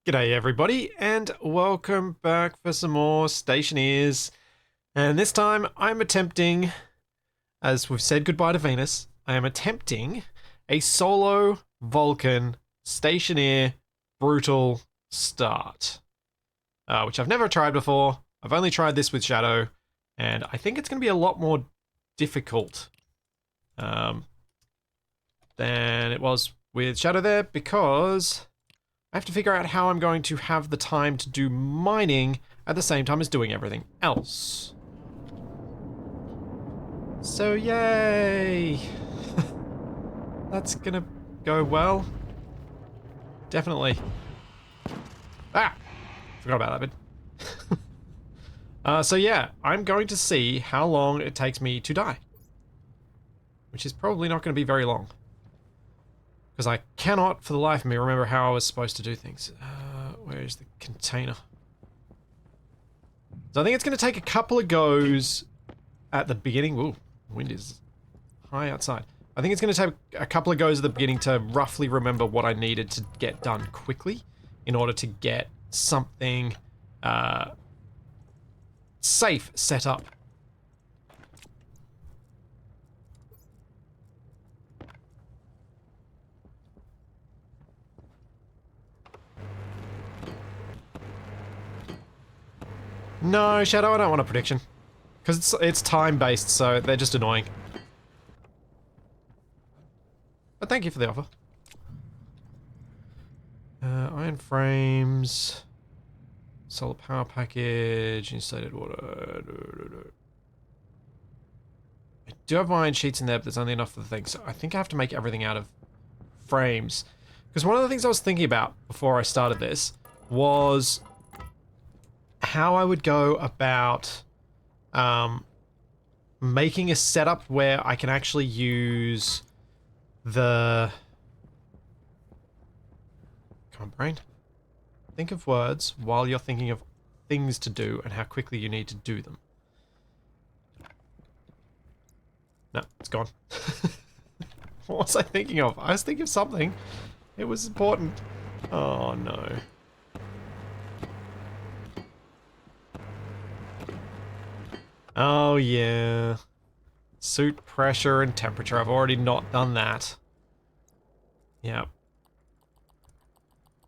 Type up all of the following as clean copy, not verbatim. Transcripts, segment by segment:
G'day everybody, and welcome back for some more Stationeers. And this time I'm attempting, as we've said goodbye to Venus, I am attempting a solo Vulcan Stationeer Brutal Start. Which I've never tried before. I've only tried this with Shadow, and I think it's going to be a lot more difficult than it was with Shadow there, because I have to figure out how I'm going to have the time to do mining at the same time as doing everything else. So yay! That's gonna go well. Definitely. Ah! Forgot about that bit. So yeah, I'm going to see how long it takes me to die. Which is probably not going to be very long. Because I cannot, for the life of me, remember how I was supposed to do things. Where is the container? So I think it's going to take a couple of goes at the beginning. Ooh, wind is high outside. I think it's going to take a couple of goes at the beginning to roughly remember what I needed to get done quickly in order to get something safe set up. No, Shadow, I don't want a prediction. Because it's time-based, so they're just annoying. But thank you for the offer. Iron frames. Solar power package. Insulated water. I do have iron sheets in there, but there's only enough for the thing. So I think I have to make everything out of frames. Because one of the things I was thinking about before I started this was how I would go about making a setup where I can actually use the... Come on, brain. Think of words while you're thinking of things to do and how quickly you need to do them. No, it's gone. What was I thinking of? I was thinking of something. It was important. Oh no. Oh yeah. Suit pressure and temperature. I've already not done that. Yep.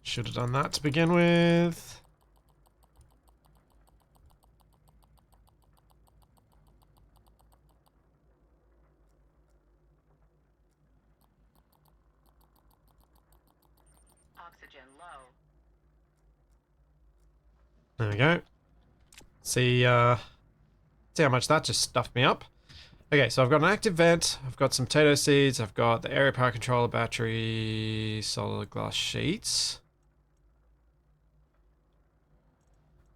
Should have done that to begin with. Oxygen low. There we go. See how much that just stuffed me up. Okay, so I've got an active vent, I've got some potato seeds, I've got the area power controller battery, solid glass sheets.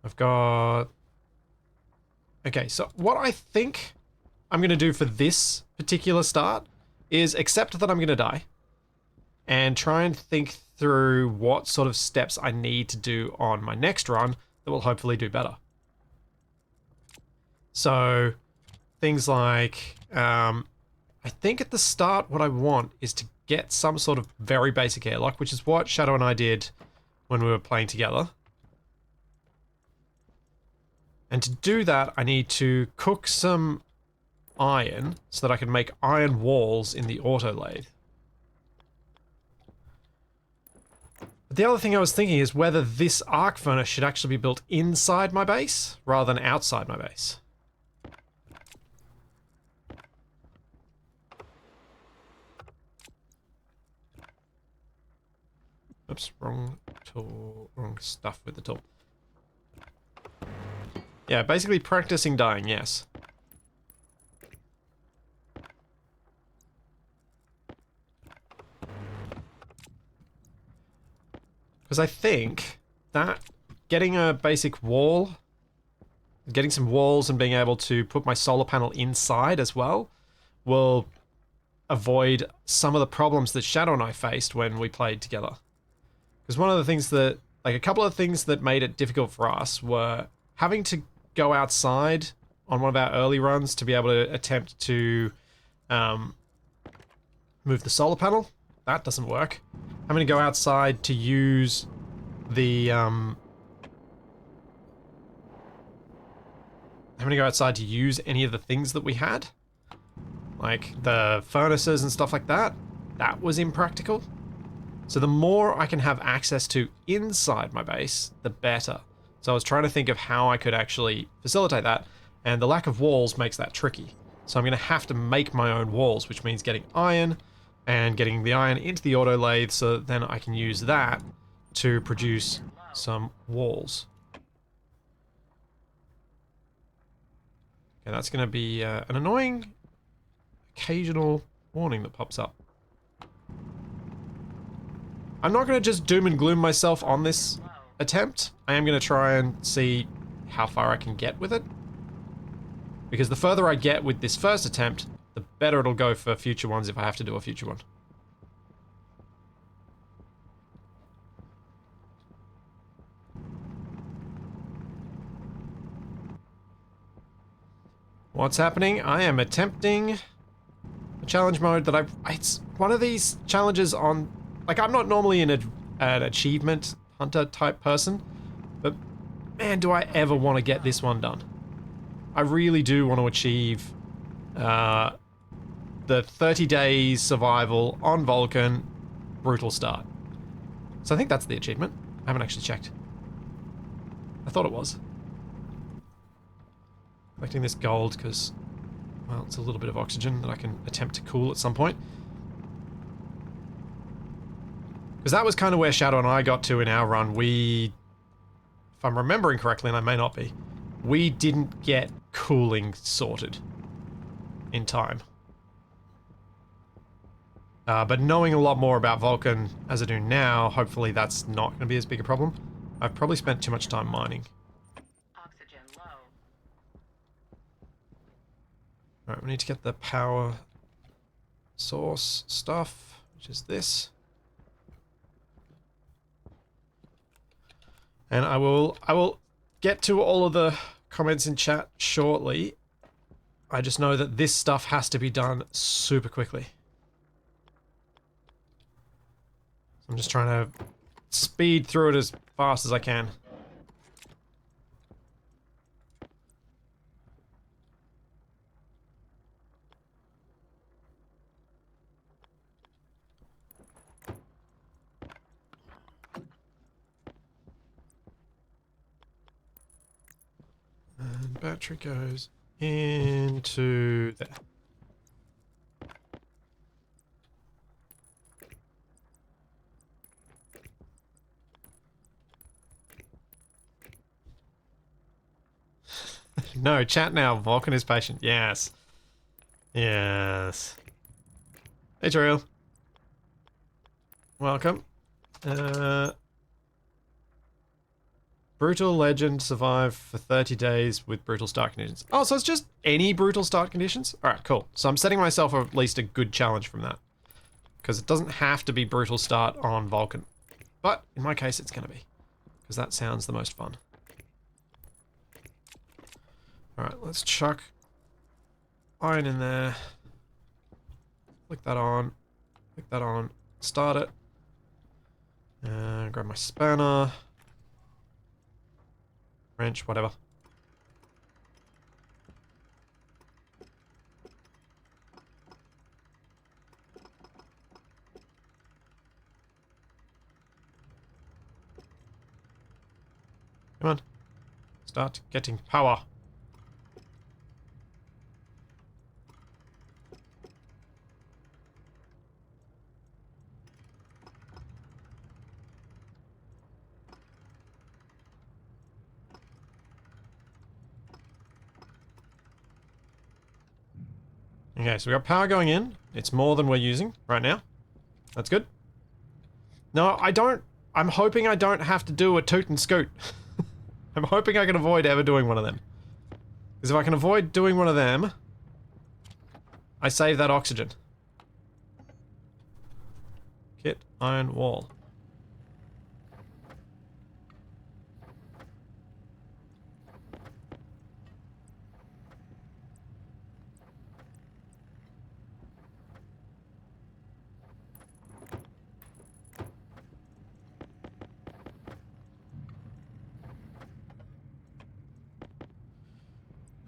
I've got... Okay, so what I think I'm going to do for this particular start is accept that I'm going to die and try and think through what sort of steps I need to do on my next run that will hopefully do better. So, things like, I think at the start what I want is to get some sort of very basic airlock, which is what Shadow and I did when we were playing together. And to do that, I need to cook some iron so that I can make iron walls in the auto lathe. But the other thing I was thinking is whether this arc furnace should actually be built inside my base rather than outside my base. Oops, wrong tool, wrong stuff with the tool. Yeah, basically practicing dying, yes. Because I think that getting a basic wall, getting some walls and being able to put my solar panel inside as well will avoid some of the problems that Shadow and I faced when we played together. Because one of the things that, like a couple of things that made it difficult for us were having to go outside on one of our early runs to be able to attempt to move the solar panel. That doesn't work. Having to go outside to use the having to go outside to use any of the things that we had. Like the furnaces and stuff like that. That was impractical. So the more I can have access to inside my base, the better. So I was trying to think of how I could actually facilitate that, and the lack of walls makes that tricky. So I'm going to have to make my own walls, which means getting iron, and getting the iron into the auto lathe so that then I can use that to produce some walls. Okay, that's going to be an annoying occasional warning that pops up. I'm not going to just doom and gloom myself on this attempt. I am going to try and see how far I can get with it. Because the further I get with this first attempt, the better it'll go for future ones if I have to do a future one. What's happening? I am attempting a challenge mode that it's one of these challenges on... Like, I'm not normally an achievement hunter type person, but man, do I ever want to get this one done. I really do want to achieve the 30 days survival on Vulcan Brutal Start. So I think that's the achievement. I haven't actually checked. I thought it was. Collecting this gold because, well, it's a little bit of oxygen that I can attempt to cool at some point. Because that was kind of where Shadow and I got to in our run. We, if I'm remembering correctly, and I may not be, we didn't get cooling sorted in time. But knowing a lot more about Vulcan as I do now, hopefully that's not going to be as big a problem. I've probably spent too much time mining. Oxygen low. Alright, we need to get the power source stuff, which is this. And I will get to all of the comments in chat shortly. I just know that this stuff has to be done super quickly. I'm just trying to speed through it as fast as I can. And battery goes into there. No, chat now. Vulcan is patient. Yes. Yes. Hey, Trill. Welcome. Brutal Legend survived for 30 days with brutal start conditions. Oh, so it's just any brutal start conditions? Alright, cool. So I'm setting myself at least a good challenge from that. Because it doesn't have to be brutal start on Vulcan. But in my case, it's going to be. Because that sounds the most fun. Alright, let's chuck iron in there. Click that on. Click that on. Start it. Grab my spanner. Wrench, whatever. Come on. Start getting power. Okay, so we got power going in. It's more than we're using right now. That's good. No, I'm hoping I don't have to do a toot and scoot. I'm hoping I can avoid ever doing one of them. Because if I can avoid doing one of them, I save that oxygen. Kit, iron, wall.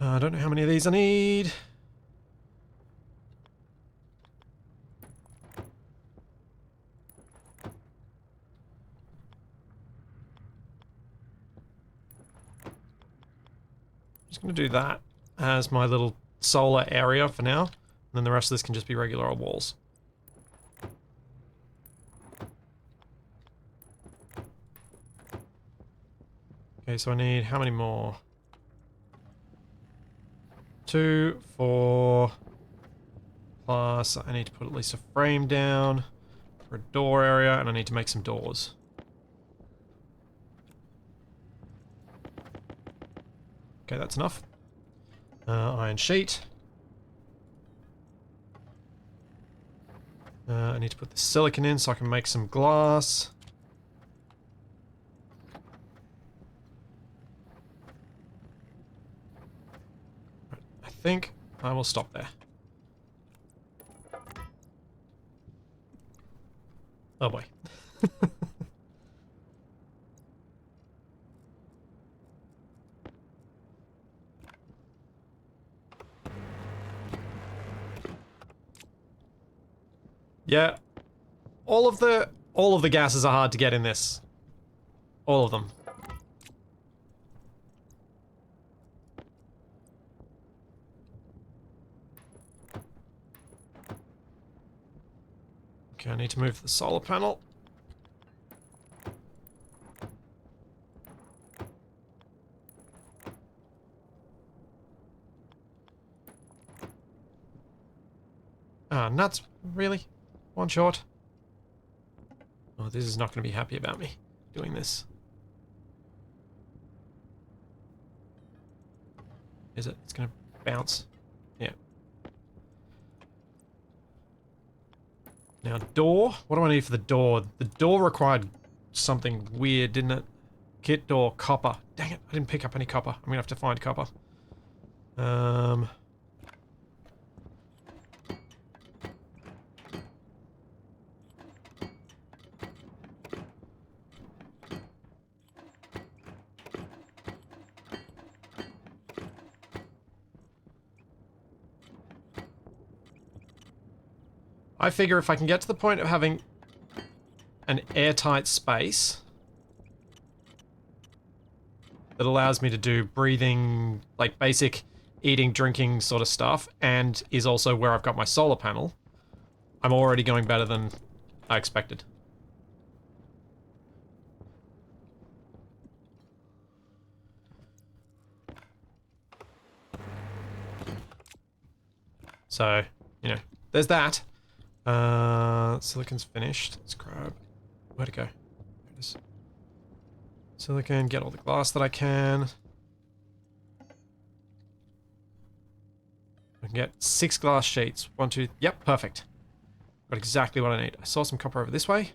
I don't know how many of these I need. Just going to do that as my little solar area for now. And then the rest of this can just be regular old walls. Okay, so I need how many more? 2, 4... Plus, I need to put at least a frame down for a door area, and I need to make some doors. Okay, that's enough. Iron sheet. I need to put the silicon in so I can make some glass. I think I will stop there. Oh boy. Yeah. All of the gases are hard to get in this. All of them. Okay, I need to move the solar panel. Ah, nuts. Really? One short? Oh, this is not going to be happy about me doing this. Is it? It's going to bounce. Yeah. Now, door. What do I need for the door? The door required something weird, didn't it? Kit door, copper. Dang it, I didn't pick up any copper. I'm going to have to find copper. I figure if I can get to the point of having an airtight space that allows me to do breathing, like basic eating, drinking sort of stuff, and is also where I've got my solar panel, I'm already going better than I expected. So, you know, there's that. Silicon's finished. Let's grab... Where'd it go? There it is. Silicon, get all the glass that I can. I can get 6 glass sheets. 1, 2... Yep, perfect. Got exactly what I need. I saw some copper over this way.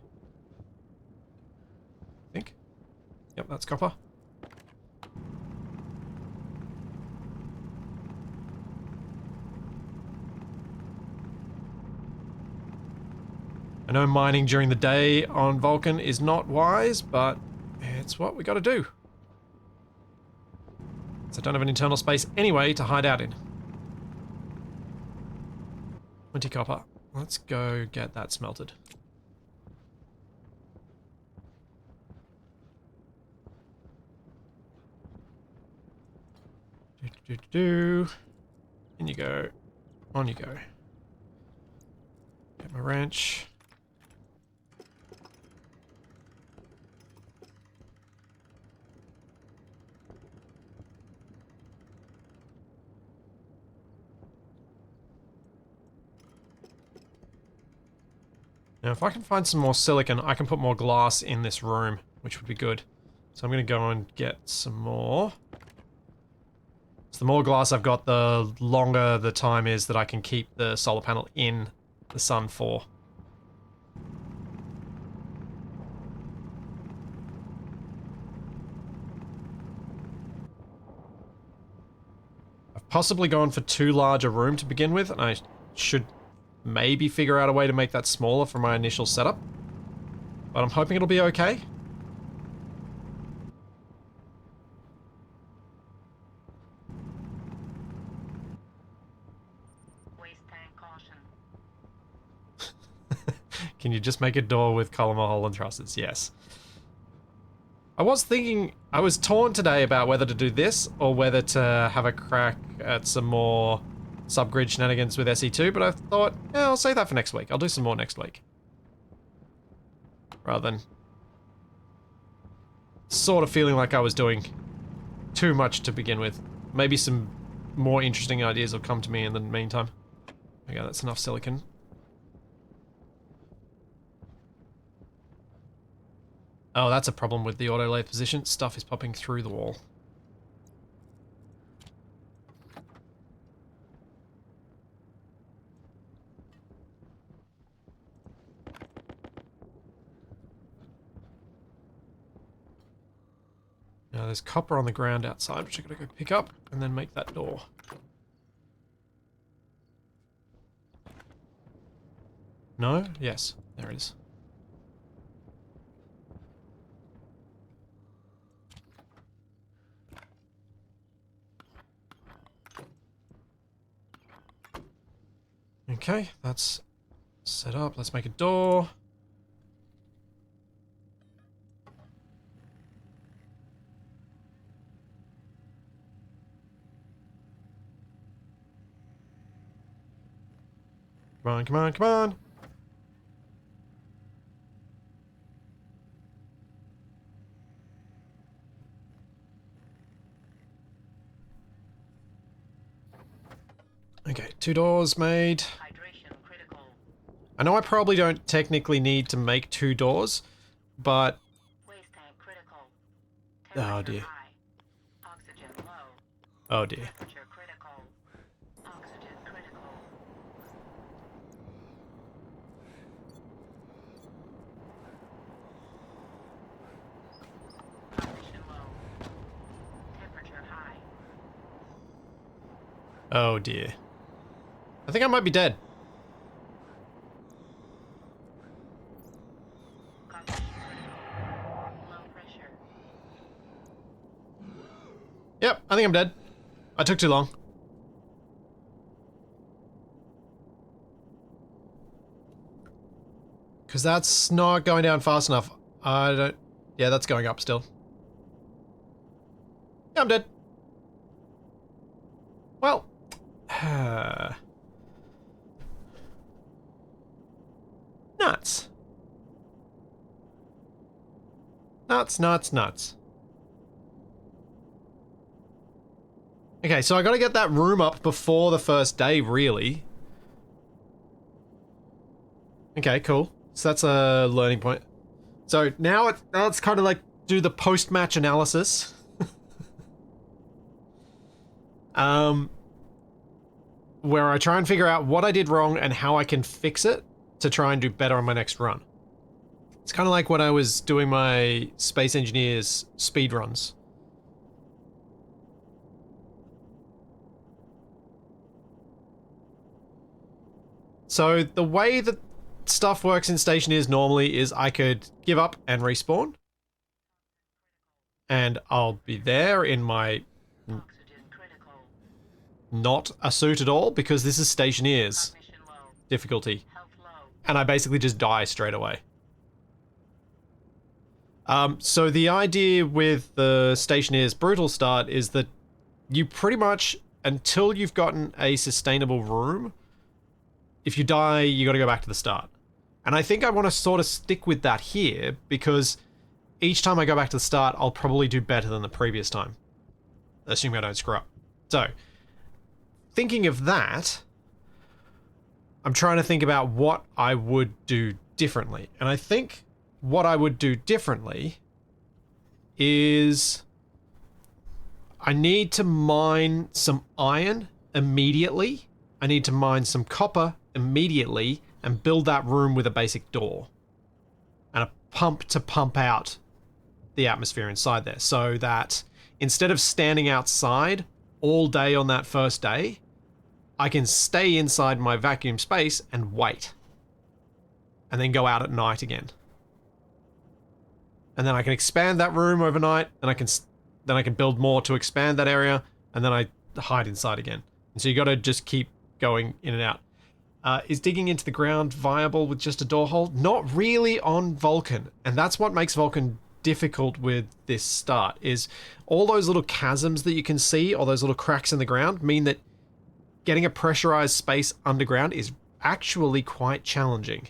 I think. Yep, that's copper. I know mining during the day on Vulcan is not wise, but it's what we gotta do. So I don't have an internal space anyway to hide out in. 20 copper. Let's go get that smelted. In you go. On you go. Get my wrench. Now, if I can find some more silicon, I can put more glass in this room, which would be good. So I'm going to go and get some more. So the more glass I've got, the longer the time is that I can keep the solar panel in the sun for. I've possibly gone for too large a room to begin with, and I should maybe figure out a way to make that smaller for my initial setup. But I'm hoping it'll be okay. Can you just make a door with column hole and trusses? Yes. I was thinking, I was torn today about whether to do this or whether to have a crack at some more subgrid shenanigans with SE2, but I thought, yeah, I'll save that for next week. I'll do some more next week. Rather than sort of feeling like I was doing too much to begin with. Maybe some more interesting ideas will come to me in the meantime. Okay, that's enough silicon. Oh, that's a problem with the auto lathe position. Stuff is popping through the wall. Now there's copper on the ground outside, which I gotta go pick up and then make that door. No? Yes. There it is. Okay, that's set up. Let's make a door. Come on, come on, come on. Okay, 2 doors made. Hydration critical. I know I probably don't technically need to make 2 doors, but... Waste tank critical. Oh Temperature dear. high. Oxygen low. Oh dear. Temperature critical. Oxygen critical. Oxygen low. Temperature high. Oh dear. I think I might be dead. Oxygen critical. Low pressure. Yep, I think I'm dead. I took too long. Because that's not going down fast enough. I don't... Yeah, that's going up still. Yeah, I'm dead. Well... nuts. Nuts, nuts, nuts. Okay, so I gotta get that room up before the first day, really. Okay, cool. So that's a learning point. So now it's kind of like do the post-match analysis. Where I try and figure out what I did wrong and how I can fix it to try and do better on my next run. It's kind of like when I was doing my Space Engineers speed runs. So the way that stuff works in Stationeers normally is I could give up and respawn. And I'll be there in my... Oxygen critical. not a suit at all, because this is Stationeers Cognition low. difficulty. Health low. And I basically just die straight away. So the idea with the Stationeers Brutal Start is that you pretty much, until you've gotten a sustainable room, if you die, you gotta go back to the start. And I think I want to sort of stick with that here, because each time I go back to the start, I'll probably do better than the previous time. Assuming I don't screw up. So, thinking of that, I'm trying to think about what I would do differently. And I think what I would do differently is I need to mine some iron immediately. I need to mine some copper immediately and build that room with a basic door and a pump to pump out the atmosphere inside there, so that instead of standing outside all day on that first day, I can stay inside my vacuum space and wait, and then go out at night again. And then I can expand that room overnight, and then I can build more to expand that area, and then I hide inside again. And so you got to just keep going in and out. Is digging into the ground viable with just a door hole? Not really on Vulcan, and that's what makes Vulcan difficult with this start, is all those little chasms that you can see, or those little cracks in the ground, mean that getting a pressurized space underground is actually quite challenging.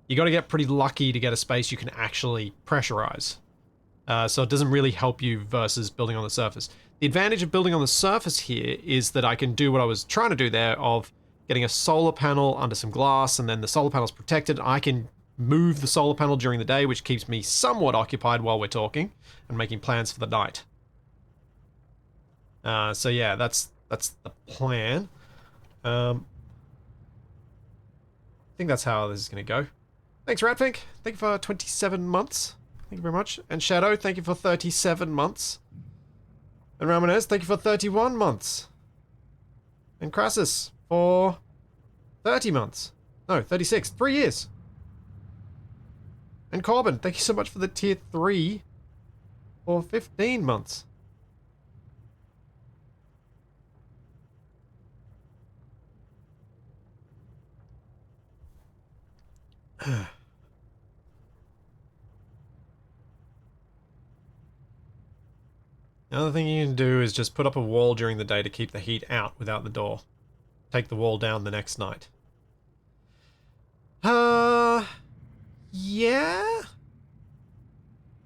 You got to get pretty lucky to get a space you can actually pressurize. So it doesn't really help you versus building on the surface. The advantage of building on the surface here is that I can do what I was trying to do there of getting a solar panel under some glass, and then the solar panel's protected. I can move the solar panel during the day, which keeps me somewhat occupied while we're talking and making plans for the night. So yeah, that's the plan. I think that's how this is going to go. Thanks, Ratfink. Thank you for 27 months. Thank you very much. And Shadow, thank you for 37 months. And Ramonez, thank you for 31 months. And Crassus for 30 months. No, 36. 3 years. And Corbin, thank you so much for the tier 3 for 15 months. The other thing you can do is just put up a wall during the day to keep the heat out without the door. Take the wall down the next night. Yeah?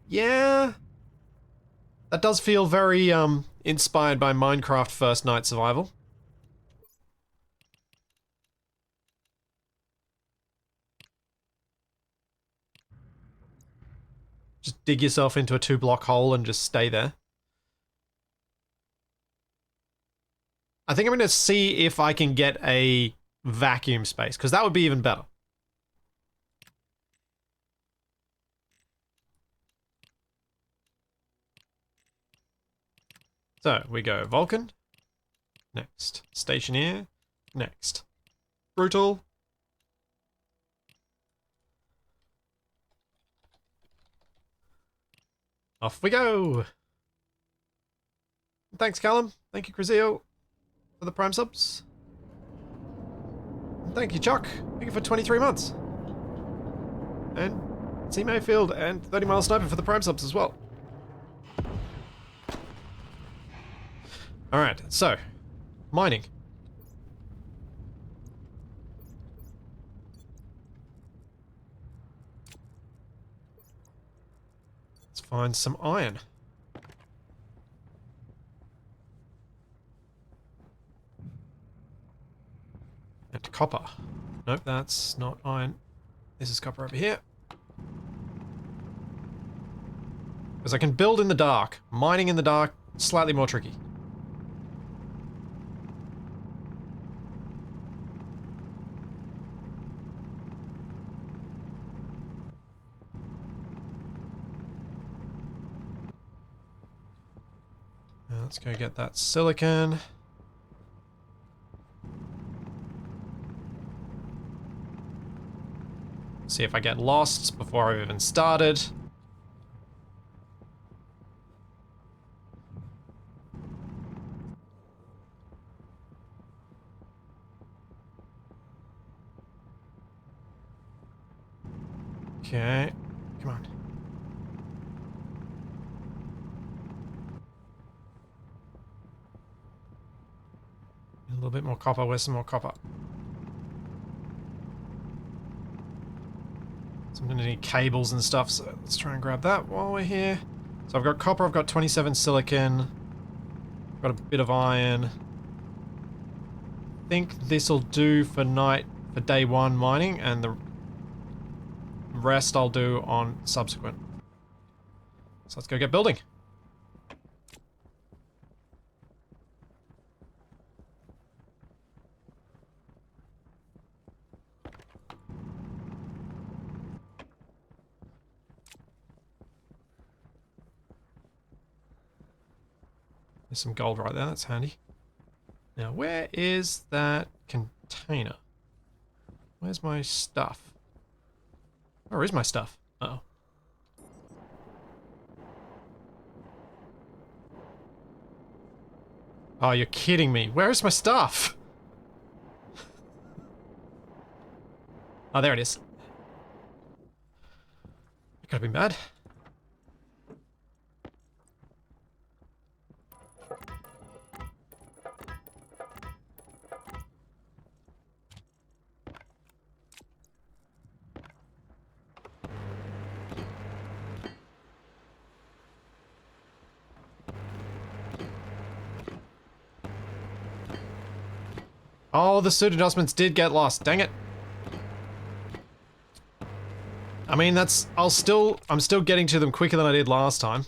Yeah? That does feel very, inspired by Minecraft First Night Survival. Just dig yourself into a 2-block hole and just stay there. I think I'm going to see if I can get a vacuum space, because that would be even better. So, we go Vulcan. Next. Stationeer. Next. Brutal. Off we go! Thanks, Callum. Thank you, Crazio, for the Prime subs. And thank you, Chuck. Thank you for 23 months. And C. Mayfield and 30 Mile Sniper for the Prime subs as well. Alright, so, mining. Let's find some iron. And copper. Nope, that's not iron. This is copper over here. Because I can build in the dark. Mining in the dark, slightly more tricky. Now let's go get that silicon. See if I get lost before I've even started. Okay, come on. A little bit more copper, where's some more copper? So I'm gonna need cables and stuff, so let's try and grab that while we're here. So I've got copper, I've got 27 silicon, I've got a bit of iron. I think this'll do for day 1 mining, and the rest I'll do on subsequent. So let's go get building. There's some gold right there, that's handy. Now, where is that container? Where's my stuff? Where is my stuff? Uh-oh. Oh, you're kidding me. Where is my stuff? Oh, there it is. It could have been bad. Oh, the suit adjustments did get lost. Dang it. I mean, that's... I'm still getting to them quicker than I did last time.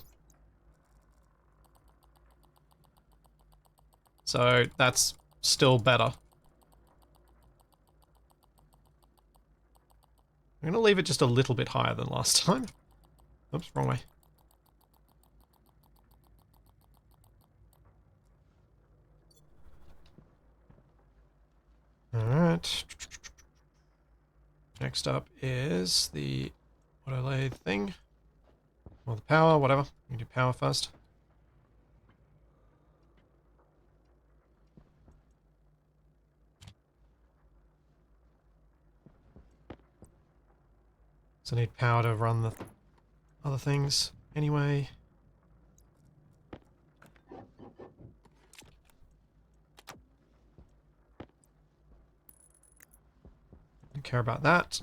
So, that's still better. I'm gonna leave it just a little bit higher than last time. Oops, wrong way. Alright. Next up is the auto lathe thing. Or the power, whatever. We do power first. So I need power to run the other things anyway. Don't care about that.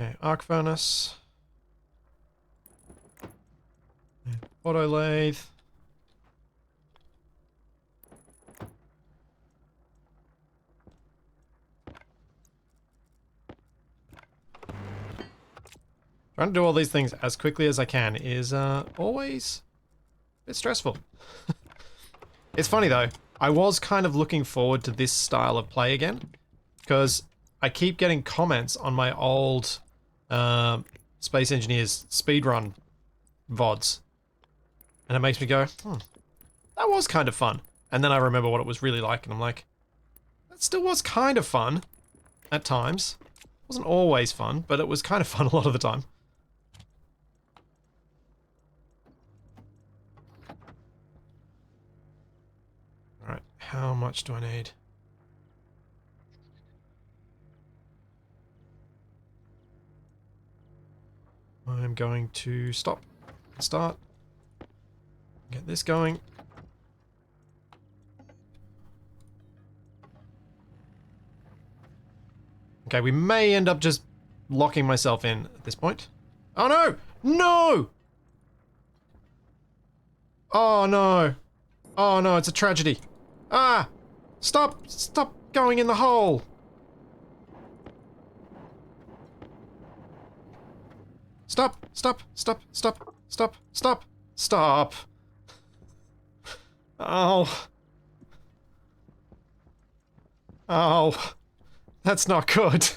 Okay, arc furnace. And auto lathe. Trying to do all these things as quickly as I can is always a bit stressful. It's funny though, I was kind of looking forward to this style of play again, because I keep getting comments on my old Space Engineers speedrun VODs, and it makes me go, that was kind of fun. And then I remember what it was really like, and I'm like, that still was kind of fun at times. It wasn't always fun, but it was kind of fun a lot of the time. Alright, how much do I need? I'm going to stop and start. Get this going. Okay, we may end up just locking myself in at this point. Oh no! No! Oh no! Oh no, it's a tragedy. Ah! Stop! Stop going in the hole! Stop! Stop! Stop! Stop! Stop! Stop! Stop! Oh. Oh. That's not good.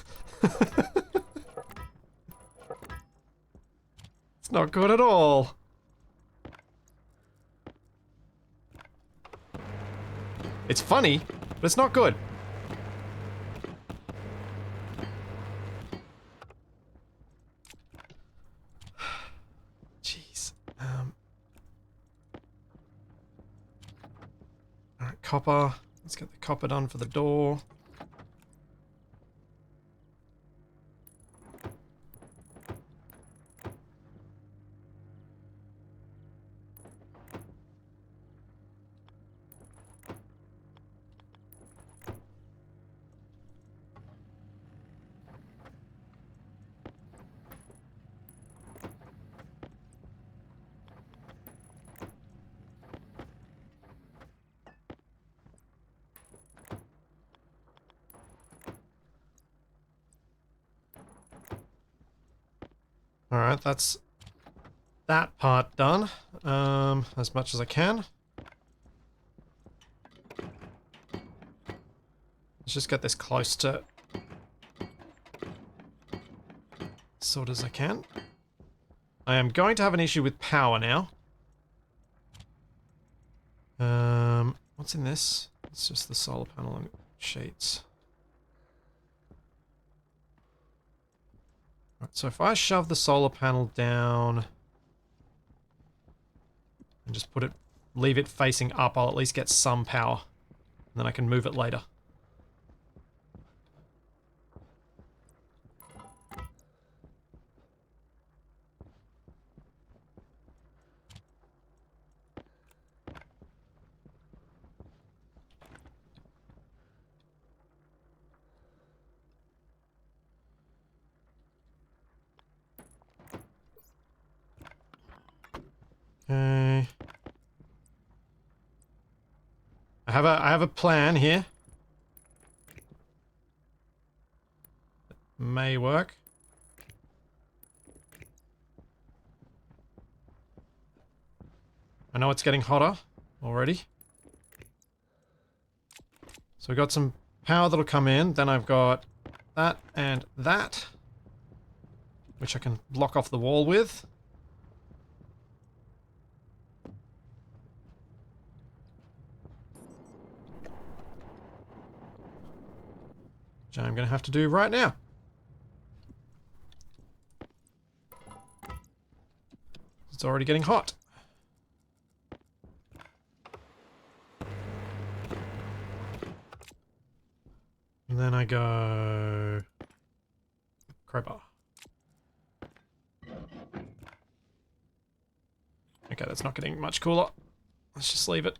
It's not good at all. It's funny, but it's not good. Jeez. Alright, copper. Let's get the copper done for the door. Alright, that's that part done. As much as I can. Let's just get this close to sort as I can. I am going to have an issue with power now. What's in this? It's just the solar panel and sheets. Right, so if I shove the solar panel down and just leave it facing up, I'll at least get some power. And then I can move it later. Okay. I have a plan here. May work. I know it's getting hotter already. So we've got some power that'll come in. Then I've got that and that, which I can block off the wall with. Which I'm going to have to do right now. It's already getting hot. And then I go... crowbar. Okay, that's not getting much cooler. Let's just leave it.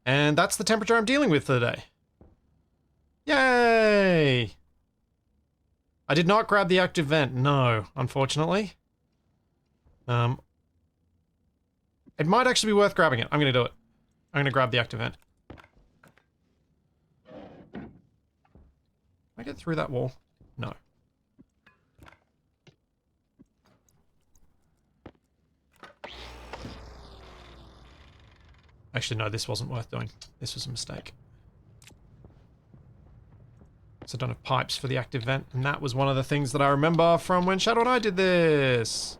And that's the temperature I'm dealing with for the day. Yay! I did not grab the active vent, no, unfortunately. It might actually be worth grabbing it. I'm gonna do it. I'm gonna grab the active vent. Can I get through that wall? No. Actually, no, this wasn't worth doing. This was a mistake. So I don't have pipes for the active vent, and that was one of the things that I remember from when Shadow and I did this.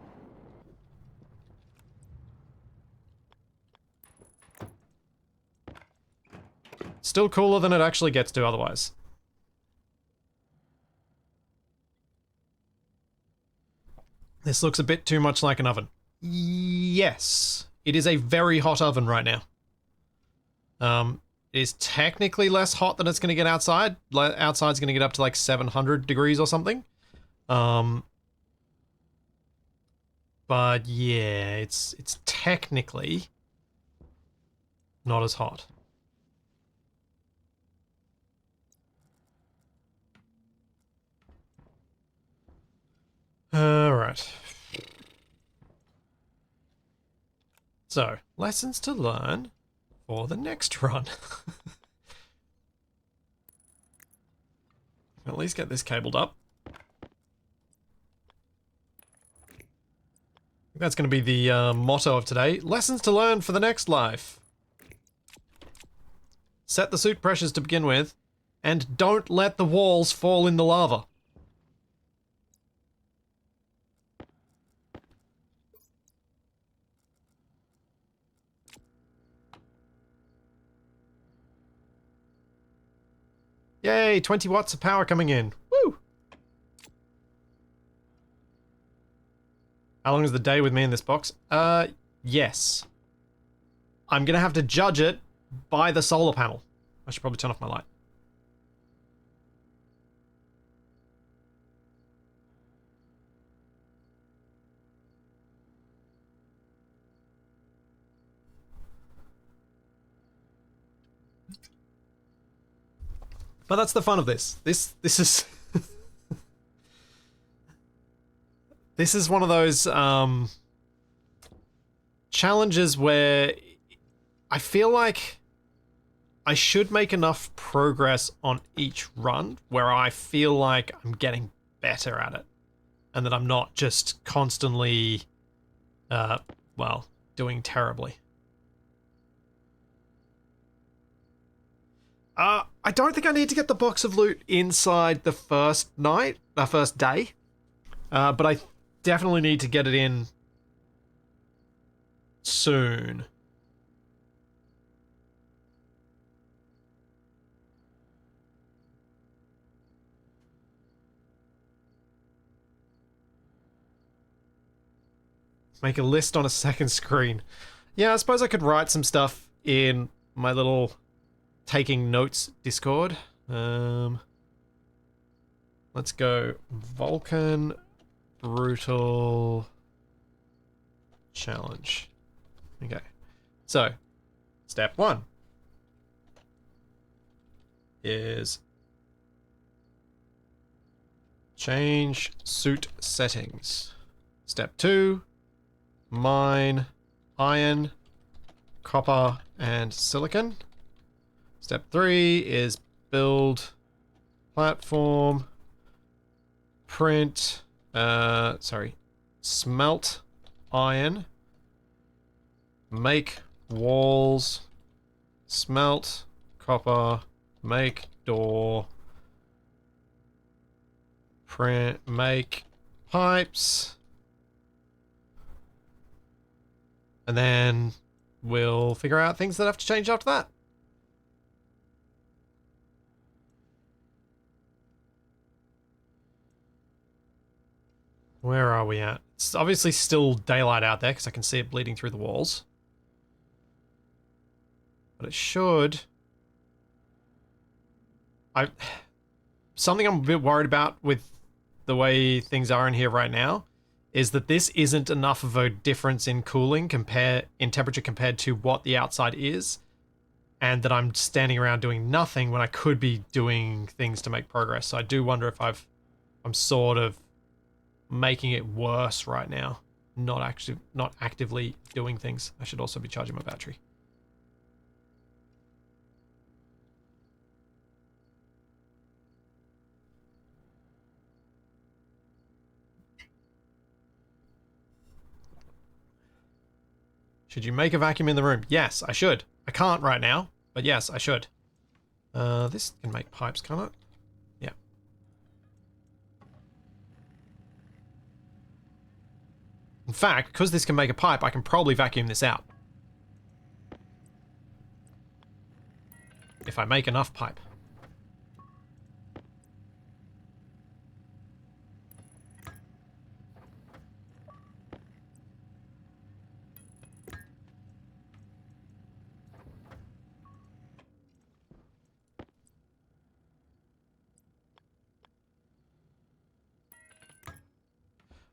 Still cooler than it actually gets to otherwise. This looks a bit too much like an oven. Yes, it is a very hot oven right now. It is technically less hot than it's going to get outside. Outside's going to get up to like 700 degrees or something. But yeah, it's technically not as hot. Alright. So, lessons to learn for the next run. At least get this cabled up. I think that's going to be the motto of today. Lessons to learn for the next life. Set the suit pressures to begin with, and don't let the walls fall in the lava. Yay, 20 watts of power coming in. Woo! How long is the day with me in this box? Yes. I'm gonna have to judge it by the solar panel. I should probably turn off my light. But that's the fun of this. This is... This is one of those, challenges where I feel like I should make enough progress on each run where I feel like I'm getting better at it. And that I'm not just constantly, well, doing terribly. I don't think I need to get the box of loot inside the first day. But I definitely need to get it in soon. Make a list on a second screen. Yeah, I suppose I could write some stuff in my little taking notes Discord. Let's go Vulcan Brutal Challenge. Okay. So, step 1 is change suit settings. Step 2, mine iron, copper, and silicon. Step 3 is build platform, print, smelt iron, make walls, smelt copper, make door, print, make pipes, and then we'll figure out things that have to change after that. Where are we at? It's obviously still daylight out there because I can see it bleeding through the walls. But it should... Something I'm a bit worried about with the way things are in here right now is that this isn't enough of a difference in cooling in temperature compared to what the outside is, and that I'm standing around doing nothing when I could be doing things to make progress. So I do wonder if I'm sort of making it worse right now, not actively doing things. I should also be charging my battery. Should you make a vacuum in the room? Yes, I should. I can't right now, but yes, I should. This can make pipes, can't it? Yeah. In fact, because this can make a pipe, I can probably vacuum this out. If I make enough pipe.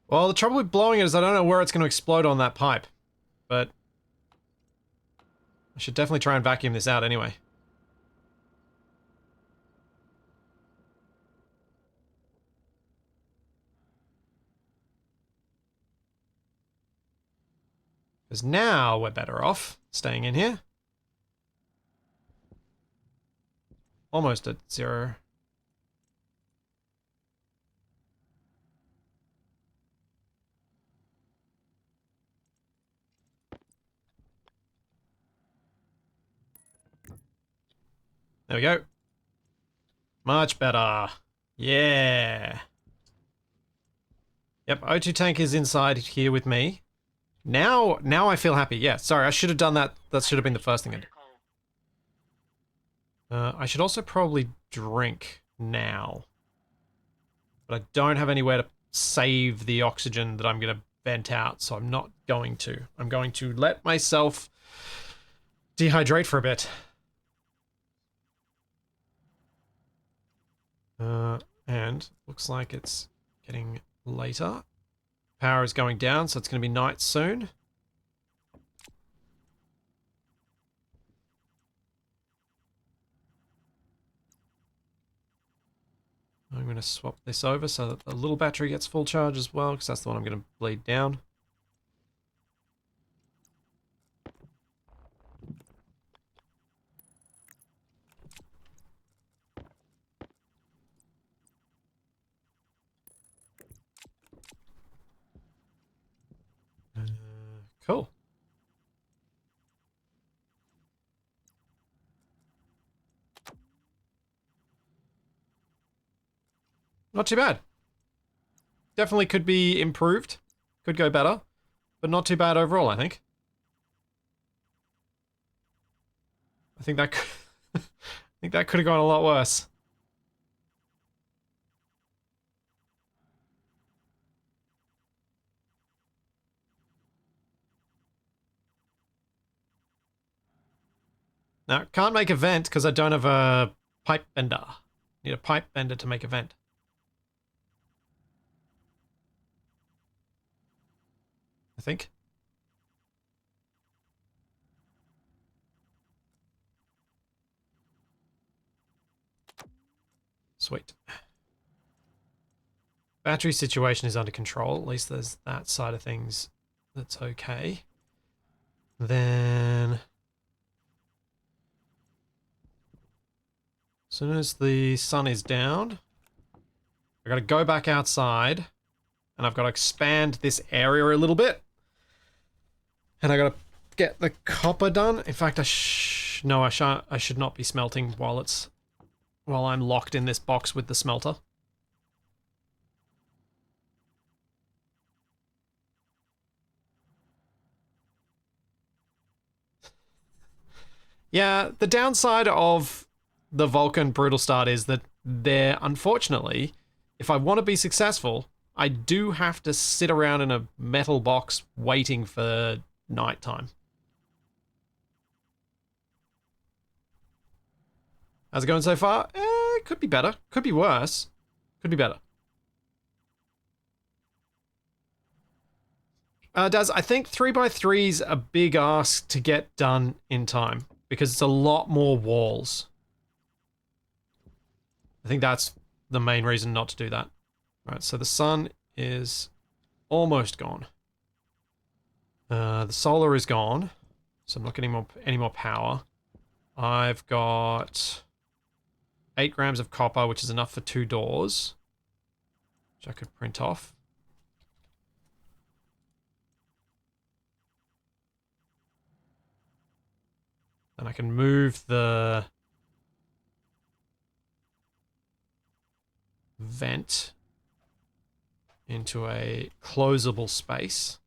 Well, the trouble with blowing it is I don't know where it's going to explode on that pipe. But I should definitely try and vacuum this out anyway. Because now we're better off staying in here. Almost at 0. There we go. Much better. Yeah. Yep, O2 tank is inside here with me. Now I feel happy. Yeah, sorry, I should have done that. That should have been the first thing I did. I should also probably drink now. But I don't have anywhere to save the oxygen that I'm going to vent out, so I'm not going to. I'm going to let myself dehydrate for a bit. And looks like it's getting later. Power is going down, so it's going to be night soon. I'm going to swap this over so that the little battery gets full charge as well, because that's the one I'm going to bleed down. Cool. Not too bad. Definitely could be improved. Could go better. But not too bad overall, I think. I think that could, I think that could have gone a lot worse. Now, can't make a vent because I don't have a pipe bender. Need a pipe bender to make a vent. I think. Sweet. Battery situation is under control. At least there's that side of things that's okay. Then, as soon as the sun is down, I've got to go back outside and I've got to expand this area a little bit. And I got to get the copper done. In fact, I should not be smelting while I'm locked in this box with the smelter. Yeah, the downside of the Vulcan Brutal Start is that unfortunately, if I want to be successful, I do have to sit around in a metal box waiting for nighttime. How's it going so far? It could be better. Could be worse. Could be better. Daz, I think 3x3's a big ask to get done in time because it's a lot more walls. I think that's the main reason not to do that. Right, so the sun is almost gone. The solar is gone, so I'm not getting any more power. I've got 8 grams of copper, which is enough for 2 doors, which I could print off. Then I can move the vent into a closable space.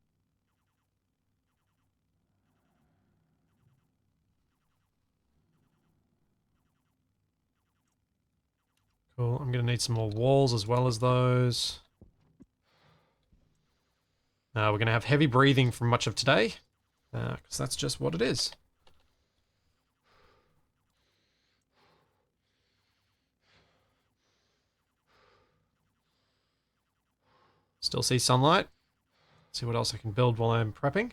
Cool, I'm going to need some more walls as well as those. We're going to have heavy breathing for much of today, because that's just what it is. Still see sunlight. See what else I can build while I'm prepping.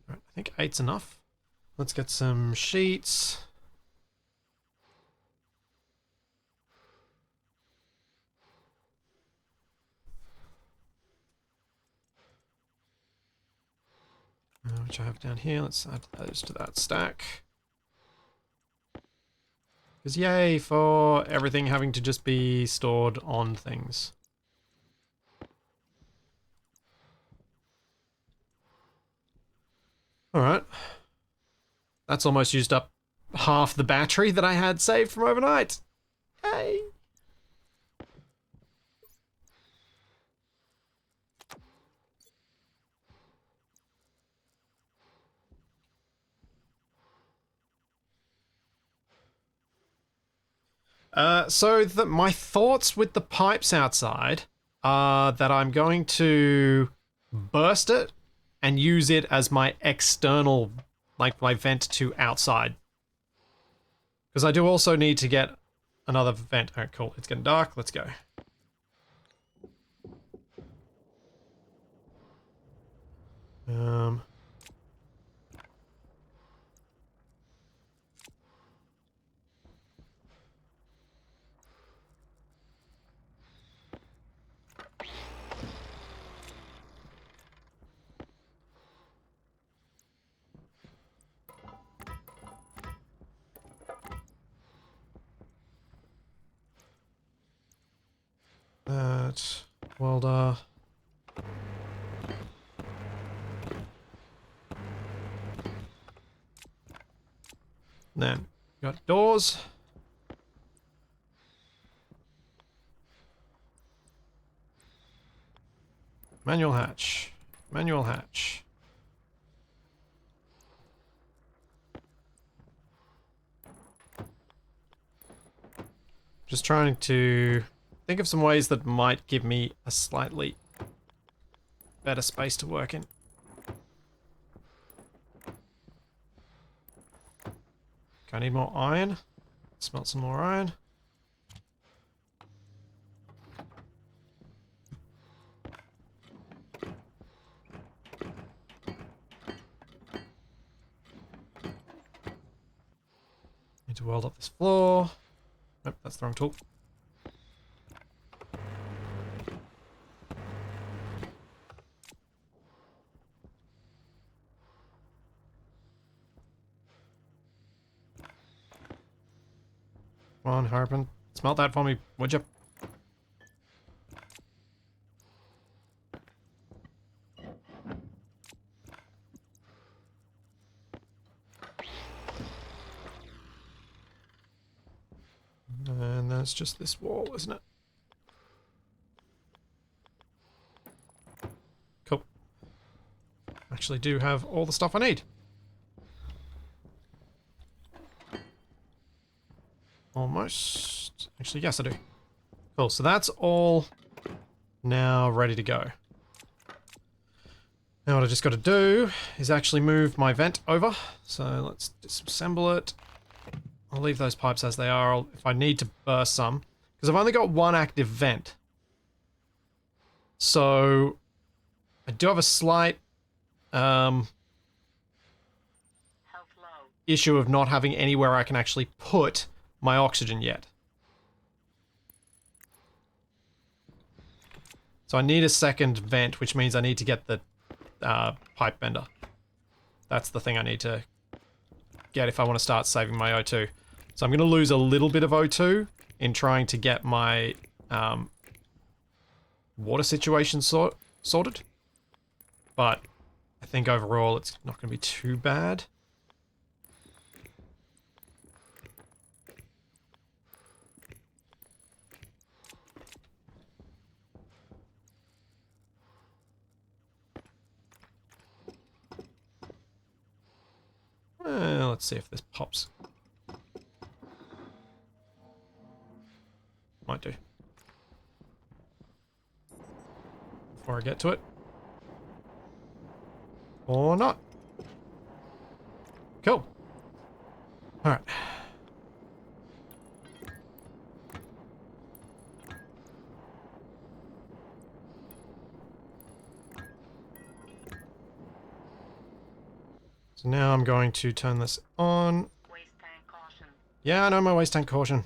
Right, I think 8's enough. Let's get some sheets. Which I have down here. Let's add those to that stack. Because yay for everything having to just be stored on things. Alright. That's almost used up half the battery that I had saved from overnight. Hey! So my thoughts with the pipes outside are that I'm going to burst it and use it as my external, like my vent to outside. Because I do also need to get another vent. Alright, cool. It's getting dark. Let's go. That welder. Then got doors. Manual hatch. Manual hatch. Just trying to think of some ways that might give me a slightly better space to work in. Okay, I need more iron. Smelt some more iron. Need to weld up this floor. Nope, that's the wrong tool. Come on, Harpen. Smelt that for me, would you? And that's just this wall, isn't it? Cool. Actually do have all the stuff I need. Almost. Actually, yes, I do. Cool, so that's all now ready to go. Now what I just got to do is actually move my vent over. So let's disassemble it. I'll leave those pipes as they are if I need to burst some. Because I've only got one active vent. So I do have a slight Health low. issue of not having anywhere I can actually put my oxygen yet. So I need a second vent, which means I need to get the pipe bender. That's the thing I need to get if I want to start saving my O2. So I'm going to lose a little bit of O2 in trying to get my water situation sorted. But I think overall it's not going to be too bad. Let's see if this pops. Might do. Before I get to it. Or not. Cool. Alright. So now I'm going to turn this on. Waste tank caution. Yeah, I know my waste tank caution.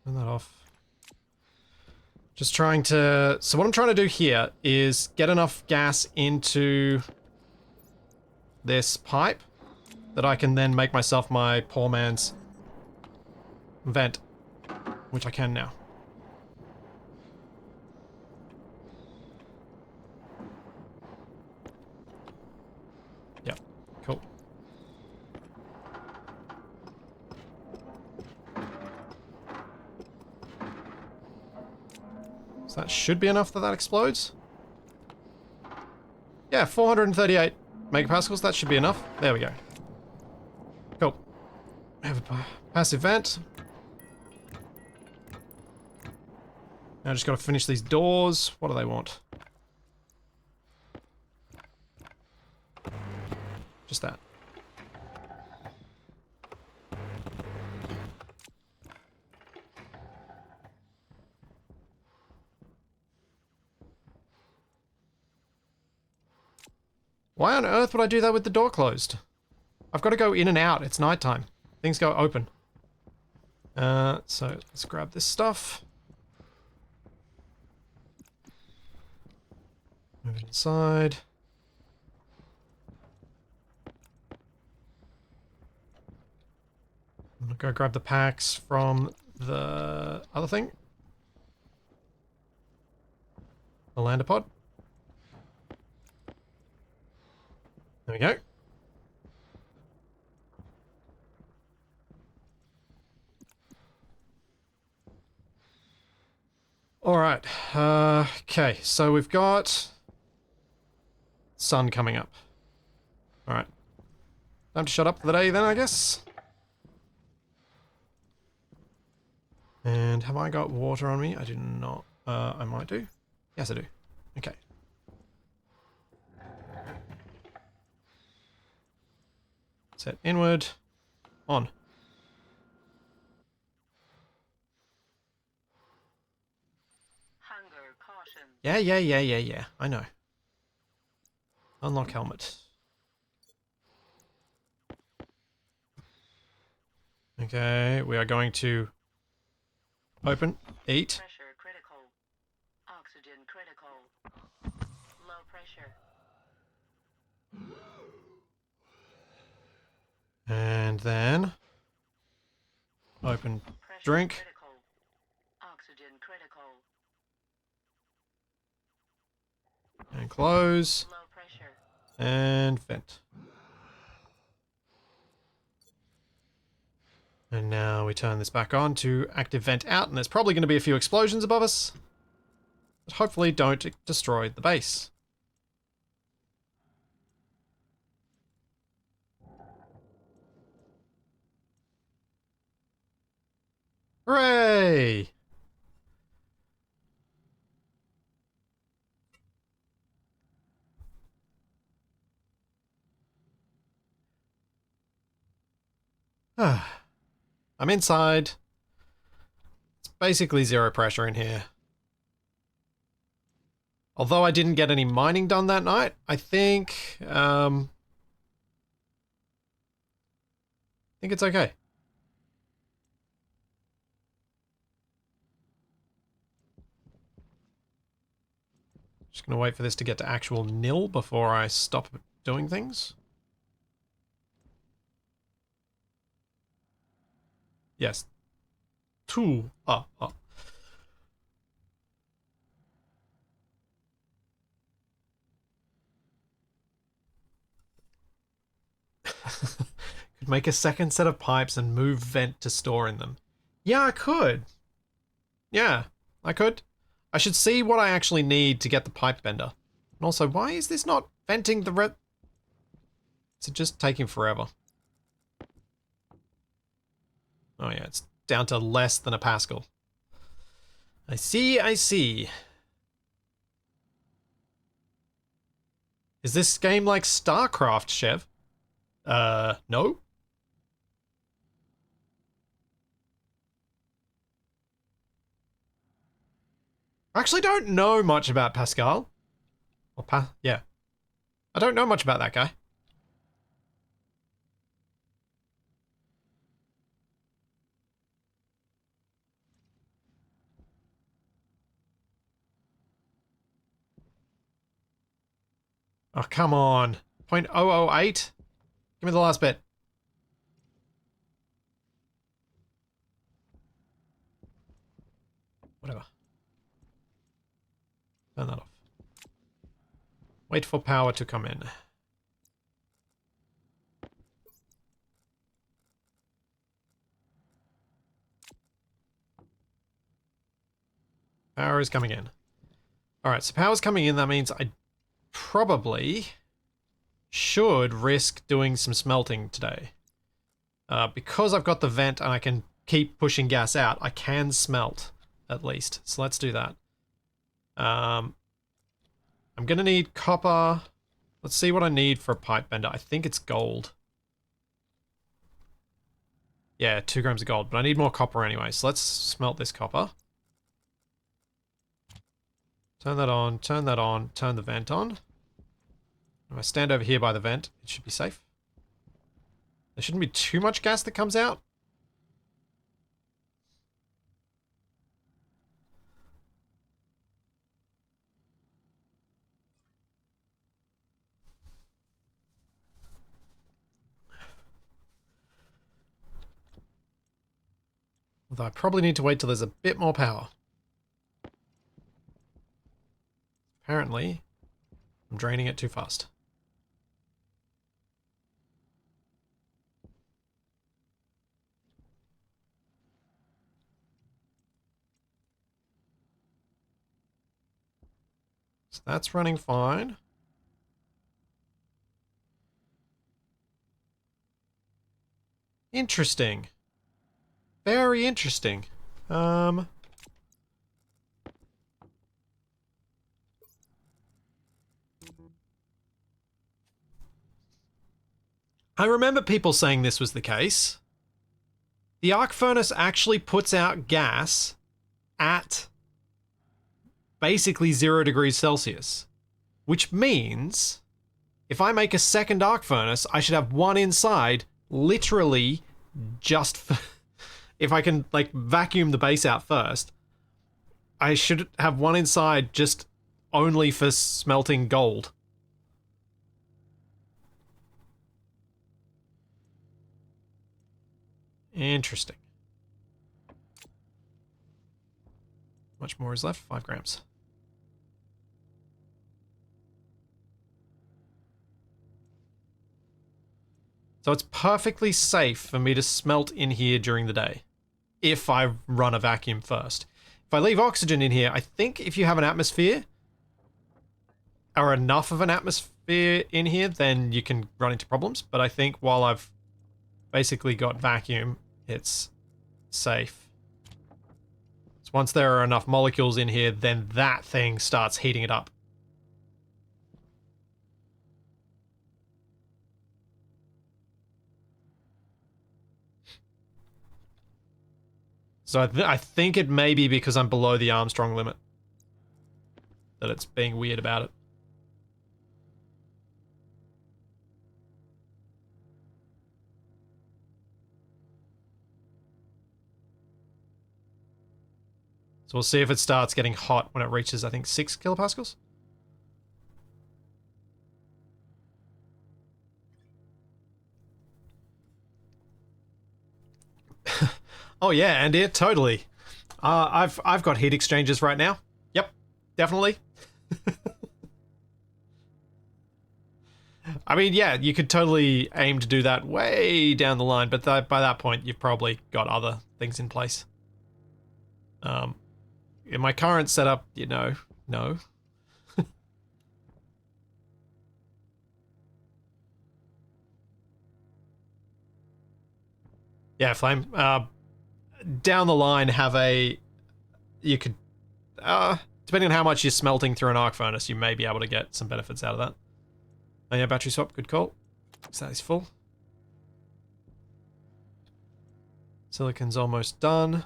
Turn that off. Just trying to... So what I'm trying to do here is get enough gas into this pipe that I can then make myself my poor man's vent, which I can now. Yep, cool. So that should be enough that explodes. Yeah, 438 megapascals, that should be enough. There we go. Cool. I have a passive vent. Now I just gotta finish these doors. What do they want? Just that. Why on earth would I do that with the door closed? I've got to go in and out. It's nighttime. Things go open. So let's grab this stuff. Move it inside. I'm gonna go grab the packs from the other thing. The lander pod. There we go. Alright, okay, so we've got sun coming up. Alright. Time to shut up for the day then, I guess. And have I got water on me? I do not. I might do. Yes, I do. Okay. Set inward. On. Hunger caution. Yeah. I know. Unlock helmet. Okay, we are going to open, eat. Pressure critical. Oxygen critical. Low pressure. And then open, Pressure drink, critical. Oxygen critical. and close, Low pressure. and vent. And now we turn this back on to active vent out, and there's probably going to be a few explosions above us, but hopefully don't destroy the base. Hooray! I'm inside. It's basically zero pressure in here. Although I didn't get any mining done that night, I think it's okay. Just gonna wait for this to get to actual nil before I stop doing things. Yes. Two. Oh. Could make a second set of pipes and move vent to store in them. Yeah, I could. Yeah, I could. I should see what I actually need to get the pipe bender. And also, why is this not venting the red? Is it just taking forever? Oh yeah, it's down to less than a Pascal. I see. Is this game like StarCraft, Chev? No? I actually don't know much about Pascal. Or yeah. I don't know much about that guy. Oh, come on. 0.008? Give me the last bit. Whatever. Turn that off. Wait for power to come in. Power is coming in. Alright, so power's coming in. That means I probably should risk doing some smelting today. Because I've got the vent and I can keep pushing gas out, I can smelt, at least. So let's do that. I'm going to need copper. Let's see what I need for a pipe bender. I think it's gold. Yeah, 2 grams of gold, but I need more copper anyway. So let's smelt this copper. Turn that on, turn the vent on. If I stand over here by the vent, it should be safe. There shouldn't be too much gas that comes out. Although I probably need to wait till there's a bit more power. Apparently, I'm draining it too fast. So that's running fine. Interesting. Very interesting. Um, I remember people saying this was the case. The arc furnace actually puts out gas at basically 0 degrees Celsius, which means if I make a second arc furnace, I should have one inside literally just for, if I can like vacuum the base out first, I should have one inside just only for smelting gold. Interesting. How much more is left? 5 grams. So it's perfectly safe for me to smelt in here during the day if I run a vacuum first. If I leave oxygen in here, I think if you have an atmosphere or enough of an atmosphere in here, then you can run into problems. But I think while I've basically got vacuum, it's safe. So once there are enough molecules in here, then that thing starts heating it up. So I think it may be because I'm below the Armstrong limit that it's being weird about it. So we'll see if it starts getting hot when it reaches, I think, 6 kilopascals. Oh yeah, and it totally. I've got heat exchangers right now. Yep, definitely. I mean, yeah, you could totally aim to do that way down the line, but by that point, you've probably got other things in place. In my current setup, you know, no. Yeah, flame. Down the line, have a. You could. Depending on how much you're smelting through an arc furnace, you may be able to get some benefits out of that. Oh yeah, battery swap, good call. So that is full. Silicon's almost done. At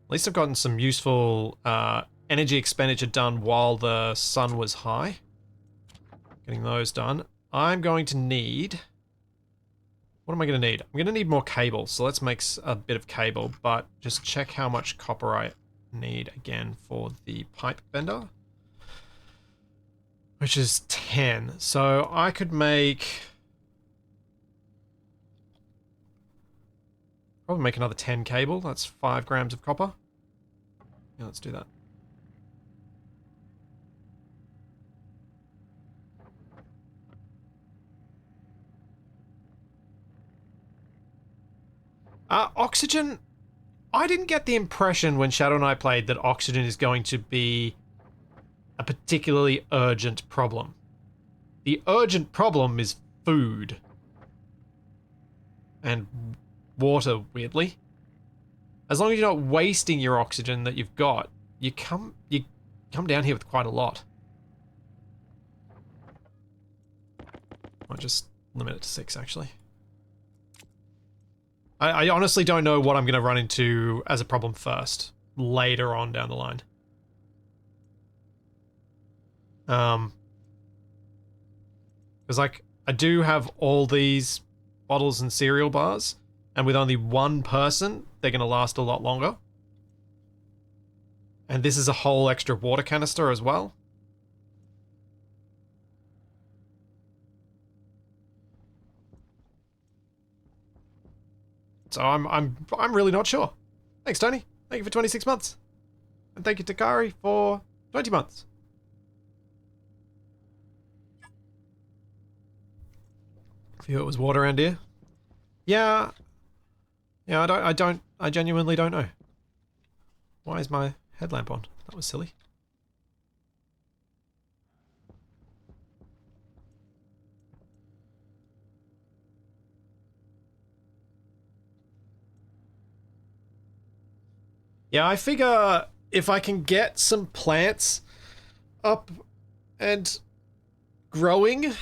least I've gotten some useful energy expenditure done while the sun was high. Getting those done. I'm going to need... What am I going to need? I'm going to need more cable, so let's make a bit of cable, but just check how much copper I need again for the pipe bender. Which is 10. So I could make... Probably make another 10 cable. That's 5 grams of copper. Yeah, let's do that. Oxygen... I didn't get the impression when Shadow and I played that oxygen is going to be a particularly urgent problem. The urgent problem is food. And water, weirdly. As long as you're not wasting your oxygen that you've got, you come down here with quite a lot. I'll just limit it to 6, actually. I honestly don't know what I'm going to run into as a problem first, later on down the line. Because, like, I do have all these bottles and cereal bars, and with only one person, they're going to last a lot longer. And this is a whole extra water canister as well. So I'm really not sure. Thanks, Tony. Thank you for 26 months. And thank you, Takari, for 20 months. I feel it was water around here. Yeah. Yeah, I genuinely don't know. Why is my headlamp on? That was silly. Yeah, I figure if I can get some plants up and growing,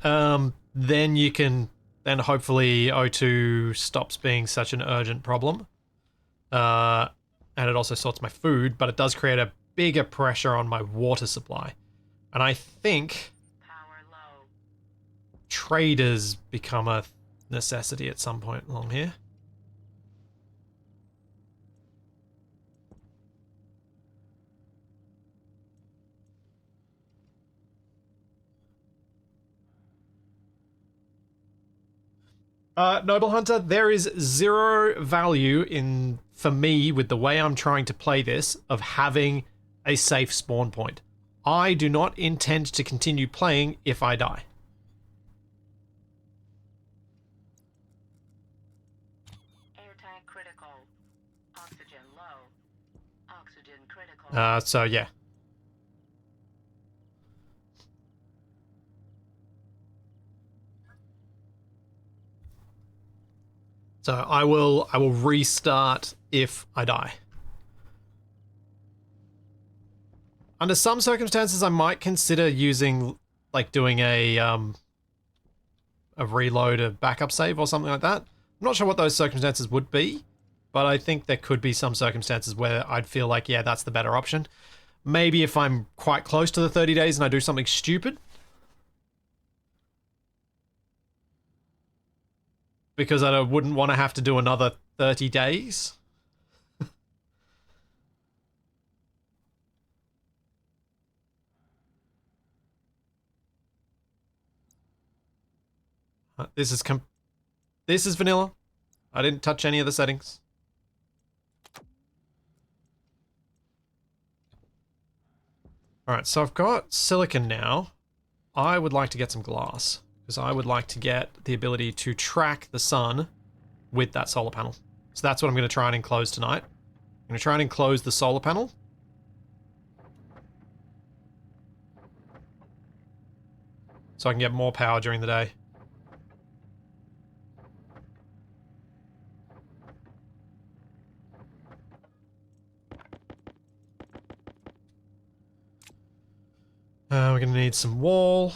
then you can, then hopefully O2 stops being such an urgent problem. And it also sorts my food, but it does create a bigger pressure on my water supply. And I think Power low. traders become a necessity at some point along here. Noble Hunter, there is zero value in, for me, with the way I'm trying to play this, of having a safe spawn point. I do not intend to continue playing if I die. Air tank critical. Oxygen low. Oxygen critical. So yeah. So I will restart if I die. Under some circumstances, I might consider using, like, doing a reload, a backup save or something like that. I'm not sure what those circumstances would be, but I think there could be some circumstances where I'd feel like, yeah, that's the better option. Maybe if I'm quite close to the 30 days and I do something stupid. Because I wouldn't want to have to do another 30 days. This is vanilla. I didn't touch any of the settings. Alright, so I've got silicon now. I would like to get some glass, because I would like to get the ability to track the sun with that solar panel. So that's what I'm going to try and enclose tonight. I'm going to try and enclose the solar panel. So I can get more power during the day. We're going to need some wall.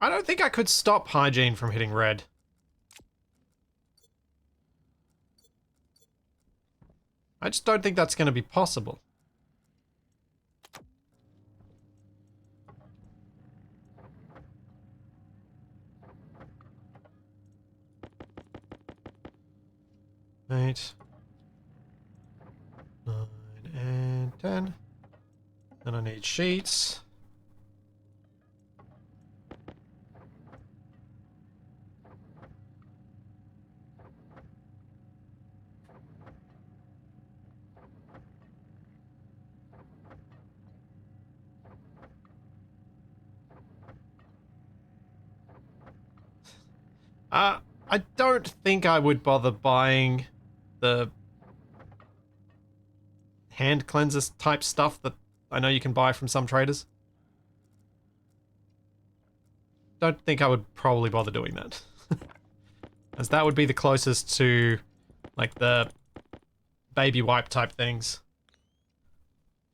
I don't think I could stop hygiene from hitting red. I just don't think that's going to be possible. Eight, 9, and 10. Then I need sheets. I don't think I would bother buying the hand cleanser type stuff that I know you can buy from some traders. Don't think I would probably bother doing that. As that would be the closest to, like, the baby wipe type things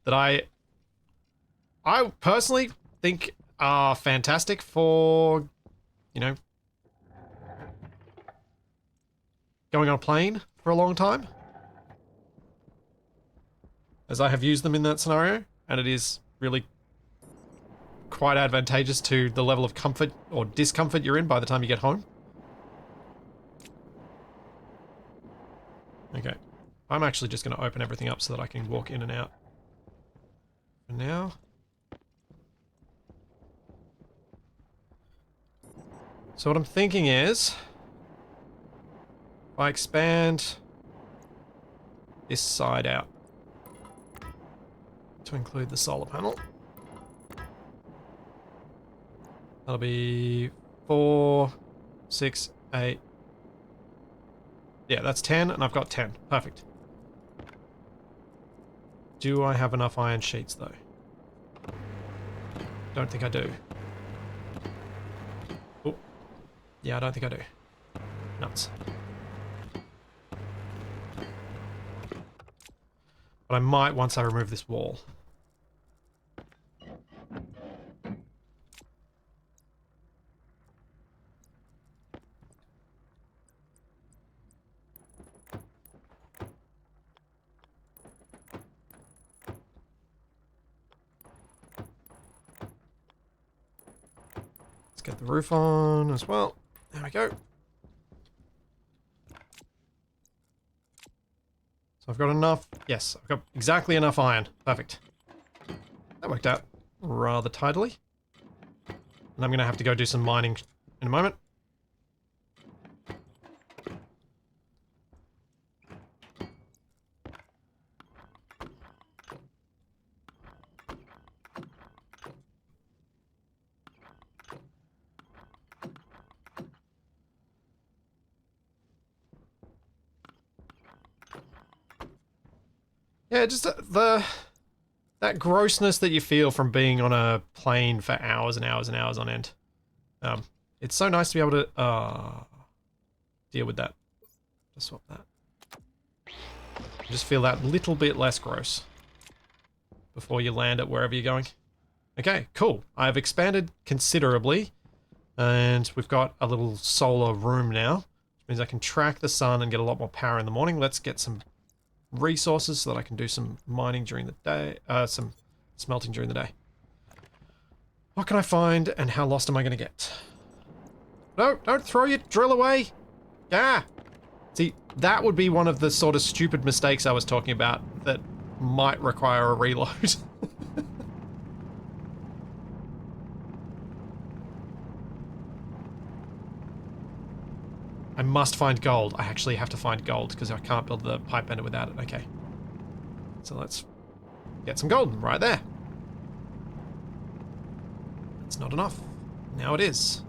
that I personally think are fantastic for, you know, going on a plane for a long time. As I have used them in that scenario, and it is really quite advantageous to the level of comfort or discomfort you're in by the time you get home. Okay. I'm actually just going to open everything up so that I can walk in and out. For now. So what I'm thinking is, if I expand this side out to include the solar panel, that'll be 4, 6, 8. Yeah, that's 10, and I've got 10. Perfect. Do I have enough iron sheets, though? Don't think I do. Oh. Yeah, I don't think I do. Nuts. But I might once I remove this wall. Let's get the roof on as well. There we go. So I've got enough. Yes, I've got exactly enough iron. Perfect. That worked out rather tidily. And I'm going to have to go do some mining in a moment. Yeah, just that grossness that you feel from being on a plane for hours and hours and hours on end. It's so nice to be able to deal with that. Just swap that. Just feel that little bit less gross before you land at wherever you're going. Okay, cool. I've expanded considerably, and we've got a little solar room now, which means I can track the sun and get a lot more power in the morning. Let's get some resources so that I can do some mining during the day, some smelting during the day. What can I find, and how lost am I going to get? No, don't throw your drill away! Yeah! See, that would be one of the sort of stupid mistakes I was talking about that might require a reload. I must find gold. I actually have to find gold because I can't build the pipe bender without it. Okay. So let's get some gold right there. It's not enough. Now it is.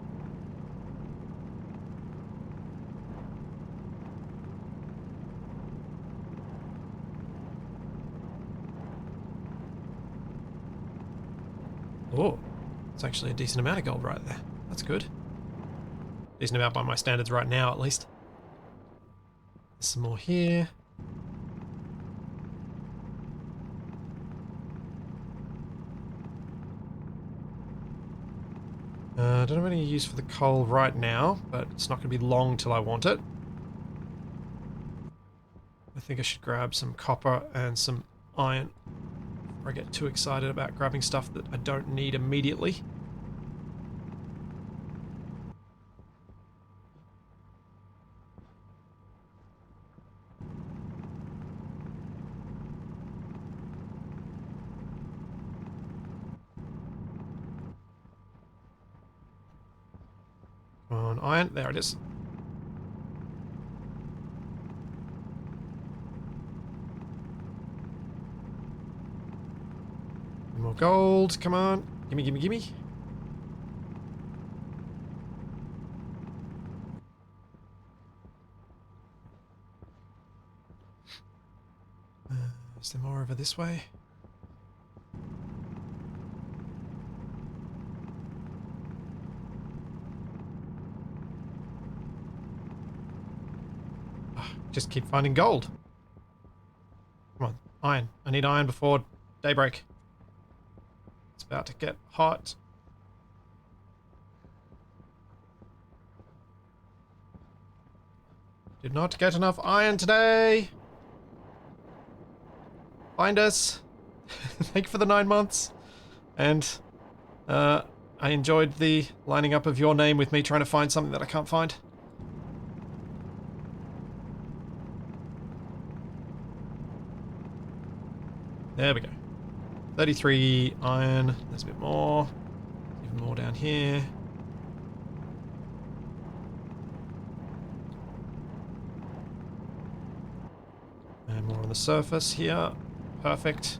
Oh, it's actually a decent amount of gold right there. That's good. Decent amount by my standards right now, at least. There's some more here. I don't have any use for the coal right now, but it's not going to be long till I want it. I think I should grab some copper and some iron before I get too excited about grabbing stuff that I don't need immediately. Come on, iron. There it is. More gold. Come on. Gimme, gimme, gimme. Is there more over this way? Just keep finding gold. Come on, iron. I need iron before daybreak. It's about to get hot. Did not get enough iron today. Find us. Thank you for the 9 months. And I enjoyed the lining up of your name with me trying to find something that I can't find. There we go. 33 iron. There's a bit more. Even more down here. And more on the surface here. Perfect.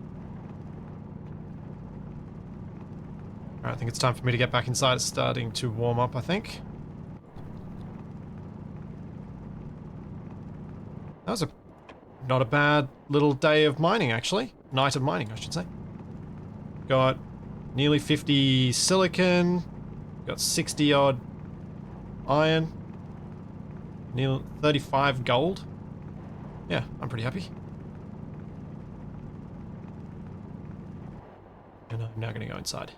Alright, I think it's time for me to get back inside. It's starting to warm up, I think. That was not a bad little day of mining, actually. night of mining, I should say. Got nearly 50 silicon. Got 60 odd iron. Nearly 35 gold. Yeah, I'm pretty happy. And I'm now going to go inside.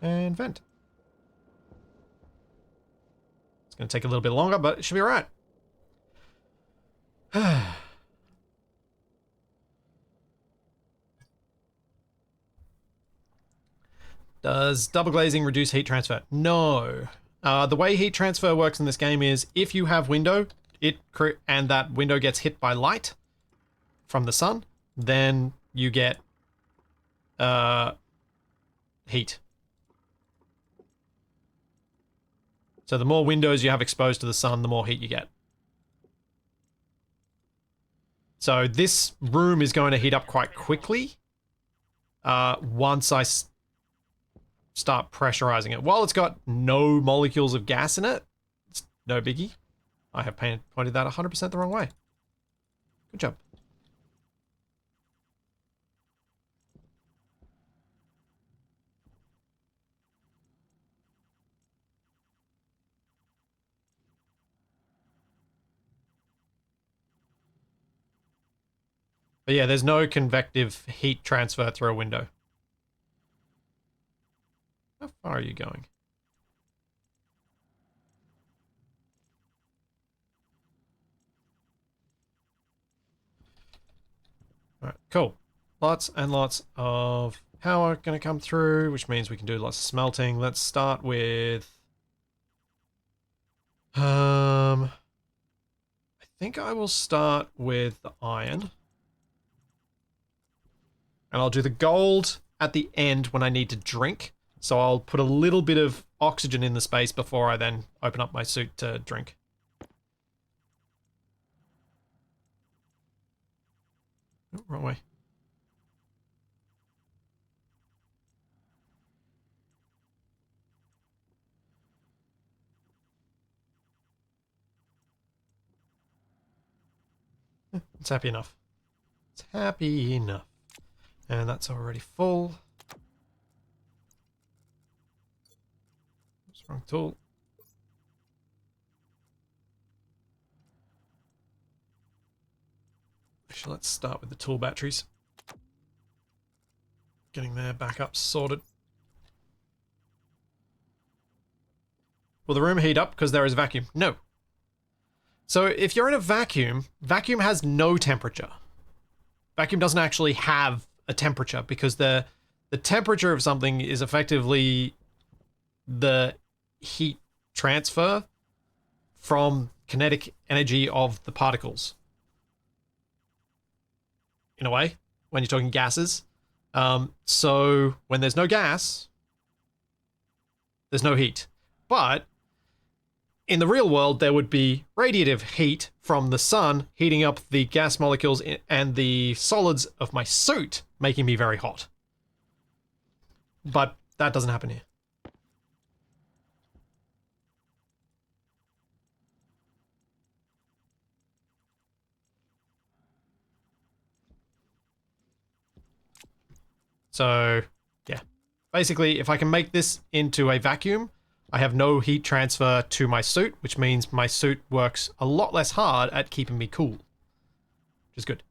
And vent. It's going to take a little bit longer, but it should be alright. Does double glazing reduce heat transfer? No. The way heat transfer works in this game is if you have window, and that window gets hit by light from the sun, then you get heat. So the more windows you have exposed to the sun, the more heat you get. So this room is going to heat up quite quickly once I start pressurizing it. While it's got no molecules of gas in it, it's no biggie. I have pointed that 100% the wrong way. Good job. But yeah, there's no convective heat transfer through a window. How far are you going? Alright, cool. Lots and lots of power going to come through, which means we can do lots of smelting. Let's start with... I think I will start with the iron. And I'll do the gold at the end when I need to drink. So I'll put a little bit of oxygen in the space before I then open up my suit to drink. Oh, wrong way. It's happy enough. It's happy enough. And that's already full. Wrong tool. Actually, let's start with the tool batteries. Getting their backups sorted. Will the room heat up because there is a vacuum? No. So if you're in a vacuum, vacuum has no temperature. Vacuum doesn't actually have a temperature because the temperature of something is effectively the heat transfer from kinetic energy of the particles. In a way, when you're talking gases. So when there's no gas, there's no heat. But in the real world, there would be radiative heat from the sun heating up the gas molecules and the solids of my suit, making me very hot. But that doesn't happen here. So, yeah. Basically, if I can make this into a vacuum, I have no heat transfer to my suit, which means my suit works a lot less hard at keeping me cool. Which is good.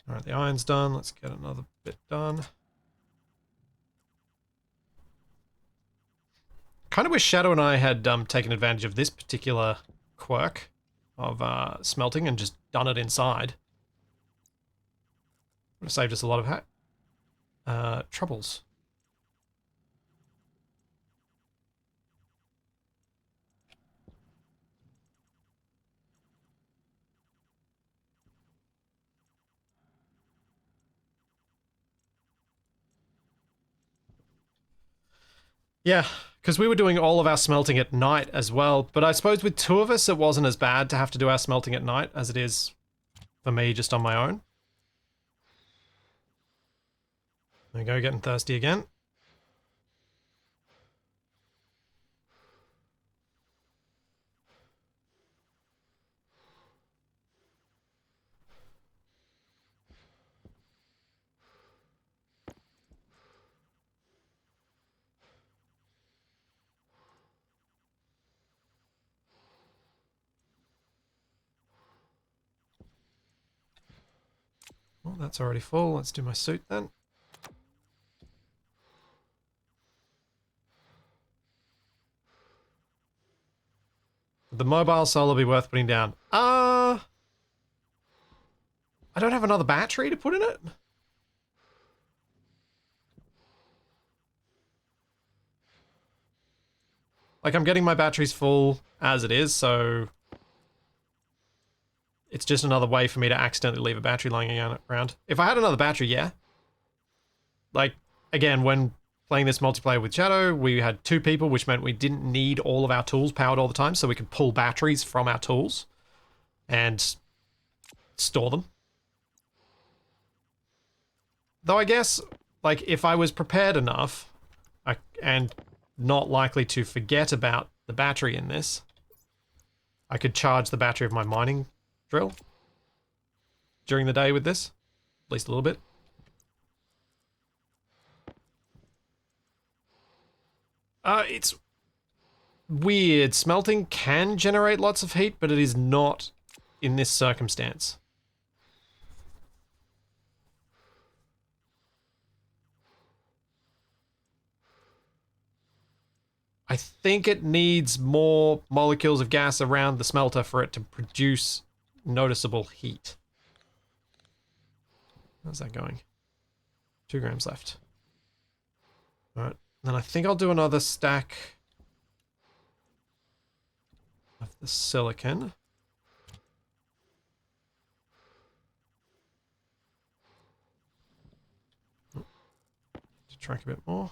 Alright, the iron's done. Let's get another bit done. Kind of wish Shadow and I had taken advantage of this particular quirk of smelting and just done it inside. Would have saved us a lot of troubles. Yeah, because we were doing all of our smelting at night as well, but I suppose with two of us it wasn't as bad to have to do our smelting at night as it is for me just on my own. There we go, getting thirsty again. Well, that's already full. Let's do my suit then. Would the mobile solar be worth putting down? I don't have another battery to put in it. Like, I'm getting my batteries full as it is, so it's just another way for me to accidentally leave a battery lying around. If I had another battery, yeah. Like, again, when playing this multiplayer with Shadow, we had 2 people, which meant we didn't need all of our tools powered all the time, so we could pull batteries from our tools and store them. Though I guess, like, if I was prepared enough and not likely to forget about the battery in this, I could charge the battery of my mining drill during the day with this, at least a little bit. It's weird. Smelting can generate lots of heat, but it is not in this circumstance. I think it needs more molecules of gas around the smelter for it to produce noticeable heat. How's that going? 2 grams left. Alright, then I think I'll do another stack of the silicon. To track a bit more.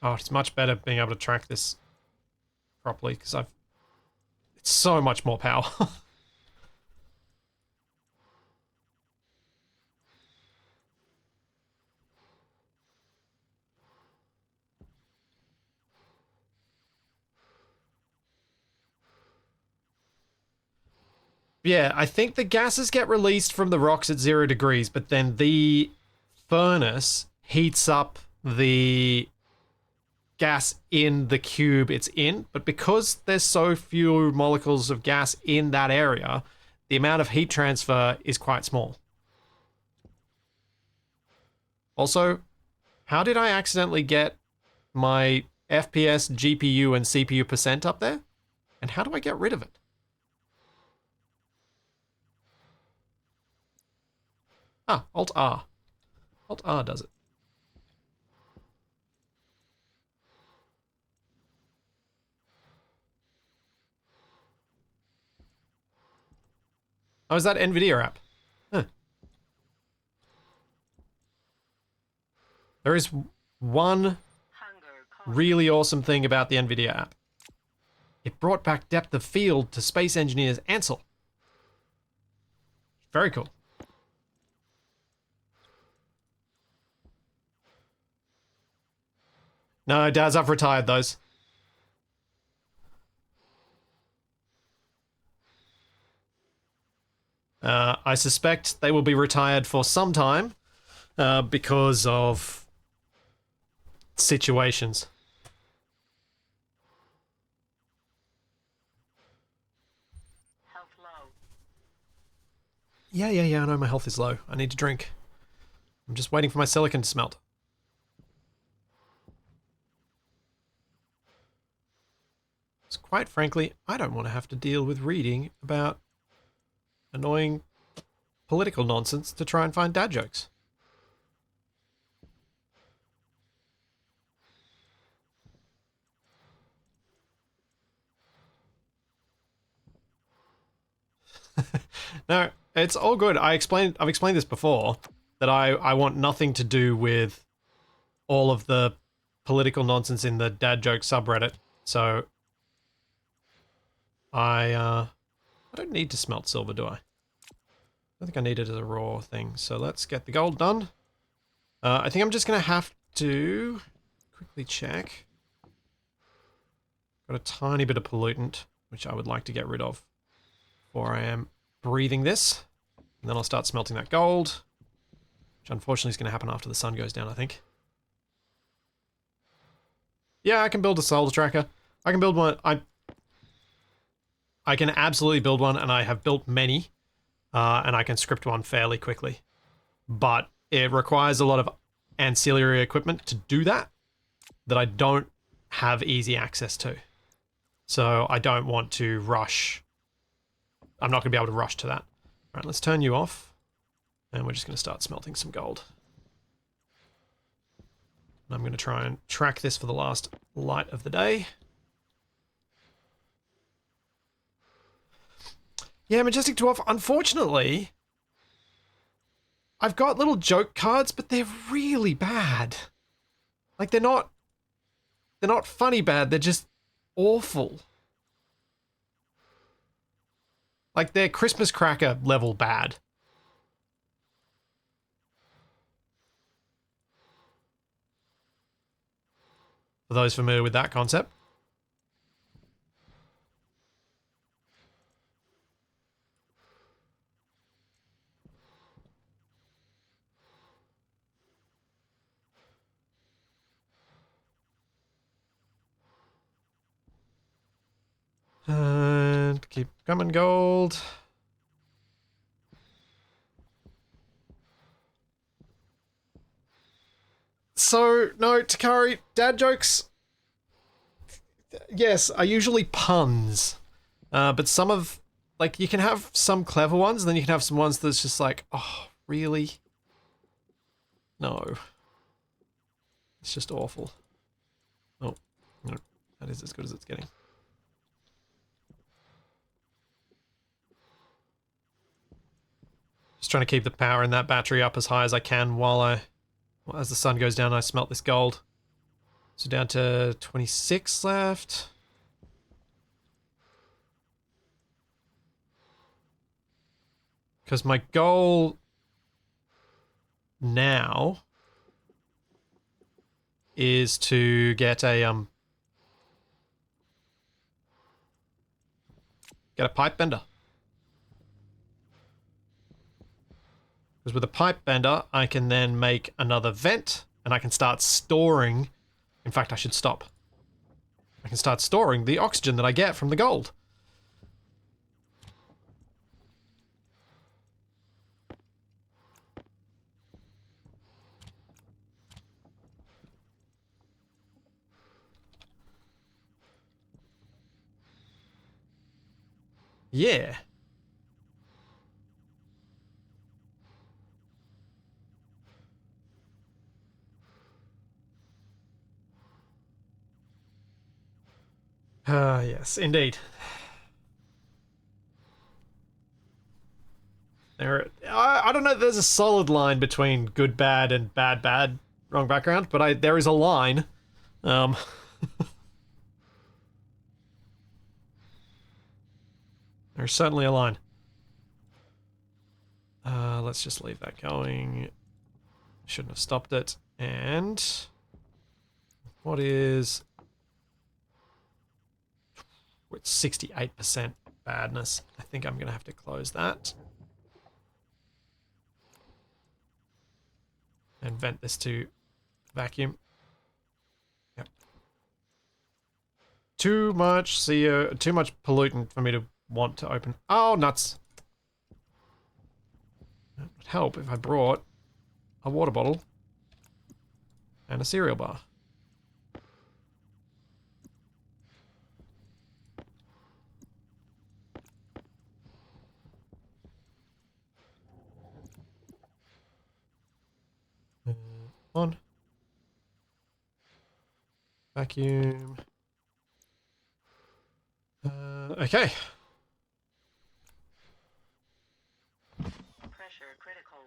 Oh, it's much better being able to track this properly because it's so much more power. Yeah, I think the gases get released from the rocks at 0 degrees, but then the furnace heats up the gas in the cube it's in. But because there's so few molecules of gas in that area, the amount of heat transfer is quite small. Also, how did I accidentally get my FPS, GPU, and CPU percent up there? And how do I get rid of it? Ah, Alt R. Alt R does it. Oh, is that NVIDIA app? Huh. There is one really awesome thing about the NVIDIA app. It brought back depth of field to Space Engineers Ansel. Very cool. No, Dads, I've retired those. I suspect they will be retired for some time because of situations. Health low. Yeah, I know my health is low. I need to drink. I'm just waiting for my silicon to smelt. So quite frankly, I don't want to have to deal with reading about annoying political nonsense to try and find dad jokes. No, it's all good. I've explained this before, that I want nothing to do with all of the political nonsense in the dad joke subreddit. So I don't need to smelt silver, do I? I don't think I need it as a raw thing. So let's get the gold done. I think I'm just going to have to quickly check. Got a tiny bit of pollutant, which I would like to get rid of before I am breathing this. And then I'll start smelting that gold, which unfortunately is going to happen after the sun goes down, I think. Yeah, I can build a solar tracker. I can build one. I can absolutely build one, and I have built many, and I can script one fairly quickly. But it requires a lot of ancillary equipment to do that I don't have easy access to. So I don't want to rush. I'm not going to be able to rush to that. All right, let's turn you off, and we're just going to start smelting some gold. And I'm going to try and track this for the last light of the day. Yeah, Majestic Dwarf, unfortunately, I've got little joke cards, but they're really bad. Like, they're not funny bad, they're just awful. Like, they're Christmas cracker level bad. For those familiar with that concept. And keep coming gold. So, no, Takari, dad jokes, yes, are usually puns. But some of, like, you can have some clever ones, and then you can have some ones that's just like, oh, really? No. It's just awful. Oh, no, that is as good as it's getting. Just trying to keep the power in that battery up as high as I can while as the sun goes down, I smelt this gold. So down to 26 left. Because my goal now is to get a pipe bender. Because with a pipe bender, I can then make another vent, and I can start storing. In fact, I should stop. I can start storing the oxygen that I get from the gold. Yeah. Yes, indeed. I don't know if there's a solid line between good, bad, and bad, bad, wrong background, but there is a line. There's certainly a line. Let's just leave that going. Shouldn't have stopped it. And what is... It's 68% badness. I think I'm going to have to close that. And vent this to vacuum. Yep. Too much CO, too much pollutant for me to want to open. Oh, nuts. It would help if I brought a water bottle and a cereal bar. On. Vacuum. Okay. Pressure critical.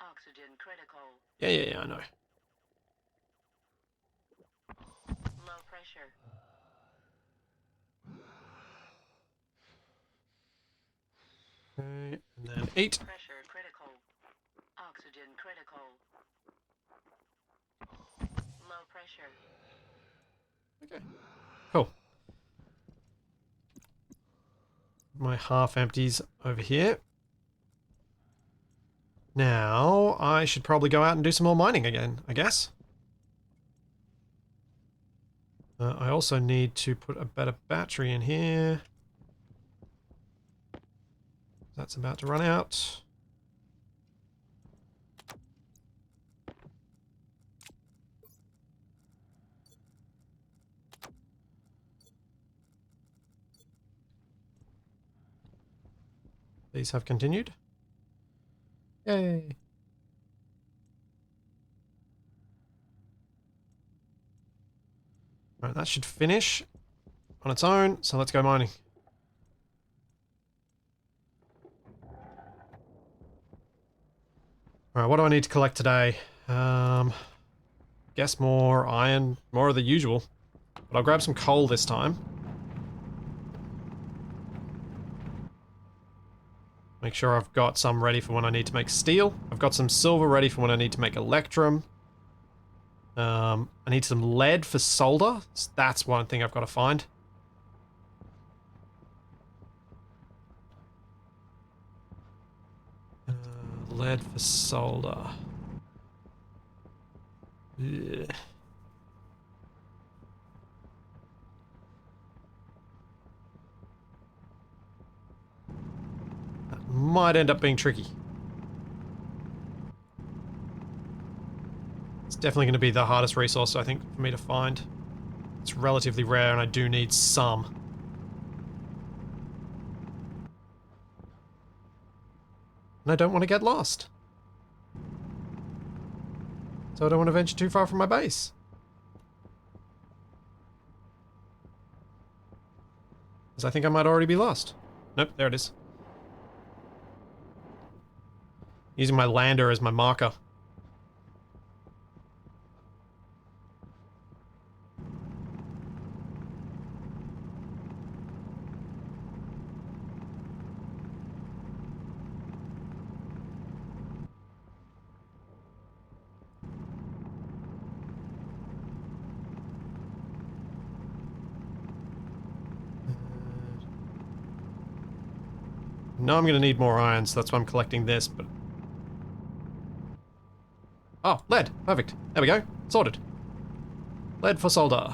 Oxygen critical. Yeah, I know. Low pressure. Okay, and then eat. Pressure critical. Oxygen critical. Low pressure. Okay, cool. My half empties over here. Now, I should probably go out and do some more mining again, I guess. I also need to put a better battery in here. That's about to run out. These have continued. Yay. Alright, that should finish on its own, so let's go mining. Alright, what do I need to collect today? Guess more iron, more of the usual. But I'll grab some coal this time. Make sure I've got some ready for when I need to make steel. I've got some silver ready for when I need to make electrum. I need some lead for solder. So that's one thing I've got to find. Lead for solder. Yeah. That might end up being tricky. It's definitely going to be the hardest resource, I think, for me to find. It's relatively rare and I do need some. And I don't want to get lost. So I don't want to venture too far from my base. Because I think I might already be lost. Nope, there it is. Using my lander as my marker. No, I'm going to need more iron, so that's why I'm collecting this, but... Oh, lead. Perfect. There we go. Sorted. Lead for solder.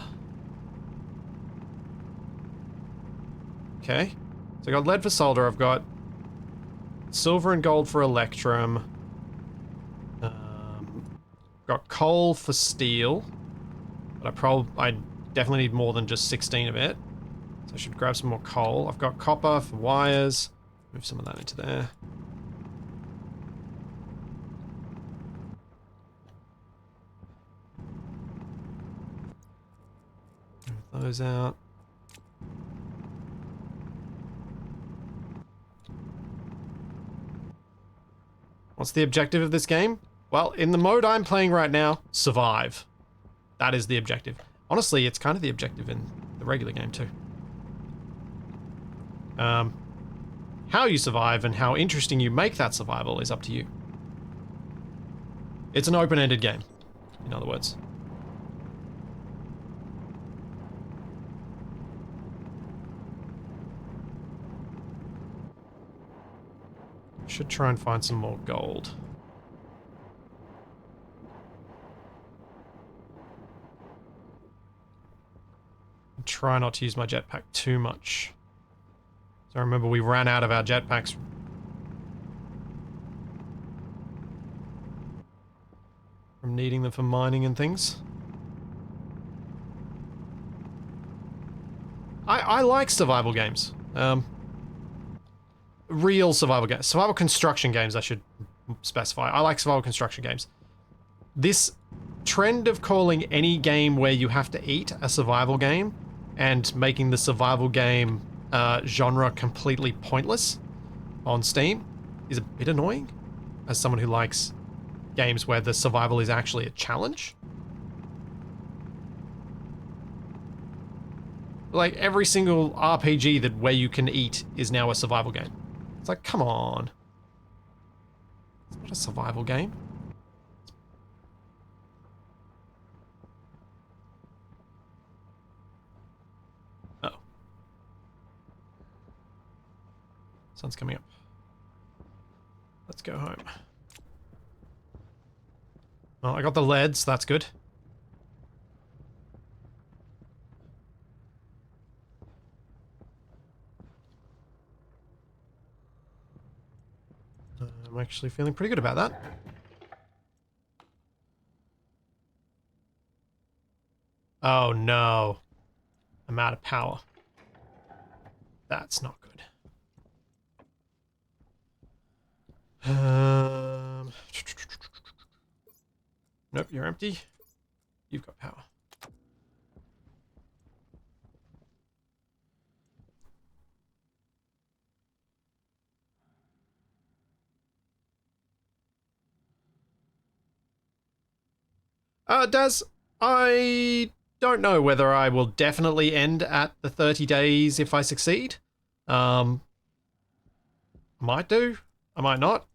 Okay. So I got lead for solder, I've got silver and gold for electrum. Got coal for steel. But I definitely need more than just 16 of it. So I should grab some more coal. I've got copper for wires. Move some of that into there. Move those out. What's the objective of this game? Well, in the mode I'm playing right now, survive. That is the objective. Honestly, it's kind of the objective in the regular game too. How you survive and how interesting you make that survival is up to you. It's an open-ended game, in other words. Should try and find some more gold. And try not to use my jetpack too much. So remember, we ran out of our jetpacks. From needing them for mining and things. I like survival games. Real survival games. Survival construction games, I should specify. I like survival construction games. This trend of calling any game where you have to eat a survival game and making the survival game genre completely pointless on Steam is a bit annoying as someone who likes games where the survival is actually a challenge. like every single RPG that where you can eat is now a survival game. It's like, come on. It's not a survival game. Oh. Sun's coming up. Let's go home. Well, I got the lead, so that's good. I'm actually feeling pretty good about that. Oh no. I'm out of power. That's not good. Nope, you're empty. You've got power. Daz, I don't know whether I will definitely end at the 30 days if I succeed. I might do. I might not.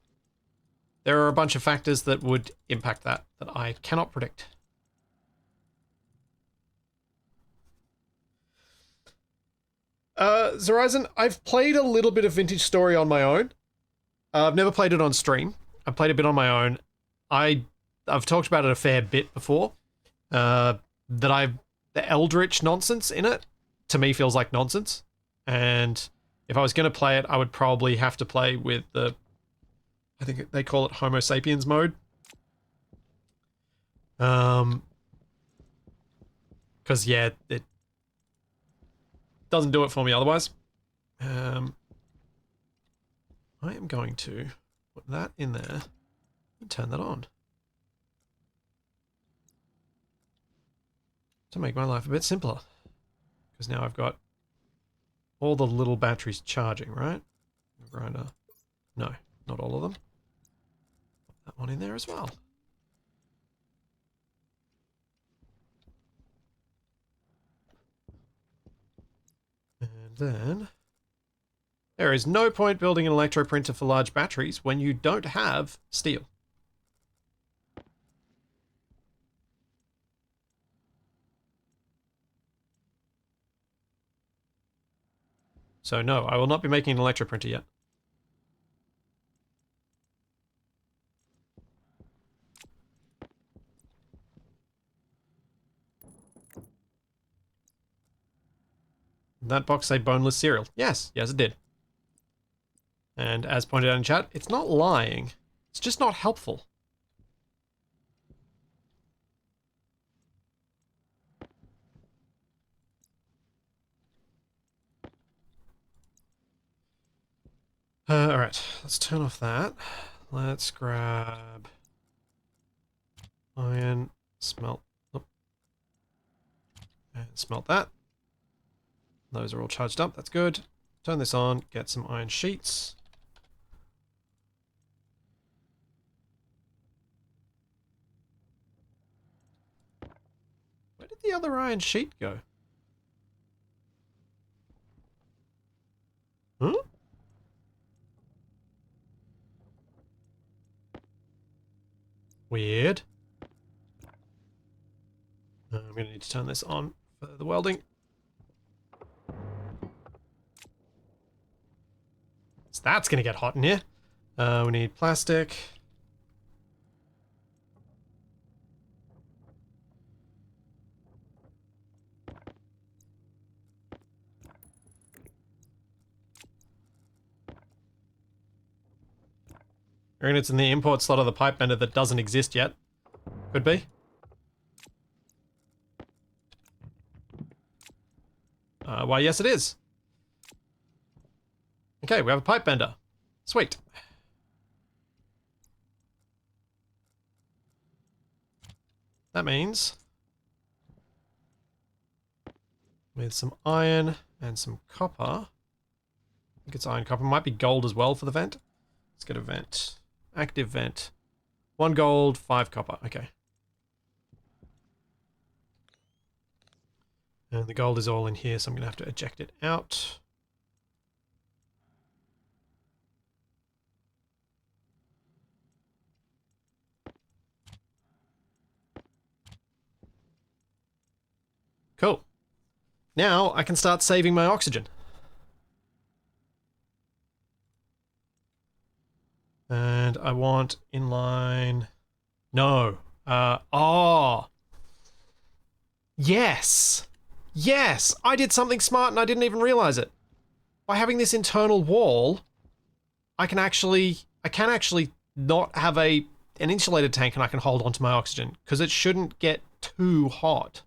There are a bunch of factors that would impact that I cannot predict. Zorizon, I've played a little bit of Vintage Story on my own. I've never played it on stream. I've played a bit on my own. I've talked about it a fair bit before. The Eldritch nonsense in it, to me, feels like nonsense. And if I was going to play it, I would probably have to play with the, I think they call it Homo sapiens mode. Because, yeah, it doesn't do it for me otherwise. I am going to put that in there and turn that on. To make my life a bit simpler. Because now I've got all the little batteries charging, right? Grinder. No, not all of them. Put that one in there as well. And then there is no point building an electroprinter for large batteries when you don't have steel. So no, I will not be making an electroprinter yet. Did that box say boneless cereal? Yes, yes it did. And as pointed out in chat, it's not lying. It's just not helpful. Alright, let's turn off that. Let's grab iron, smelt, and smelt that. Those are all charged up, that's good. Turn this on, get some iron sheets. Where did the other iron sheet go? Huh? Weird. I'm going to need to turn this on for the welding. So that's going to get hot in here. We need plastic. I reckon it's in the import slot of the pipe bender that doesn't exist yet. Could be. Why, yes it is. Okay, we have a pipe bender. Sweet. That means with some iron and some copper. I think it's iron copper. Might be gold as well for the vent. Let's get a vent. Active vent. 1 gold, 5 copper. Okay. And the gold is all in here, so I'm going to have to eject it out. Cool. Now I can start saving my oxygen. And I want inline... No. Oh. Yes. Yes. I did something smart and I didn't even realize it. By having this internal wall, I can actually not have an insulated tank and I can hold onto my oxygen because it shouldn't get too hot.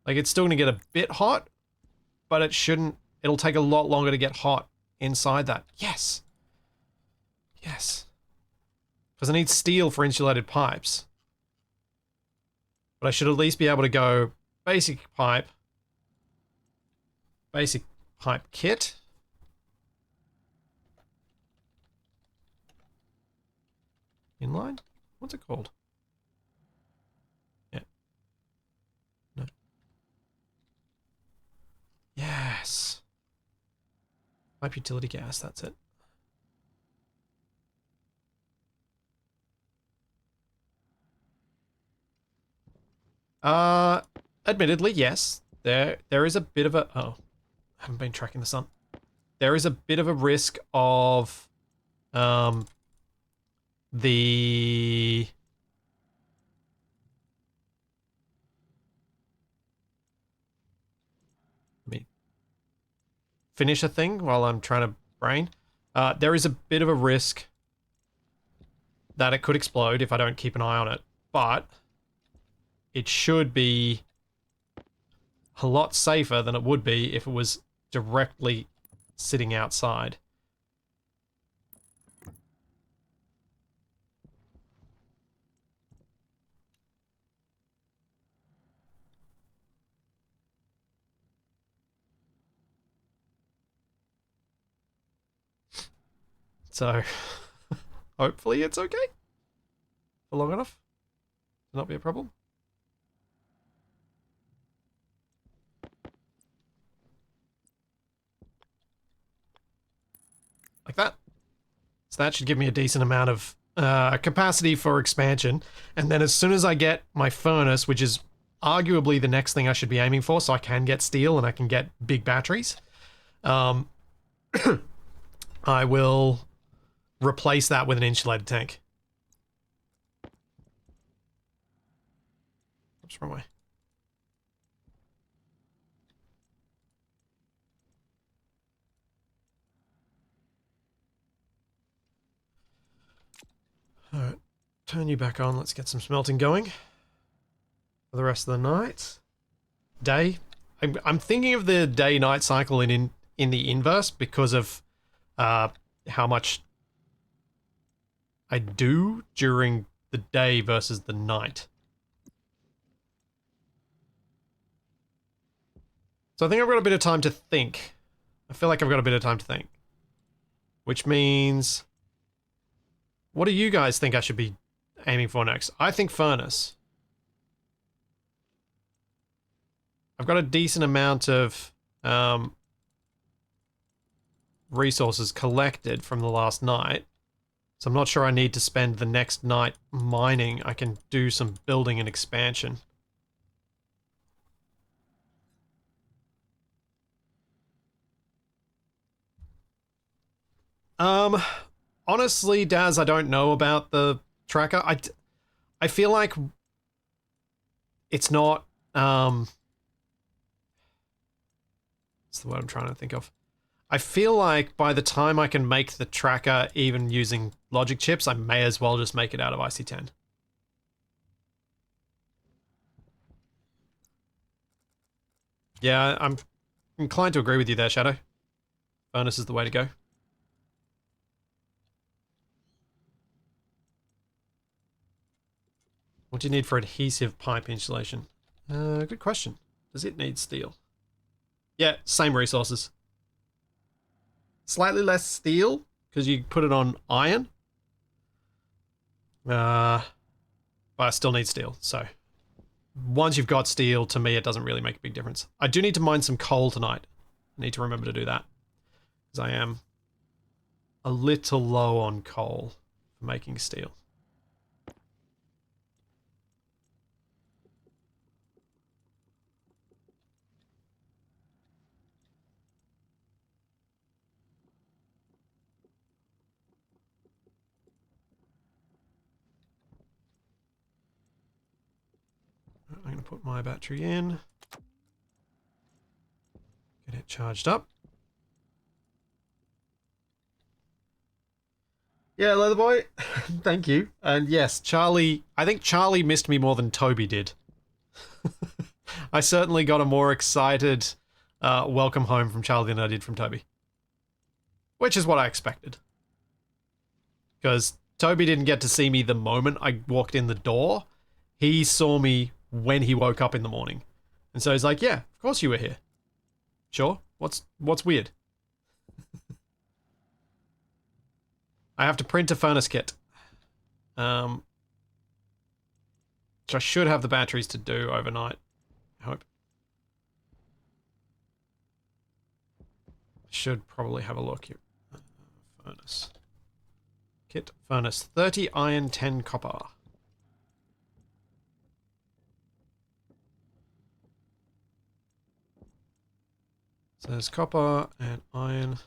Like, it's still going to get a bit hot, but it shouldn't... It'll take a lot longer to get hot inside that. Yes. Yes. Because I need steel for insulated pipes. But I should at least be able to go basic pipe kit. Inline? What's it called? Yeah. No. Yes. Pipe utility gas, that's it. Admittedly, yes. There is a bit of a... Oh. I haven't been tracking the sun. There is a bit of a risk of... the... Let me finish a thing while I'm trying to brain. There is a bit of a risk that it could explode if I don't keep an eye on it, but it should be a lot safer than it would be if it was directly sitting outside. So, hopefully it's okay for long enough to not be a problem. Like that. So that should give me a decent amount of capacity for expansion. And then as soon as I get my furnace, which is arguably the next thing I should be aiming for, so I can get steel and I can get big batteries, I will replace that with an insulated tank. Oops, wrong way. Alright, turn you back on. Let's get some smelting going for the rest of the night. Day. I'm thinking of the day-night cycle in the inverse because of how much I do during the day versus the night. So I think I've got a bit of time to think. I feel like I've got a bit of time to think. Which means... What do you guys think I should be aiming for next? I think furnace. I've got a decent amount of resources collected from the last night. So I'm not sure I need to spend the next night mining. I can do some building and expansion. Honestly, Daz, I don't know about the tracker. I feel like it's not, what's the word I'm trying to think of? I feel like by the time I can make the tracker even using logic chips, I may as well just make it out of IC10. Yeah, I'm inclined to agree with you there, Shadow. Furnace is the way to go. What do you need for adhesive pipe insulation? Good question. Does it need steel? Yeah, same resources. Slightly less steel, because you put it on iron. But I still need steel, so once you've got steel, to me, it doesn't really make a big difference. I do need to mine some coal tonight. I need to remember to do that. Because I am a little low on coal for making steel. I'm going to put my battery in. Get it charged up. Yeah, Leather Boy. Thank you. And yes, Charlie... I think Charlie missed me more than Toby did. I certainly got a more excited welcome home from Charlie than I did from Toby. Which is what I expected. Because Toby didn't get to see me the moment I walked in the door. He saw me when he woke up in the morning. And so he's like, yeah, of course you were here. Sure. What's weird? I have to print a furnace kit. Which I should have the batteries to do overnight. I hope. Should probably have a look here. Furnace. Kit furnace. 30 iron, 10 copper. So there's copper and iron.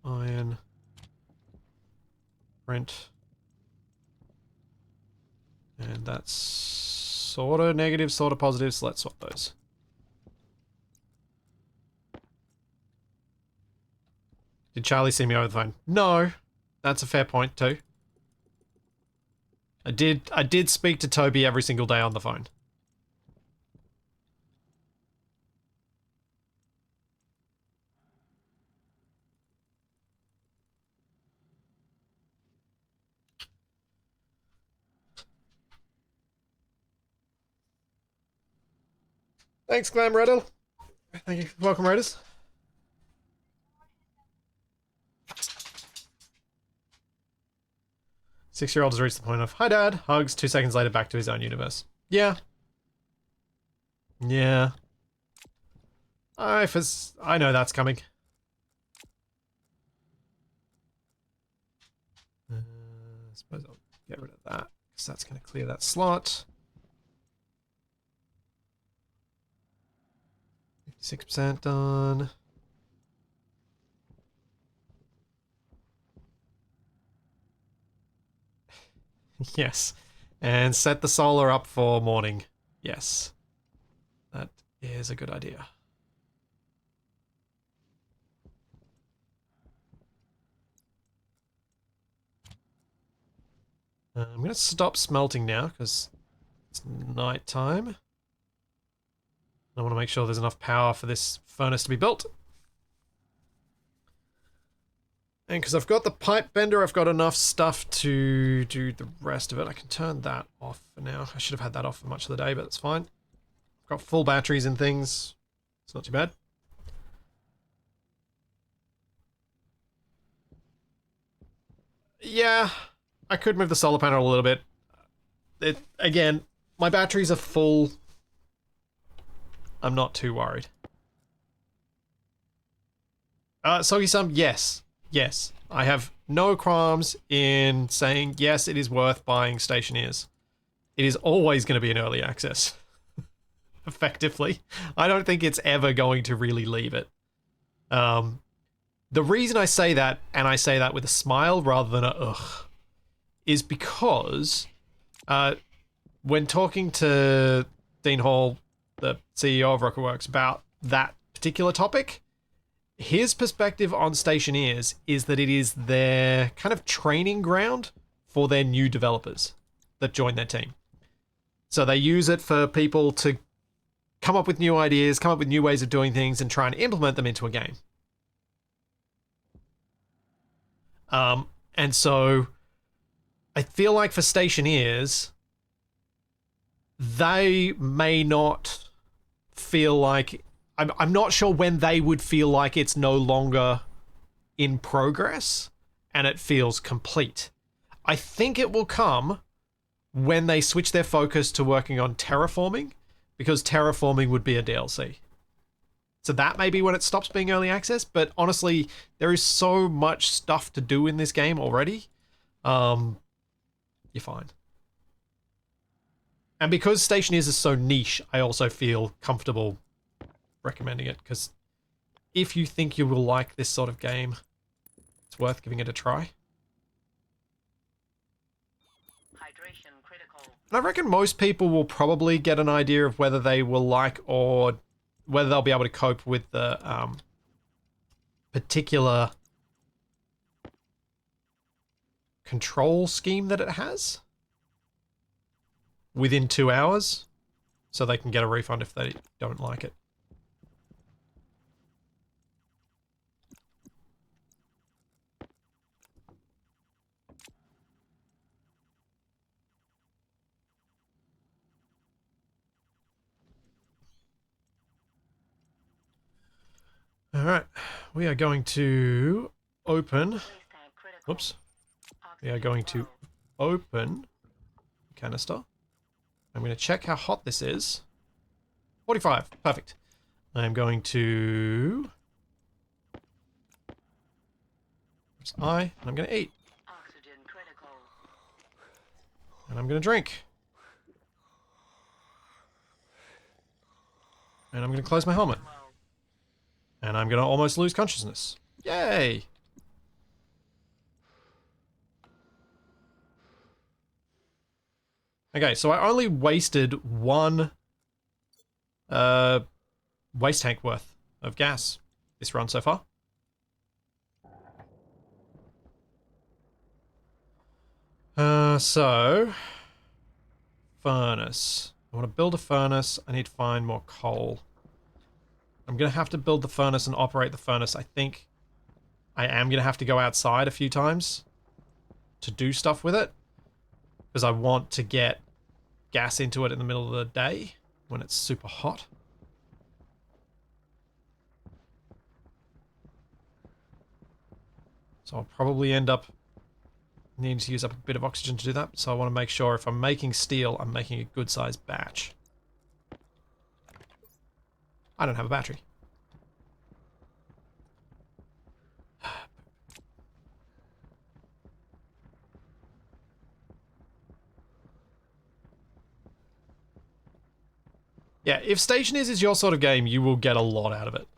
Iron. Print. And that's sort of negative, sort of positive, so let's swap those. Did Charlie see me over the phone? No. That's a fair point too. I did speak to Toby every single day on the phone. Thanks, Glam Riddle. Thank you. Welcome, Raiders. Six-year-old has reached the point of, hi, Dad. Hugs. 2 seconds later, back to his own universe. Yeah. Yeah. I know that's coming. I suppose I'll get rid of that, because that's going to clear that slot. 56% done. Yes. And set the solar up for morning. Yes. That is a good idea. I'm going to stop smelting now because it's night time. I want to make sure there's enough power for this furnace to be built. And because I've got the pipe bender, I've got enough stuff to do the rest of it. I can turn that off for now. I should have had that off for much of the day, but it's fine. I've got full batteries and things. It's not too bad. Yeah, I could move the solar panel a little bit. Again, my batteries are full. I'm not too worried. Soggy-Sum, yes. Yes. I have no qualms in saying, yes, it is worth buying Stationeers. It is always going to be an early access. Effectively. I don't think it's ever going to really leave it. The reason I say that, and I say that with a smile rather than a ugh, is because when talking to Dean Hall, the CEO of Rocketworks, about that particular topic, his perspective on Stationeers is that it is their kind of training ground for their new developers that join their team. So they use it for people to come up with new ideas, come up with new ways of doing things, and try and implement them into a game. And so I feel like for Stationeers, they may not feel like... I'm not sure when they would feel like it's no longer in progress and it feels complete. I think it will come when they switch their focus to working on terraforming, because terraforming would be a DLC. So that may be when it stops being early access, but honestly, there is so much stuff to do in this game already. You're fine. And because Stationeers is so niche, I also feel comfortable recommending it, because if you think you will like this sort of game, it's worth giving it a try. Hydration critical. And I reckon most people will probably get an idea of whether they will like or whether they'll be able to cope with the particular control scheme that it has within 2 hours, so they can get a refund if they don't like it. All right, we are going to open. Waste tank critical. Whoops. We are Oxygen going to low. open the canister. I'm going to check how hot this is. 45. Perfect. I'm going to press I, and I'm going to eat. Oxygen critical. And I'm going to drink. And I'm going to close my helmet. Low. And I'm going to almost lose consciousness. Yay! Okay, so I only wasted one waste tank worth of gas this run so far. So furnace. I want to build a furnace. I need to find more coal. I'm going to have to build the furnace and operate the furnace. I think I am going to have to go outside a few times to do stuff with it, because I want to get gas into it in the middle of the day when it's super hot. So I'll probably end up needing to use up a bit of oxygen to do that. So I want to make sure if I'm making steel, I'm making a good sized batch. I don't have a battery. Yeah, if Stationeers is your sort of game, you will get a lot out of it.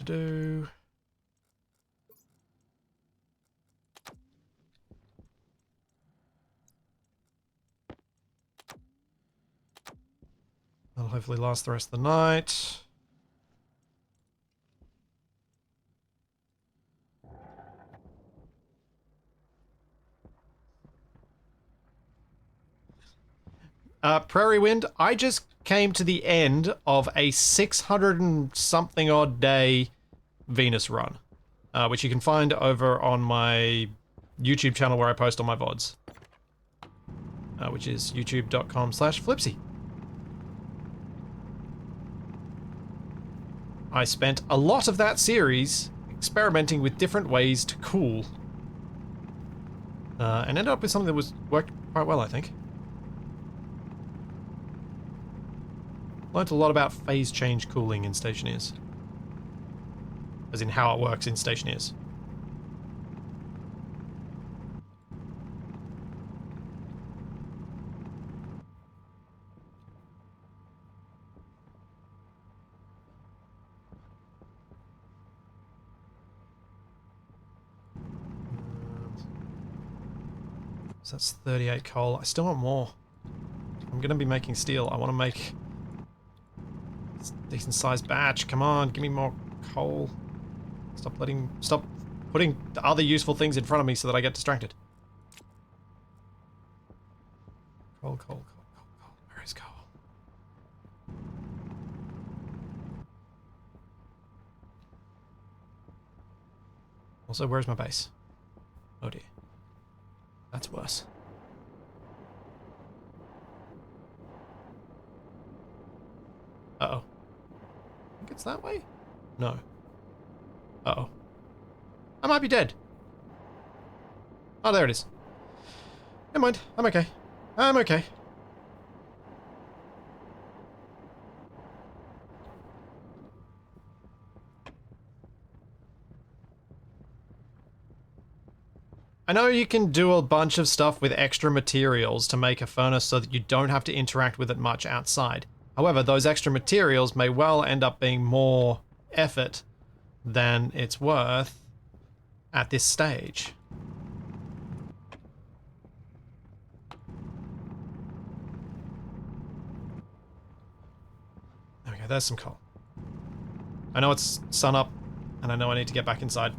Do. That'll hopefully last the rest of the night. Prairie Wind, I just came to the end of a 600 and something odd day Venus run, which you can find over on my YouTube channel where I post all my VODs, which is youtube.com/Flipsy. I spent a lot of that series experimenting with different ways to cool, and ended up with something that worked quite well, I think. Learned a lot about phase change cooling in Stationeers. As in how it works in Stationeers. So that's 38 coal. I still want more. I'm going to be making steel. I want to make a decent sized batch. Come on, give me more coal. Stop putting other useful things in front of me so that I get distracted. Coal. Where is coal? Also, where's my base? Oh dear. That's worse. Uh-oh. I think it's that way? No. Uh-oh. I might be dead. Oh, there it is. Never mind. I'm okay. I'm okay. I know you can do a bunch of stuff with extra materials to make a furnace so that you don't have to interact with it much outside. However, those extra materials may well end up being more effort than it's worth at this stage. There we go, there's some coal. I know it's sun up, and I know I need to get back inside.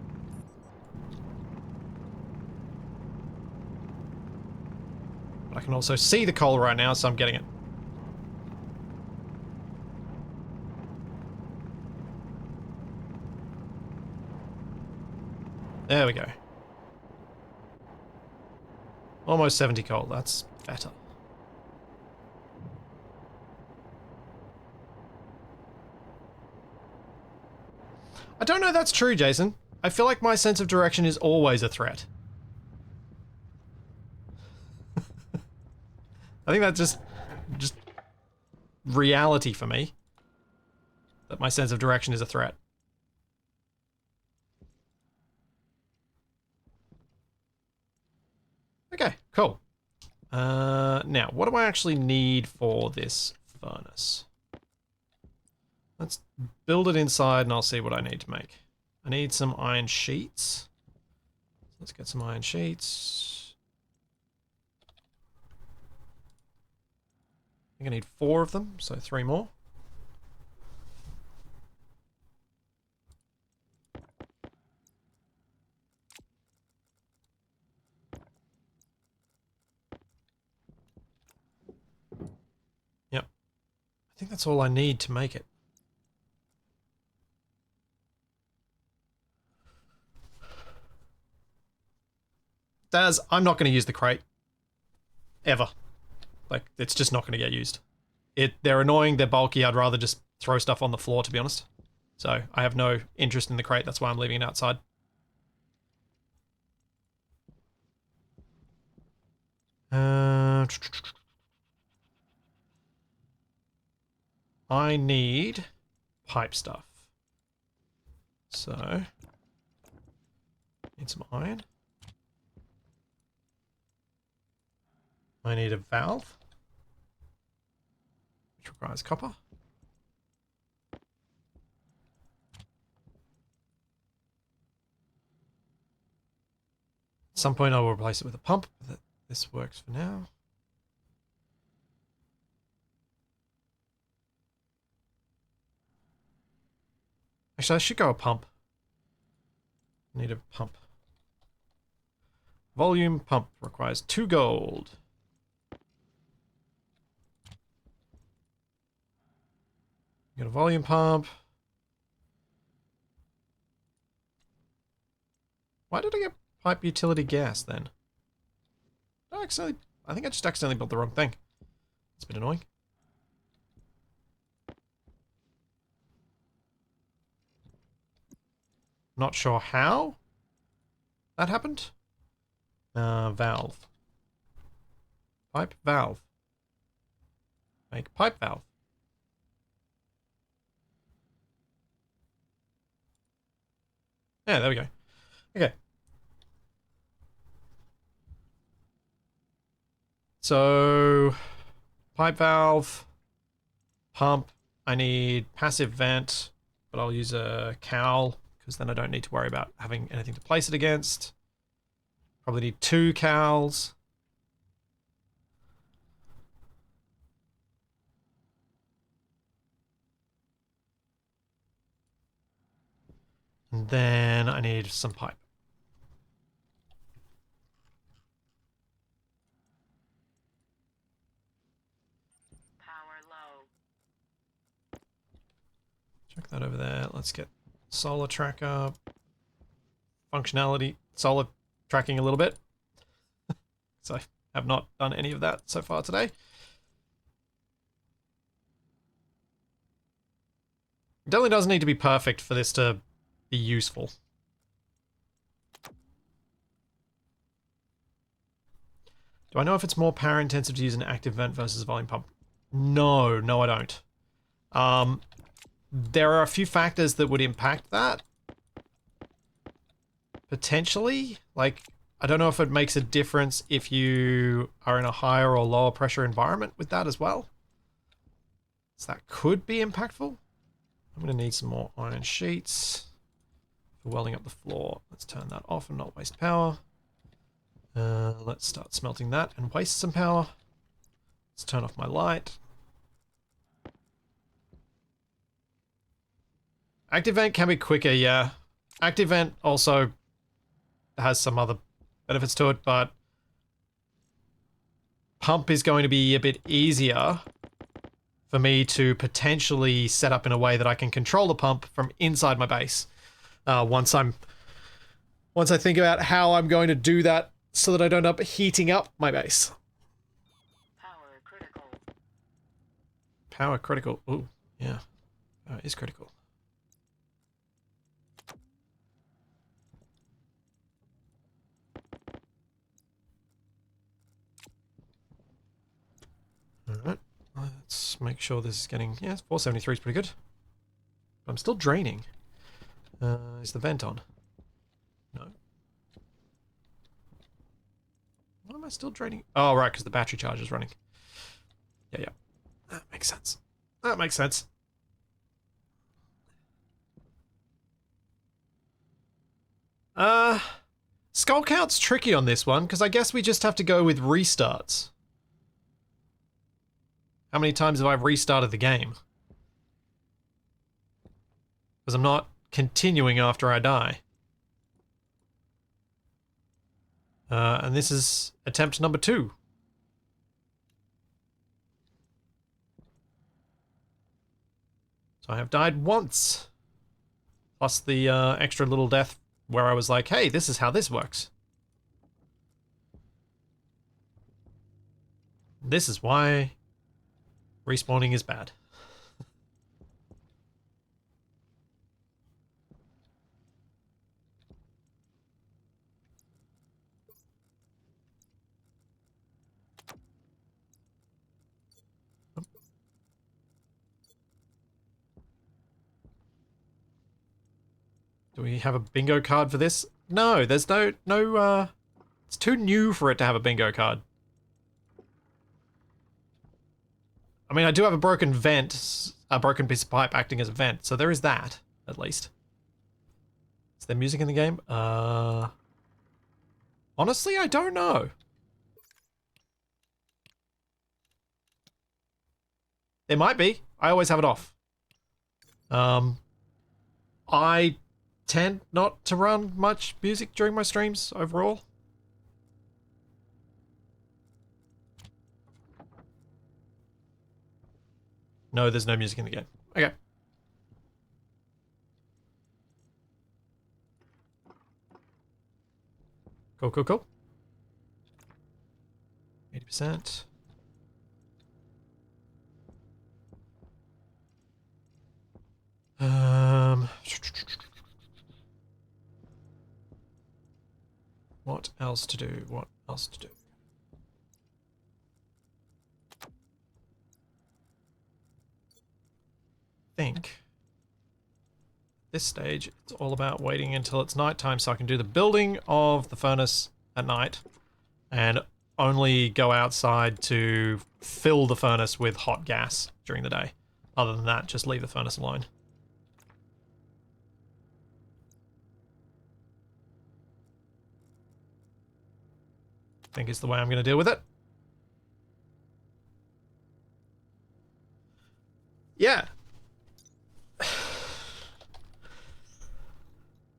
But I can also see the coal right now, so I'm getting it. There we go. Almost 70 coal, that's better. I don't know if that's true, Jason. I feel like my sense of direction is always a threat. I think that's just reality for me. That my sense of direction is a threat. Okay, cool. Now, what do I actually need for this furnace? Let's build it inside and I'll see what I need to make. I need some iron sheets. Let's get some iron sheets. I think I need 4 of them, so 3 more. Yep. I think that's all I need to make it. I'm not going to use the crate. Ever. Like, it's just not going to get used. They're annoying, they're bulky, I'd rather just throw stuff on the floor, to be honest. So, I have no interest in the crate, that's why I'm leaving it outside. I need pipe stuff. So, need some iron. I need a valve, which requires copper. At some point I will replace it with a pump, but this works for now. Actually, I should go a pump. Need a pump. Volume pump requires 2 gold. Get a volume pump. Why did I get pipe utility gas then? I think I just accidentally built the wrong thing. It's a bit annoying. Not sure how that happened. Valve. Pipe valve. Make pipe valve. Yeah, there we go. Okay. So, pipe valve, pump. I need passive vent, but I'll use a cowl because then I don't need to worry about having anything to place it against. Probably need 2 cowls. And then I need some pipe. Power low. Check that over there. Let's get solar tracker functionality, solar tracking a little bit. So I have not done any of that so far today. It definitely doesn't need to be perfect for this to be useful. Do I know if it's more power intensive to use an active vent versus a volume pump? No, I don't. There are a few factors that would impact that. Potentially. Like, I don't know if it makes a difference if you are in a higher or lower pressure environment with that as well. So that could be impactful. I'm going to need some more iron sheets for welding up the floor. Let's turn that off and not waste power. Let's start smelting that and waste some power. Let's turn off my light. Active vent can be quicker, yeah. Active vent also has some other benefits to it, but pump is going to be a bit easier for me to potentially set up in a way that I can control the pump from inside my base. Once I think about how I'm going to do that so that I don't end up heating up my base. Power critical. Power critical. Ooh, yeah. Power is critical. Alright. Let's make sure this is getting... Yeah, 473 is pretty good. But I'm still draining. Is the vent on? No. Why am I still draining? Oh, right, because the battery charge is running. Yeah. That makes sense. That makes sense. Skull count's tricky on this one, because I guess we just have to go with restarts. How many times have I restarted the game? Because I'm not continuing after I die. And this is attempt number 2. So I have died once. Plus the extra little death where I was like, hey, this is how this works. This is why respawning is bad. Do we have a bingo card for this? No, there's no, it's too new for it to have a bingo card. I mean, I do have a broken vent, a broken piece of pipe acting as a vent, so there is that, at least. Is there music in the game? Honestly, I don't know. There might be. I always have it off. I tend not to run much music during my streams overall. No, there's no music in the game. Okay. Cool. 80%. What else to do? I think this stage it's all about waiting until it's nighttime so I can do the building of the furnace at night and only go outside to fill the furnace with hot gas during the day. Other than that, just leave the furnace alone. I think is the way I'm going to deal with it. Yeah.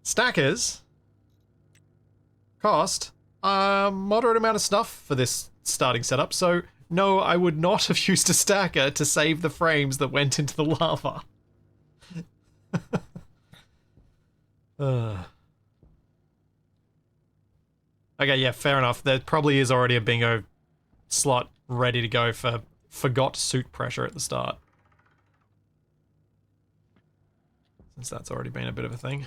Stackers cost a moderate amount of stuff for this starting setup, so no, I would not have used a stacker to save the frames that went into the lava. Okay, yeah, fair enough. There probably is already a bingo slot ready to go for forgot suit pressure at the start. since that's already been a bit of a thing.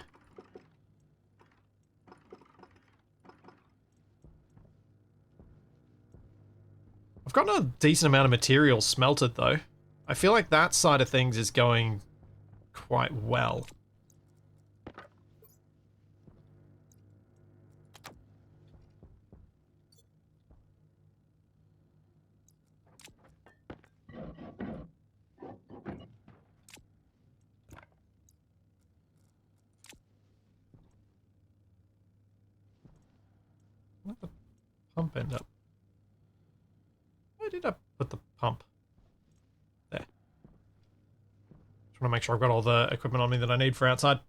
I've gotten a decent amount of material smelted though. I feel like that side of things is going quite well. Where'd the pump end up? Where did I put the pump? There. Just want to make sure I've got all the equipment on me that I need for outside.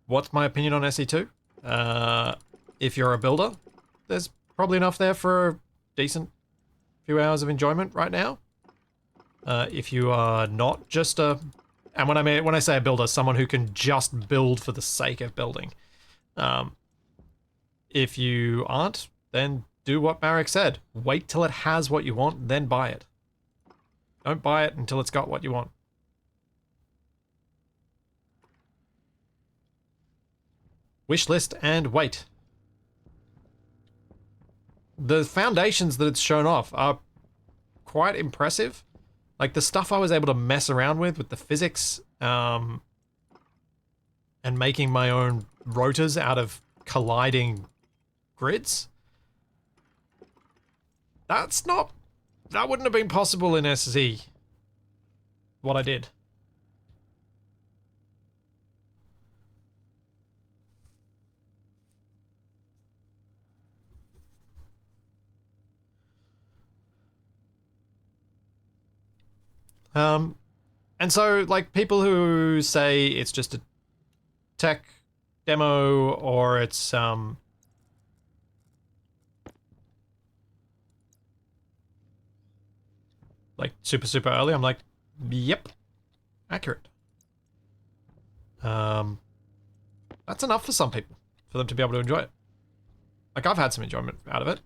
What's my opinion on SE2? If you're a builder, there's probably enough there for a decent few hours of enjoyment right now. If you are not just a... And when I say a builder, someone who can just build for the sake of building. If you aren't, then do what Marek said. Wait till it has what you want, then buy it. Don't buy it until it's got what you want. Wish list and wait. The foundations that it's shown off are quite impressive. Like the stuff I was able to mess around with the physics, and making my own rotors out of colliding grids. That wouldn't have been possible in SE. What I did. And so, like, people who say it's just a tech demo or it's, like, super early, I'm like, yep, accurate. That's enough for some people, for them to be able to enjoy it. Like, I've had some enjoyment out of it.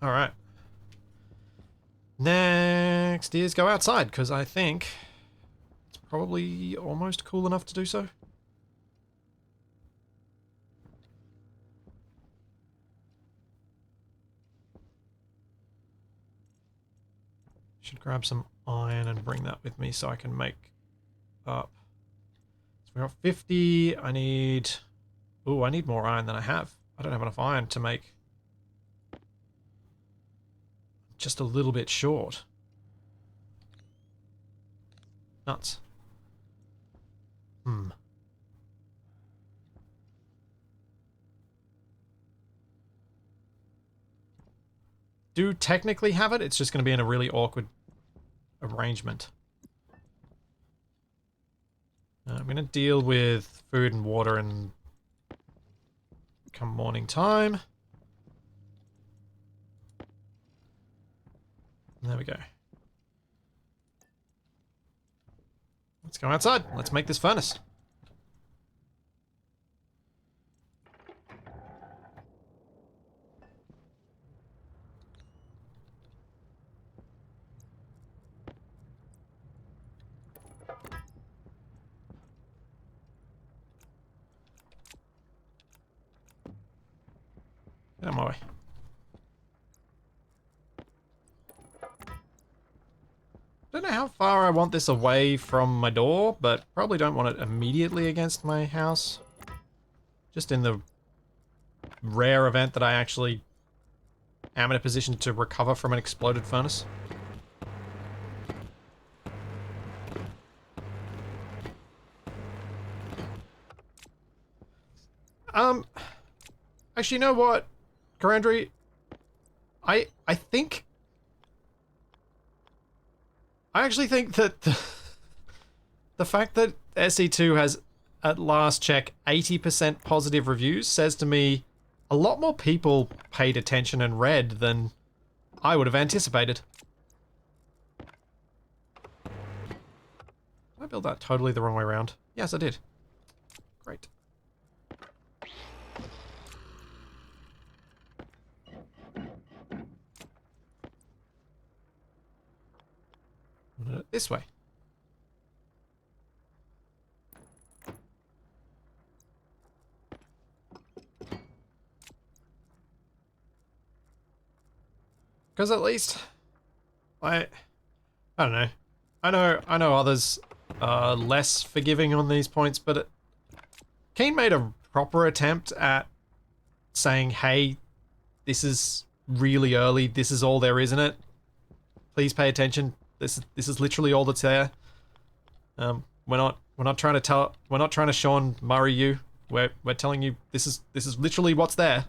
Alright. Next is go outside, because I think it's probably almost cool enough to do so. Should grab some iron and bring that with me so I can make up. So we got 50. I need... Ooh, I need more iron than I have. I don't have enough iron to make... Just a little bit short. Nuts. Do technically have it, it's just going to be in a really awkward arrangement. I'm going to deal with food and water and come morning time. There we go. Let's go outside. Let's make this furnace. Get out of my way. Don't know how far I want this away from my door, but probably don't want it immediately against my house. Just in the rare event that I actually am in a position to recover from an exploded furnace. Actually, you know what, Karandri? I actually think that the fact that SE2 has, at last check, 80% positive reviews says to me a lot more people paid attention and read than I would have anticipated. Did I build that totally the wrong way around? Yes, I did. Great. This way. Because at least I don't know. I know others are less forgiving on these points, but Keen made a proper attempt at saying, "Hey, this is really early. This is all there is in it. Please pay attention. This is literally all that's there." We're not trying to Sean Murray you. We're telling you this is literally what's there.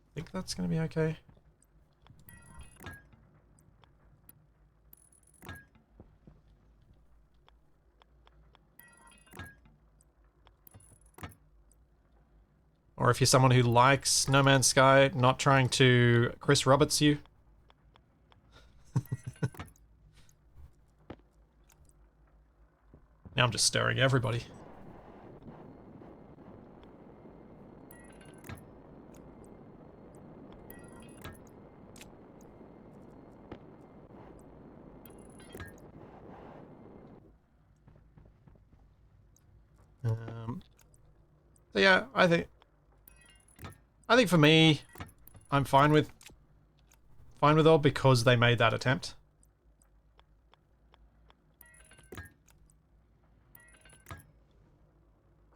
I think that's gonna be okay. Or if you're someone who likes No Man's Sky, not trying to Chris Roberts you. Now I'm just stirring everybody. So yeah, I think for me, I'm fine with all because they made that attempt.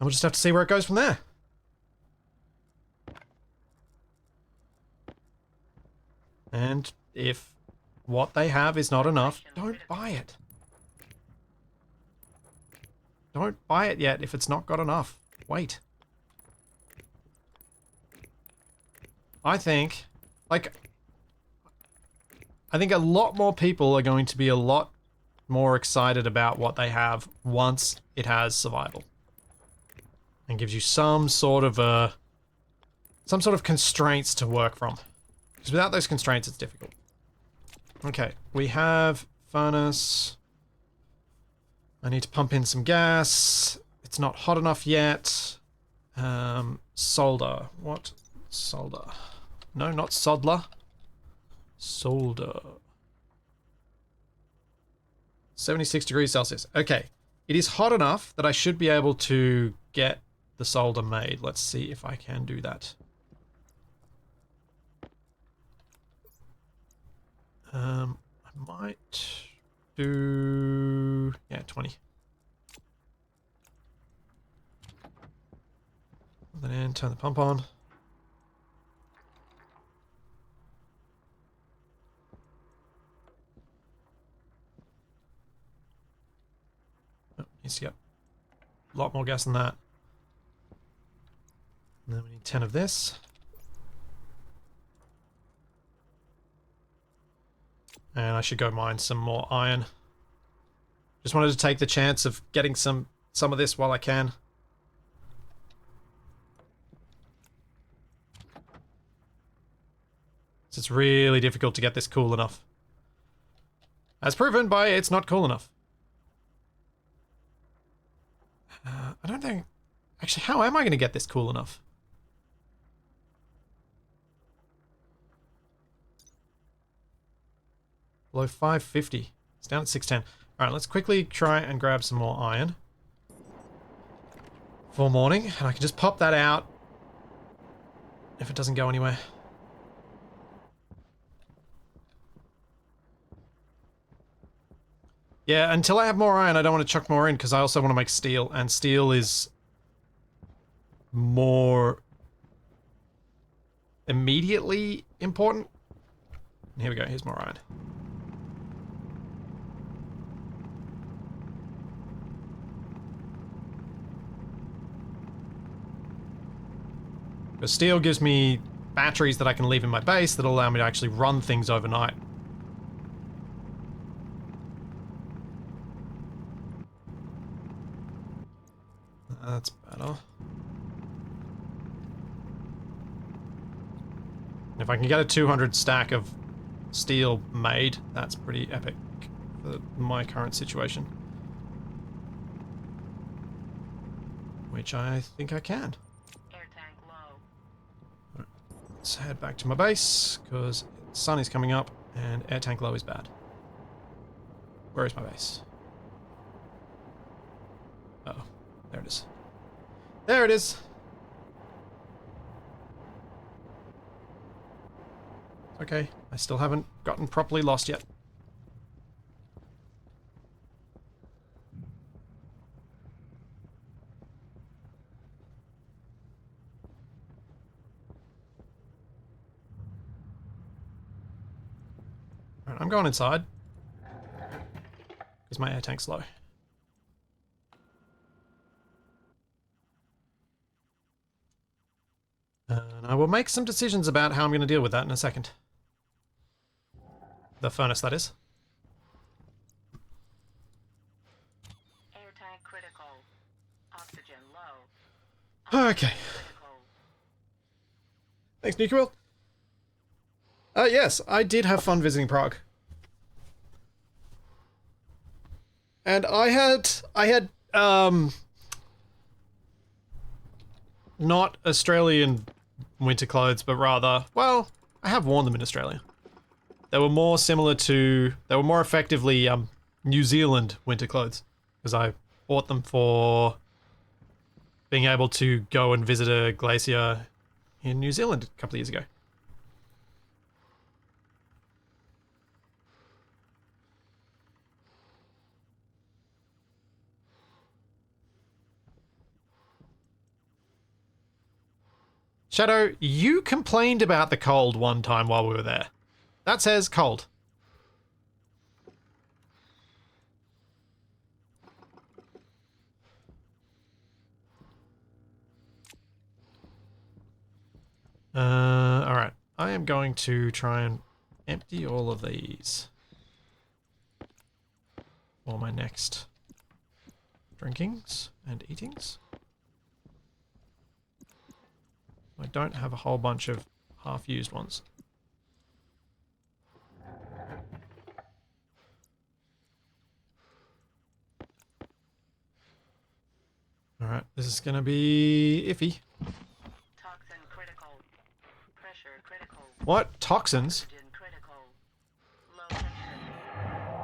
And we'll just have to see where it goes from there. And if what they have is not enough, don't buy it. Don't buy it yet if it's not got enough. Wait. I think a lot more people are going to be a lot more excited about what they have once it has survival. And gives you some sort of constraints to work from. Because without those constraints, it's difficult. Okay, we have furnace. I need to pump in some gas. It's not hot enough yet. Solder. What? Solder. No, not Sodler. Solder. 76 degrees Celsius. Okay. It is hot enough that I should be able to get the solder made. Let's see if I can do that. I might do... yeah, 20. Then turn the pump on. Oh, needs to get a lot more gas than that. And then we need 10 of this. And I should go mine some more iron. Just wanted to take the chance of getting some of this while I can. So it's really difficult to get this cool enough. As proven by it's not cool enough. I don't think... actually, how am I going to get this cool enough? Below 550. It's down at 610. Alright, let's quickly try and grab some more iron. For morning. And I can just pop that out. If it doesn't go anywhere. Yeah, until I have more iron, I don't want to chuck more in, because I also want to make steel. And steel is... more... immediately important. And here we go, here's more iron. Because steel gives me batteries that I can leave in my base that allow me to actually run things overnight. That's better. If I can get a 200 stack of steel made, that's pretty epic for my current situation. Which I think I can. Air tank low. Right, let's head back to my base, because the sun is coming up and air tank low is bad. Where is my base? Uh-oh. There it is. There it is! Okay, I still haven't gotten properly lost yet. Alright, I'm going inside. Because my air tank's low. And I will make some decisions about how I'm going to deal with that in a second. The furnace, that is. Air tank critical. Oxygen low. Okay. Critical. Thanks, Nuka. Yes, I did have fun visiting Prague. And I had not Australian winter clothes, but rather, well, I have worn them in Australia. They were more effectively New Zealand winter clothes, because I bought them for being able to go and visit a glacier in New Zealand a couple of years ago. Shadow, you complained about the cold one time while we were there. That says cold. Alright. I am going to try and empty all of these for my next drinkings and eatings. I don't have a whole bunch of half-used ones. Alright, this is gonna be iffy. Toxin critical. Pressure critical. What? Toxins? Oxygen critical. Low tension.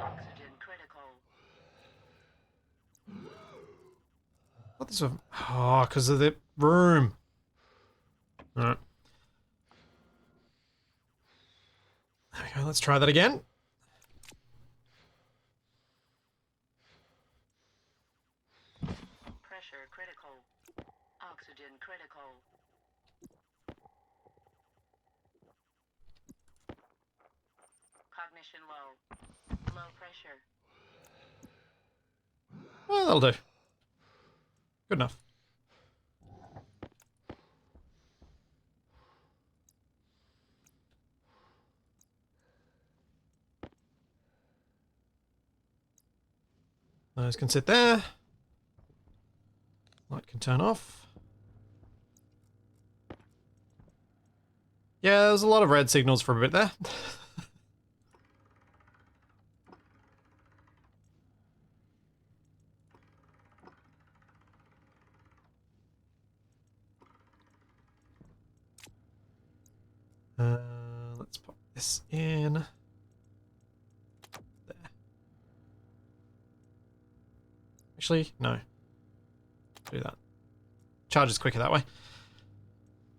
Oxygen critical. What this of? Oh, because of the room. Alright. There we go, let's try that again. Pressure critical. Oxygen critical. Cognition low. Low pressure. Well, that'll do. Good enough. Those can sit there. Light can turn off. Yeah, there's a lot of red signals for a bit there. Let's pop this in. There. Actually, no. Do that. Charges quicker that way.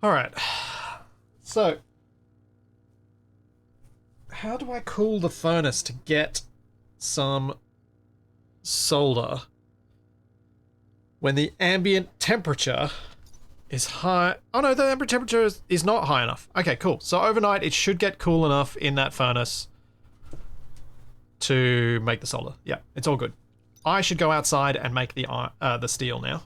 Alright. So, how do I cool the furnace to get some solder when the ambient temperature is high? Oh no, the ambient temperature is not high enough. Okay, cool. So overnight it should get cool enough in that furnace to make the solder. Yeah, it's all good. I should go outside and make the steel now.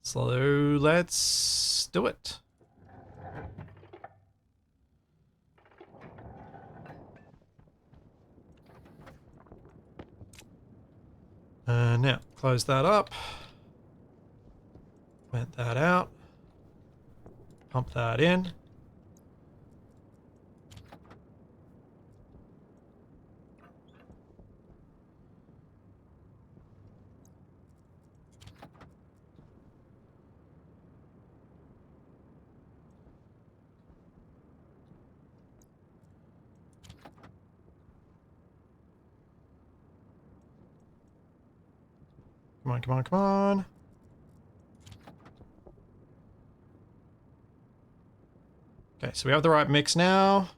So let's do it. Now, close that up. Vent that out. Pump that in. Come on, come on, come on. Okay, so we have the right mix now.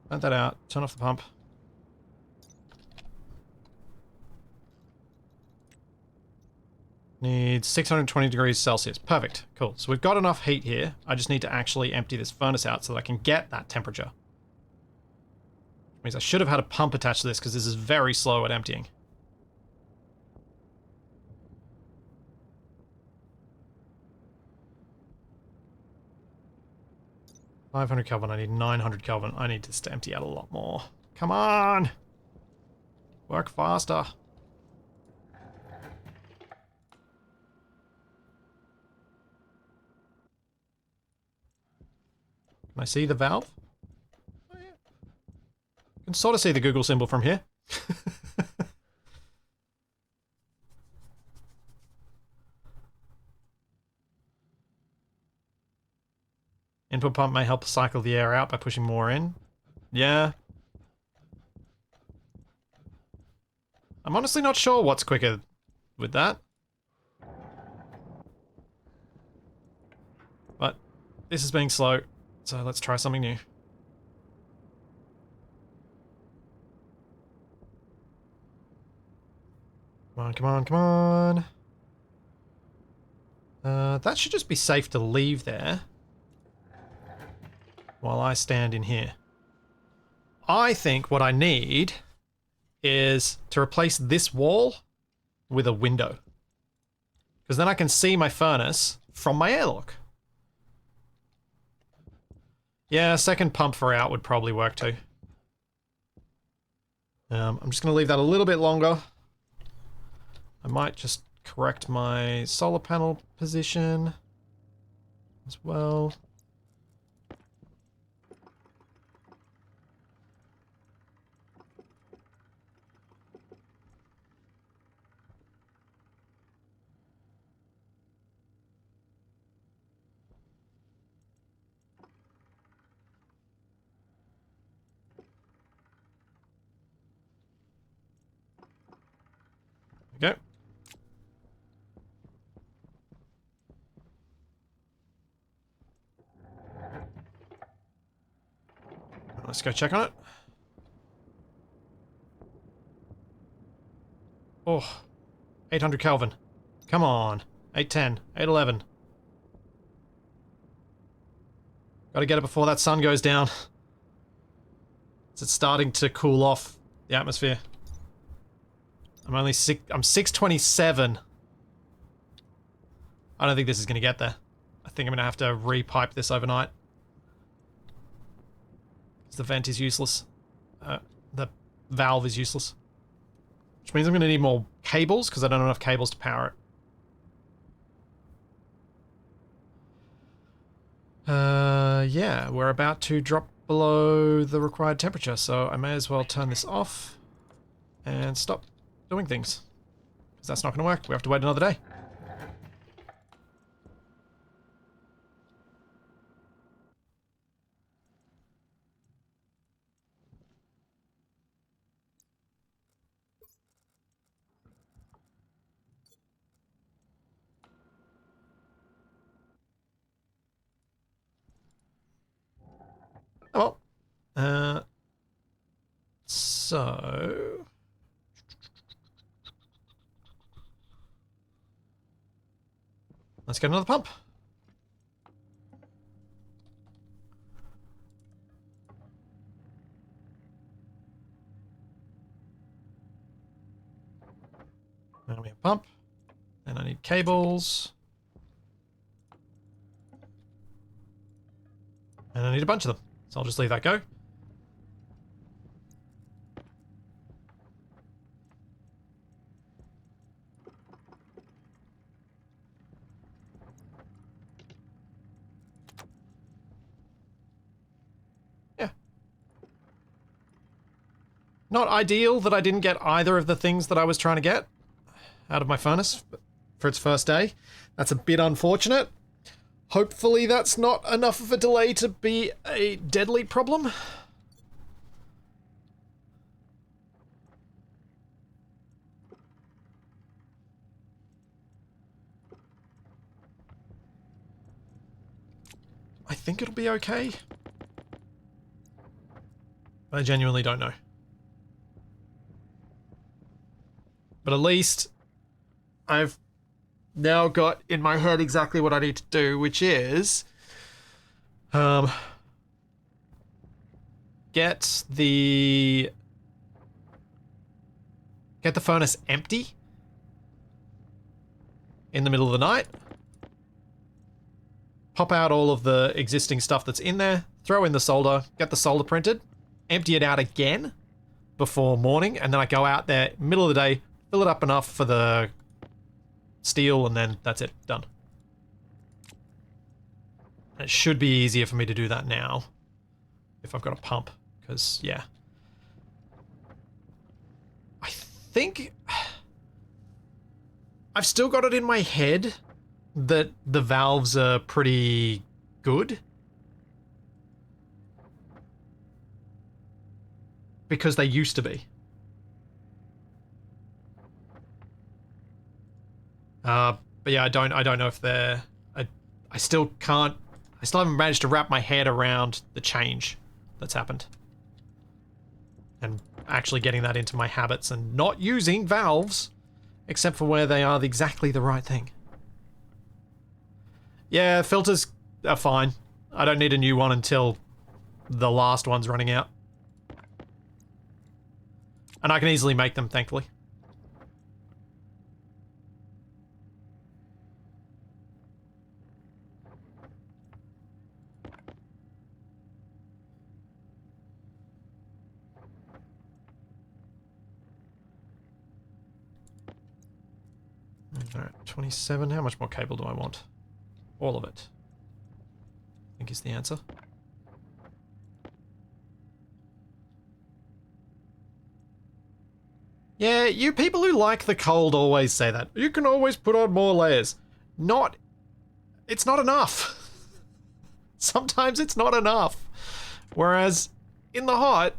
Vent that out. Turn off the pump. Needs 620 degrees Celsius. Perfect. Cool. So we've got enough heat here. I just need to actually empty this furnace out so that I can get that temperature. Which means I should have had a pump attached to this because this is very slow at emptying. $500 Kelvin. I need 900 Kelvin. I need this to empty out a lot more. Come on! Work faster. Can I see the valve? Oh, yeah. I can sort of see the Google symbol from here. Input pump may help cycle the air out by pushing more in. Yeah. I'm honestly not sure what's quicker with that. But this is being slow, so let's try something new. Come on, come on, come on. That should just be safe to leave there while I stand in here. I think what I need is to replace this wall with a window. Because then I can see my furnace from my airlock. Yeah, a second pump for out would probably work too. I'm just going to leave that a little bit longer. I might just correct my solar panel position as well. There we go. Let's go check on it. Oh, 800 Kelvin. Come on. 810, 811. Gotta get it before that sun goes down. It's starting to cool off the atmosphere. I'm 627. I don't think this is gonna get there. I think I'm gonna have to repipe this overnight. The vent is useless. The valve is useless. Which means I'm going to need more cables, because I don't have enough cables to power it. Yeah, we're about to drop below the required temperature, so I may as well turn this off and stop doing things. Because that's not going to work. We have to wait another day. Oh well. So... let's get another pump. Now we have pump. And I need cables. And I need a bunch of them. So I'll just leave that go. Not ideal that I didn't get either of the things that I was trying to get out of my furnace for its first day. That's a bit unfortunate. Hopefully that's not enough of a delay to be a deadly problem. I think it'll be okay. I genuinely don't know. But at least I've now got in my head exactly what I need to do, which is get the furnace empty in the middle of the night. Pop out all of the existing stuff that's in there, throw in the solder, get the solder printed, empty it out again before morning, and then I go out there middle of the day, fill it up enough for the steel, and then that's it, done. It should be easier for me to do that now if I've got a pump, because, yeah. I think I've still got it in my head that the valves are pretty good. Because they used to be. But yeah, I don't know if they're... I still haven't managed to wrap my head around the change that's happened. And actually getting that into my habits and not using valves, except for where they are exactly the right thing. Yeah, filters are fine. I don't need a new one until the last one's running out. And I can easily make them, thankfully. Alright, 27. How much more cable do I want? All of it, I think is the answer. Yeah, you people who like the cold always say that. You can always put on more layers. It's not enough. Sometimes it's not enough. Whereas, in the hot,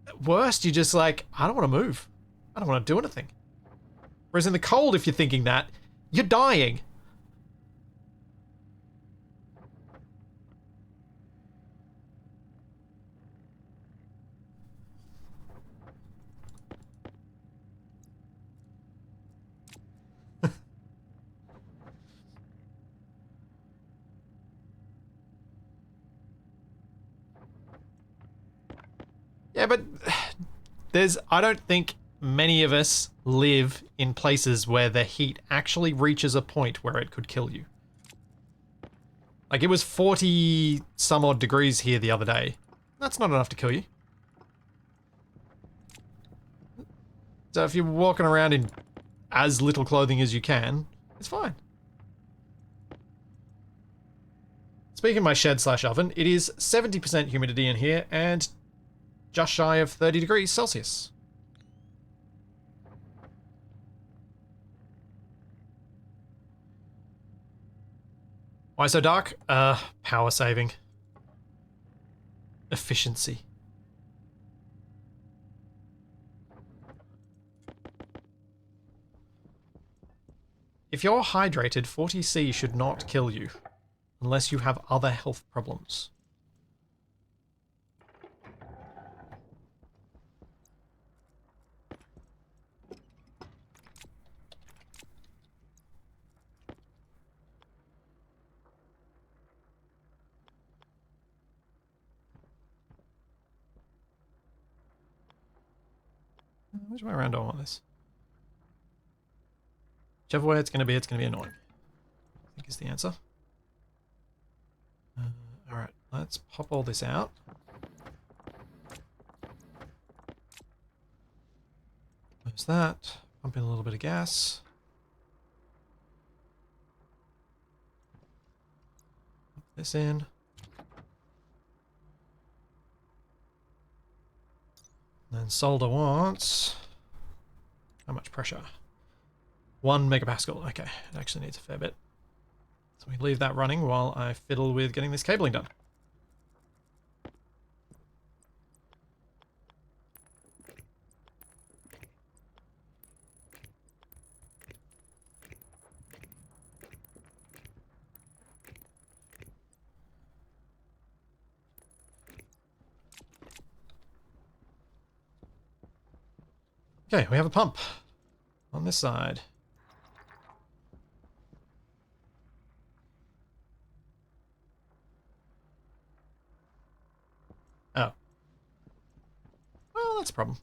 at worst, you're just like, I don't want to move. I don't want to do anything. Whereas in the cold, if you're thinking that, you're dying. Yeah, but I don't think many of us live in places where the heat actually reaches a point where it could kill you. Like, it was 40 some odd degrees here the other day. That's not enough to kill you. So if you're walking around in as little clothing as you can, it's fine. Speaking of my shed/oven, it is 70% humidity in here and just shy of 30 degrees Celsius. Why so dark? Power saving. Efficiency. If you're hydrated, 40C should not kill you, unless you have other health problems. Which way around do I want this? Whichever way it's going to be annoying. I think is the answer. Alright, let's pop all this out. There's that. Pump in a little bit of gas. Put this in. And solder wants... How much pressure? 1 megapascal. Okay, it actually needs a fair bit. So we leave that running while I fiddle with getting this cabling done. Okay, we have a pump on this side. Oh. Well, that's a problem.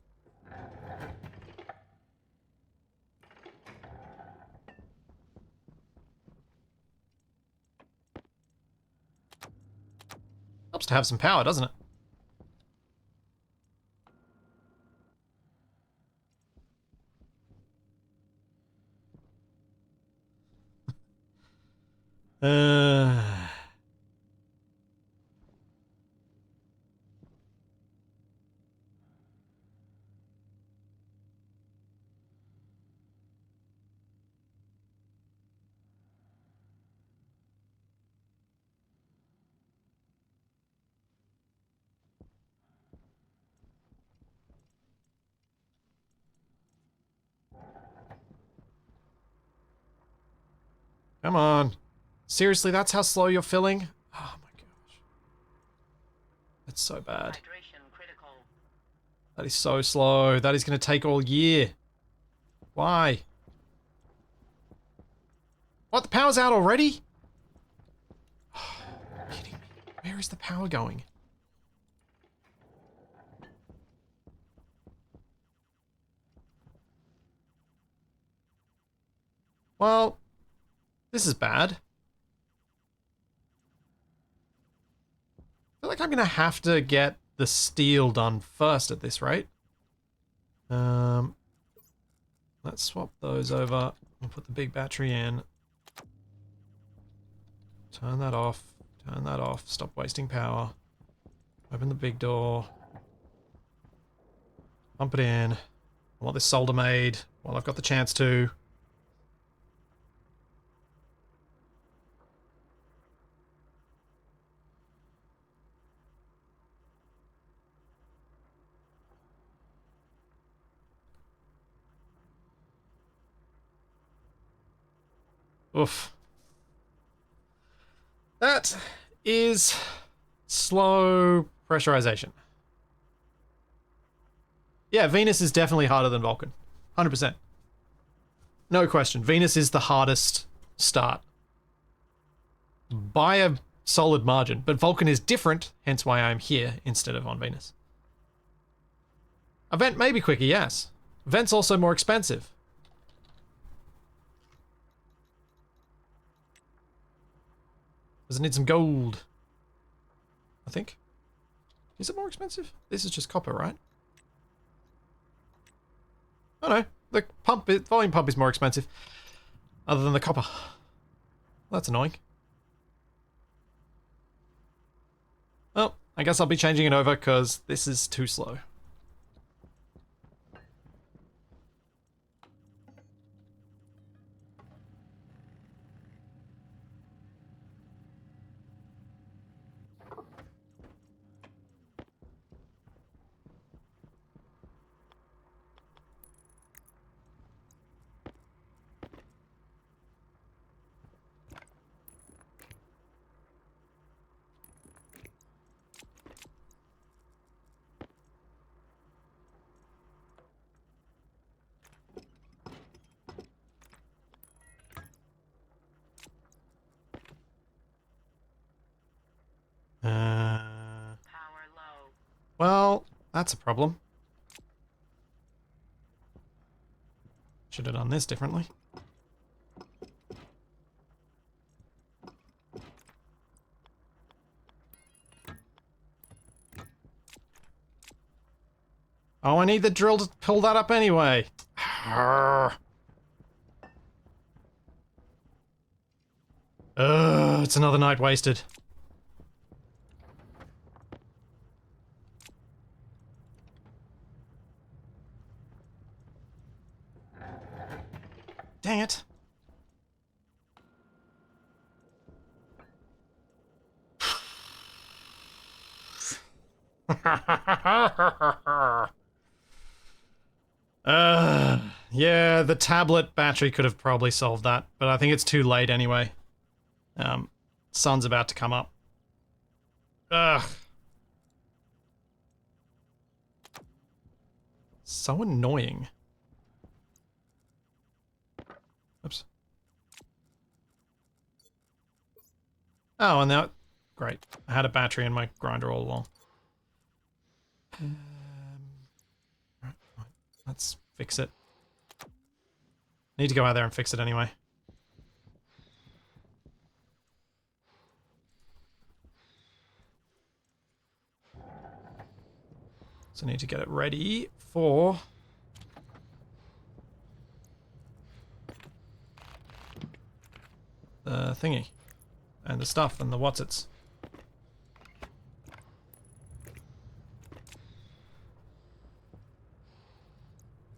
Helps to have some power, doesn't it? Uh... Come on. Seriously, that's how slow you're filling? Oh my gosh. That's so bad. Hydration critical. That is so slow. That is going to take all year. Why? What? The power's out already? Are you kidding me? Where is the power going? Well, this is bad. I feel like I'm going to have to get the steel done first at this rate. Let's swap those over. We'll put the big battery in. Turn that off. Turn that off. Stop wasting power. Open the big door. Pump it in. I want this solder made while I've got the chance to. Oof. That is slow pressurization. Yeah, Venus is definitely harder than Vulcan. 100%. No question. Venus is the hardest start. By a solid margin. But Vulcan is different, hence why I'm here instead of on Venus. A vent may be quicker, yes. Vent's also more expensive. Does it need some gold? I think. Is it more expensive? This is just copper, right? Oh no, the volume pump is more expensive. Other than the copper. That's annoying. Well, I guess I'll be changing it over because this is too slow. Power low. Well, that's a problem. Should have done this differently. Oh, I need the drill to pull that up anyway. It's another night wasted. Dang it. Yeah, the tablet battery could have probably solved that, but I think it's too late anyway. Sun's about to come up. Ugh. So annoying. Oops. Oh, and now... Great. I had a battery in my grinder all along. Right, let's fix it. Need to go out there and fix it anyway. So I need to get it ready for... the thingy. And the stuff and the what's-its.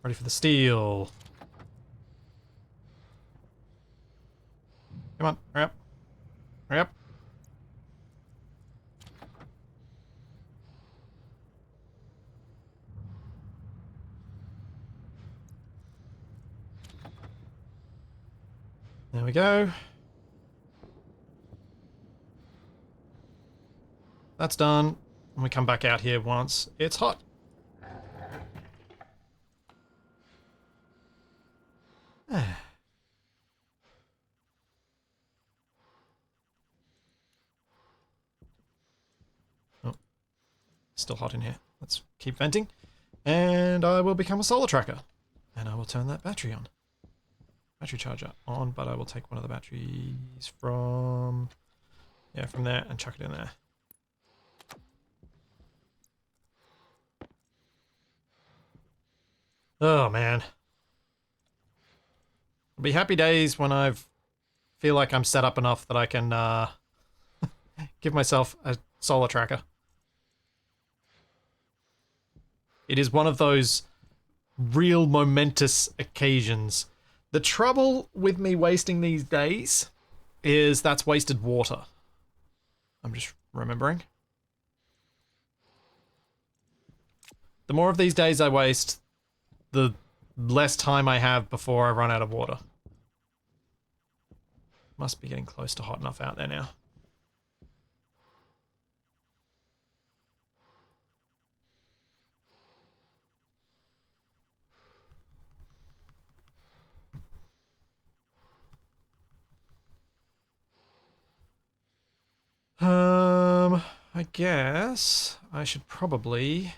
Ready for the steel. Come on, hurry up. Hurry up. There we go. That's done. And we come back out here once it's hot. Oh, still hot in here. Let's keep venting. And I will become a solar tracker. And I will turn that battery on. Battery charger on, but I will take one of the batteries from... yeah, from there and chuck it in there. Oh, man. It'll be happy days when I feel like I'm set up enough that I can give myself a solar tracker. It is one of those real momentous occasions. The trouble with me wasting these days is that's wasted water. I'm just remembering. The more of these days I waste, the less time I have before I run out of water. Must be getting close to hot enough out there now. I guess I should probably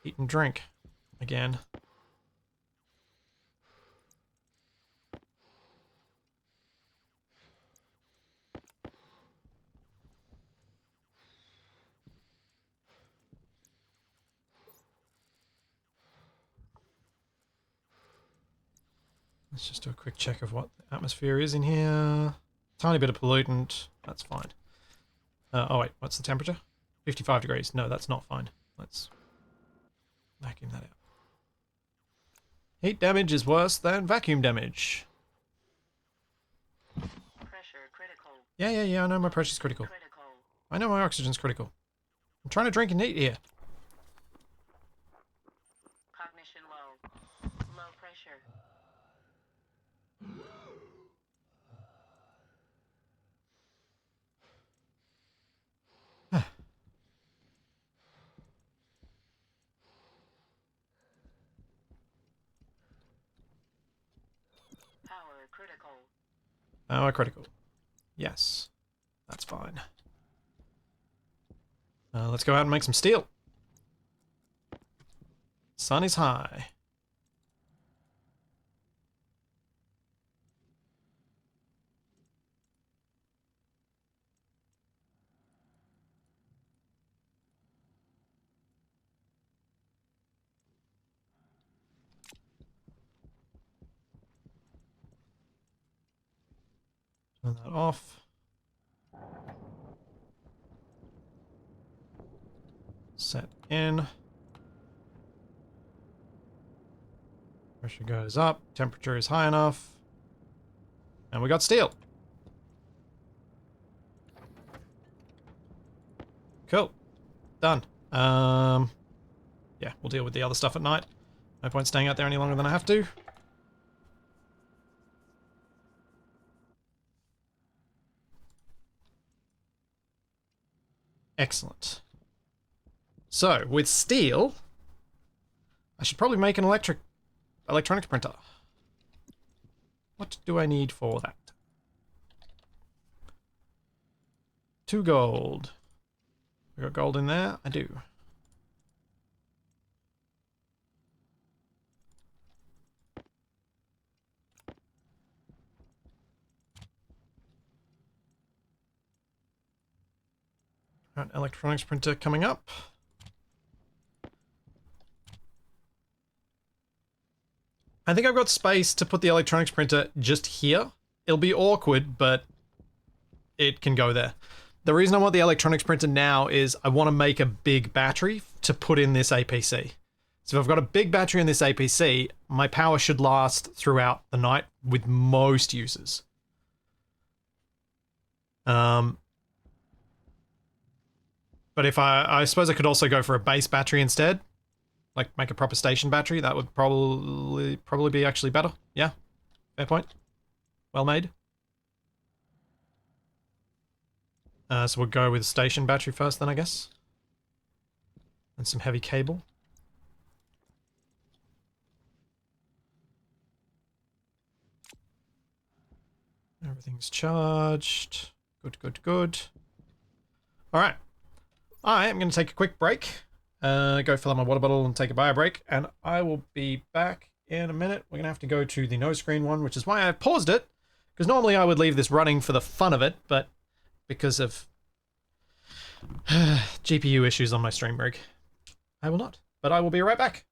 eat and drink again. Let's just do a quick check of what the atmosphere is in here. Tiny bit of pollutant. That's fine. Oh wait, what's the temperature? 55 degrees. No, that's not fine. Let's vacuum that out. Heat damage is worse than vacuum damage. Pressure critical. Yeah, I know my pressure's critical. I know my oxygen's critical. I'm trying to drink and eat here. Cognition low. Low pressure. Power critical. Power critical. Yes. That's fine. Let's go out and make some steel. Sun is high. Turn that off. Set in. Pressure goes up, temperature is high enough. And we got steel. Cool. Done. Yeah, we'll deal with the other stuff at night. No point staying out there any longer than I have to. Excellent. So, with steel, I should probably make an electronics printer. What do I need for that? 2 gold. We got gold in there? I do. Right, electronics printer coming up. I think I've got space to put the electronics printer just here. It'll be awkward, but it can go there. The reason I want the electronics printer now is I want to make a big battery to put in this APC. So if I've got a big battery in this APC, my power should last throughout the night with most users. But if I suppose I could also go for a base battery instead, like make a proper station battery. That would probably be actually better. Yeah, fair point. Well made. So we'll go with a station battery first then, I guess. And some heavy cable. Everything's charged. Good, good, good. Alright. I am going to take a quick break. Go fill up my water bottle and take a bio break. And I will be back in a minute. We're going to have to go to the no screen one, which is why I paused it. Because normally I would leave this running for the fun of it, but because of GPU issues on my stream rig, I will not. But I will be right back.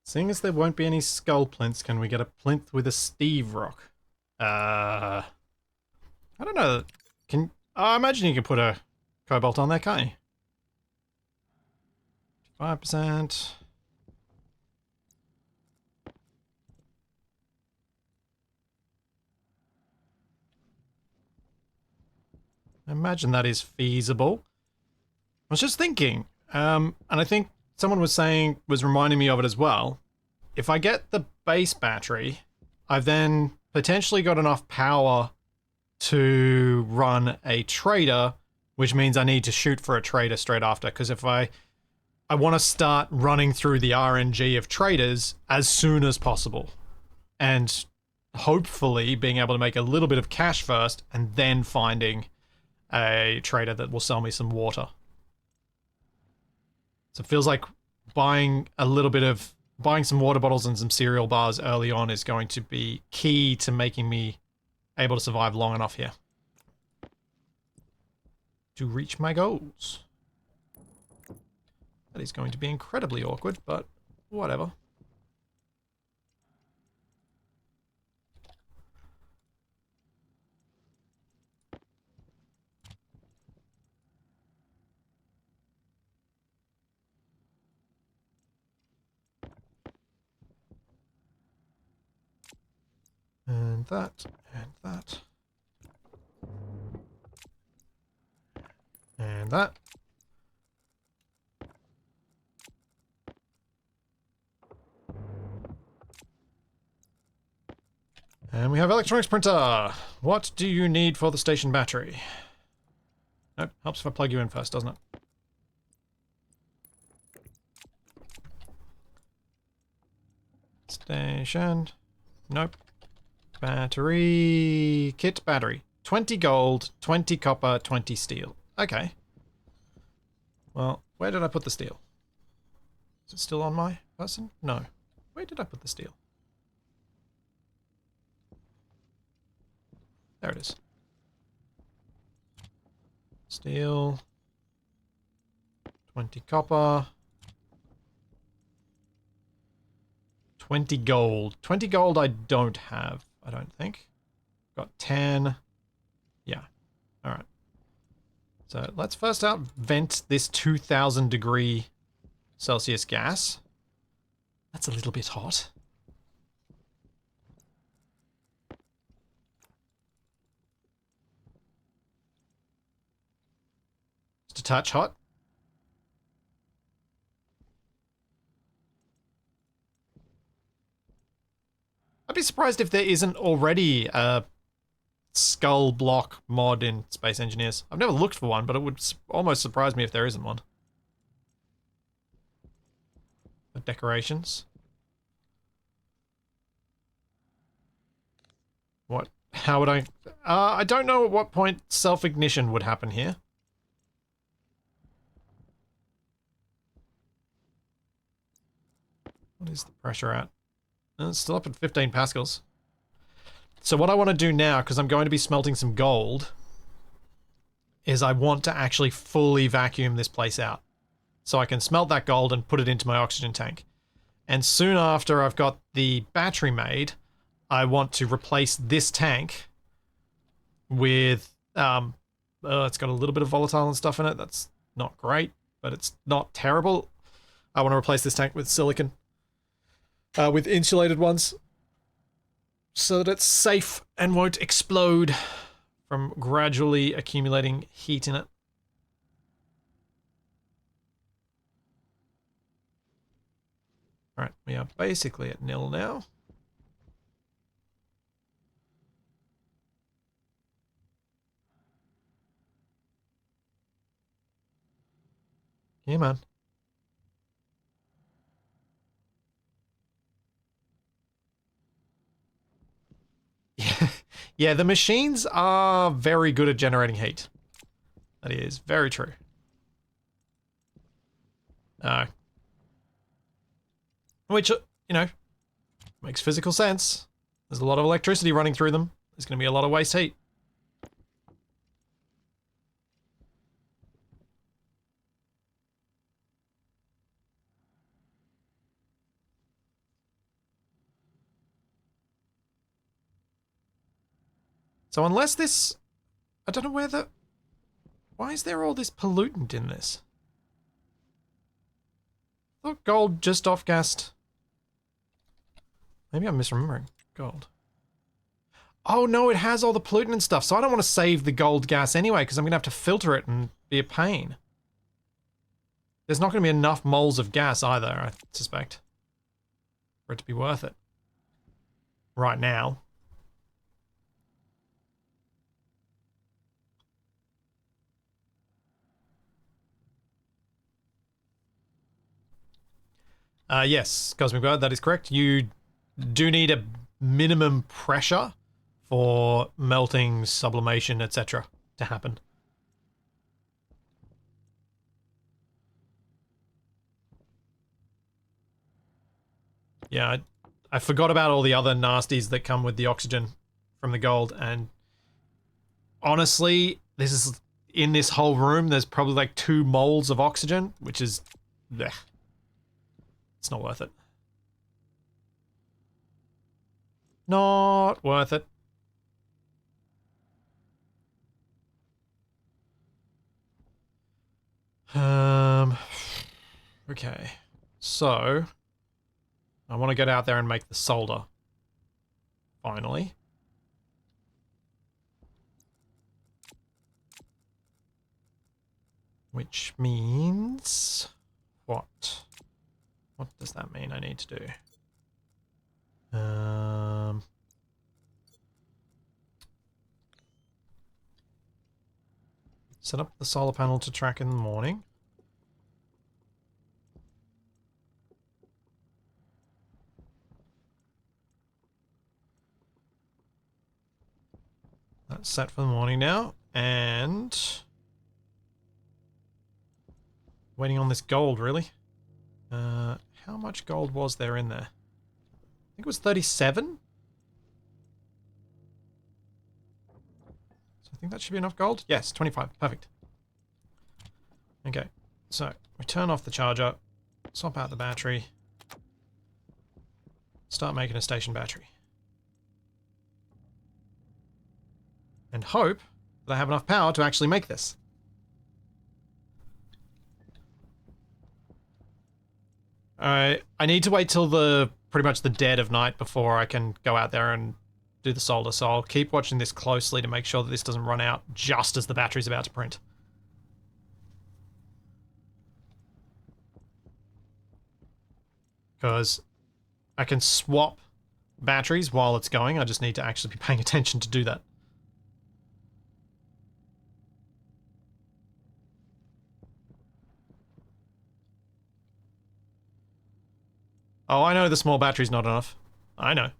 Seeing as there won't be any skull plinths, can we get a plinth with a Steve rock? I don't know. I imagine you can put a cobalt on there, can't you? 5%. I imagine that is feasible. I was just thinking, and I think someone was reminding me of it as well. If I get the base battery, I've then potentially got enough power to run a trader, which means I need to shoot for a trader straight after. Because if I want to start running through the RNG of traders as soon as possible, and hopefully being able to make a little bit of cash first, and then finding a trader that will sell me some water. So it feels like buying some water bottles and some cereal bars early on is going to be key to making me able to survive long enough here to reach my goals. That is going to be incredibly awkward, but whatever. And that, and that. And that. And we have electronics printer. What do you need for the station battery? Nope, helps if I plug you in first, doesn't it? Station. Nope. Battery. Kit battery. 20 gold, 20 copper, 20 steel. Okay. Well, where did I put the steel? Is it still on my person? No. Where did I put the steel? There it is. Steel. 20 copper. 20 gold. 20 gold I don't have, I don't think. Got 10. Yeah. Alright. So let's first out vent this 2000 degree Celsius gas. That's a little bit hot. Just a touch hot. I'd be surprised if there isn't already a skull block mod in Space Engineers. I've never looked for one, but it would almost surprise me if there isn't one. The decorations. What? How would I don't know at what point self-ignition would happen here. What is the pressure at? It's still up at 15 pascals. So what I want to do now, because I'm going to be smelting some gold, is I want to actually fully vacuum this place out. So I can smelt that gold and put it into my oxygen tank. And soon after I've got the battery made, I want to replace this tank with, it's got a little bit of volatile and stuff in it. That's not great, but it's not terrible. I want to replace this tank with silicon, with insulated ones, so that it's safe and won't explode from gradually accumulating heat in it. Alright, we are basically at nil now. Yeah, man. Yeah, yeah, the machines are very good at generating heat. That is very true. Which, makes physical sense. There's a lot of electricity running through them. There's going to be a lot of waste heat. So unless this... I don't know where the... Why is there all this pollutant in this? I thought gold just off-gassed. Maybe I'm misremembering. Gold. Oh no, it has all the pollutant and stuff, so I don't want to save the gold gas anyway, because I'm going to have to filter it and be a pain. There's not going to be enough moles of gas either, I suspect, for it to be worth it. Right now. Yes, Cosmic Bird, that is correct. You do need a minimum pressure for melting, sublimation, etc. to happen. Yeah, I forgot about all the other nasties that come with the oxygen from the gold, and honestly, this is in this whole room, there's probably like 2 moles of oxygen, which is... bleh. It's not worth it. Not worth it. Okay. So, I want to get out there and make the solder. Finally. Which means... what? What does that mean I need to do? Set up the solar panel to track in the morning. That's set for the morning now, and... waiting on this gold, really. How much gold was there in there? I think it was 37? So I think that should be enough gold. Yes, 25. Perfect. Okay, so we turn off the charger, swap out the battery, start making a station battery. And hope that I have enough power to actually make this. I need to wait till the pretty much the dead of night before I can go out there and do the solder, so I'll keep watching this closely to make sure that this doesn't run out just as the battery's about to print. Because I can swap batteries while it's going, I just need to actually be paying attention to do that. Oh, I know the small battery's not enough. I know.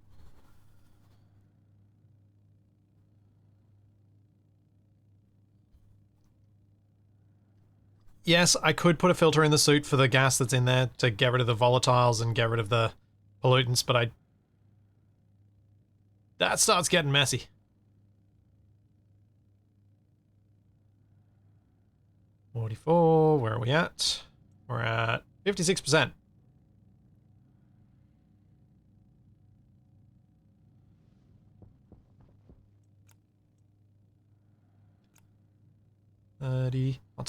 Yes, I could put a filter in the suit for the gas that's in there to get rid of the volatiles and get rid of the pollutants, but that starts getting messy. $44, where are we at? We're at 56%.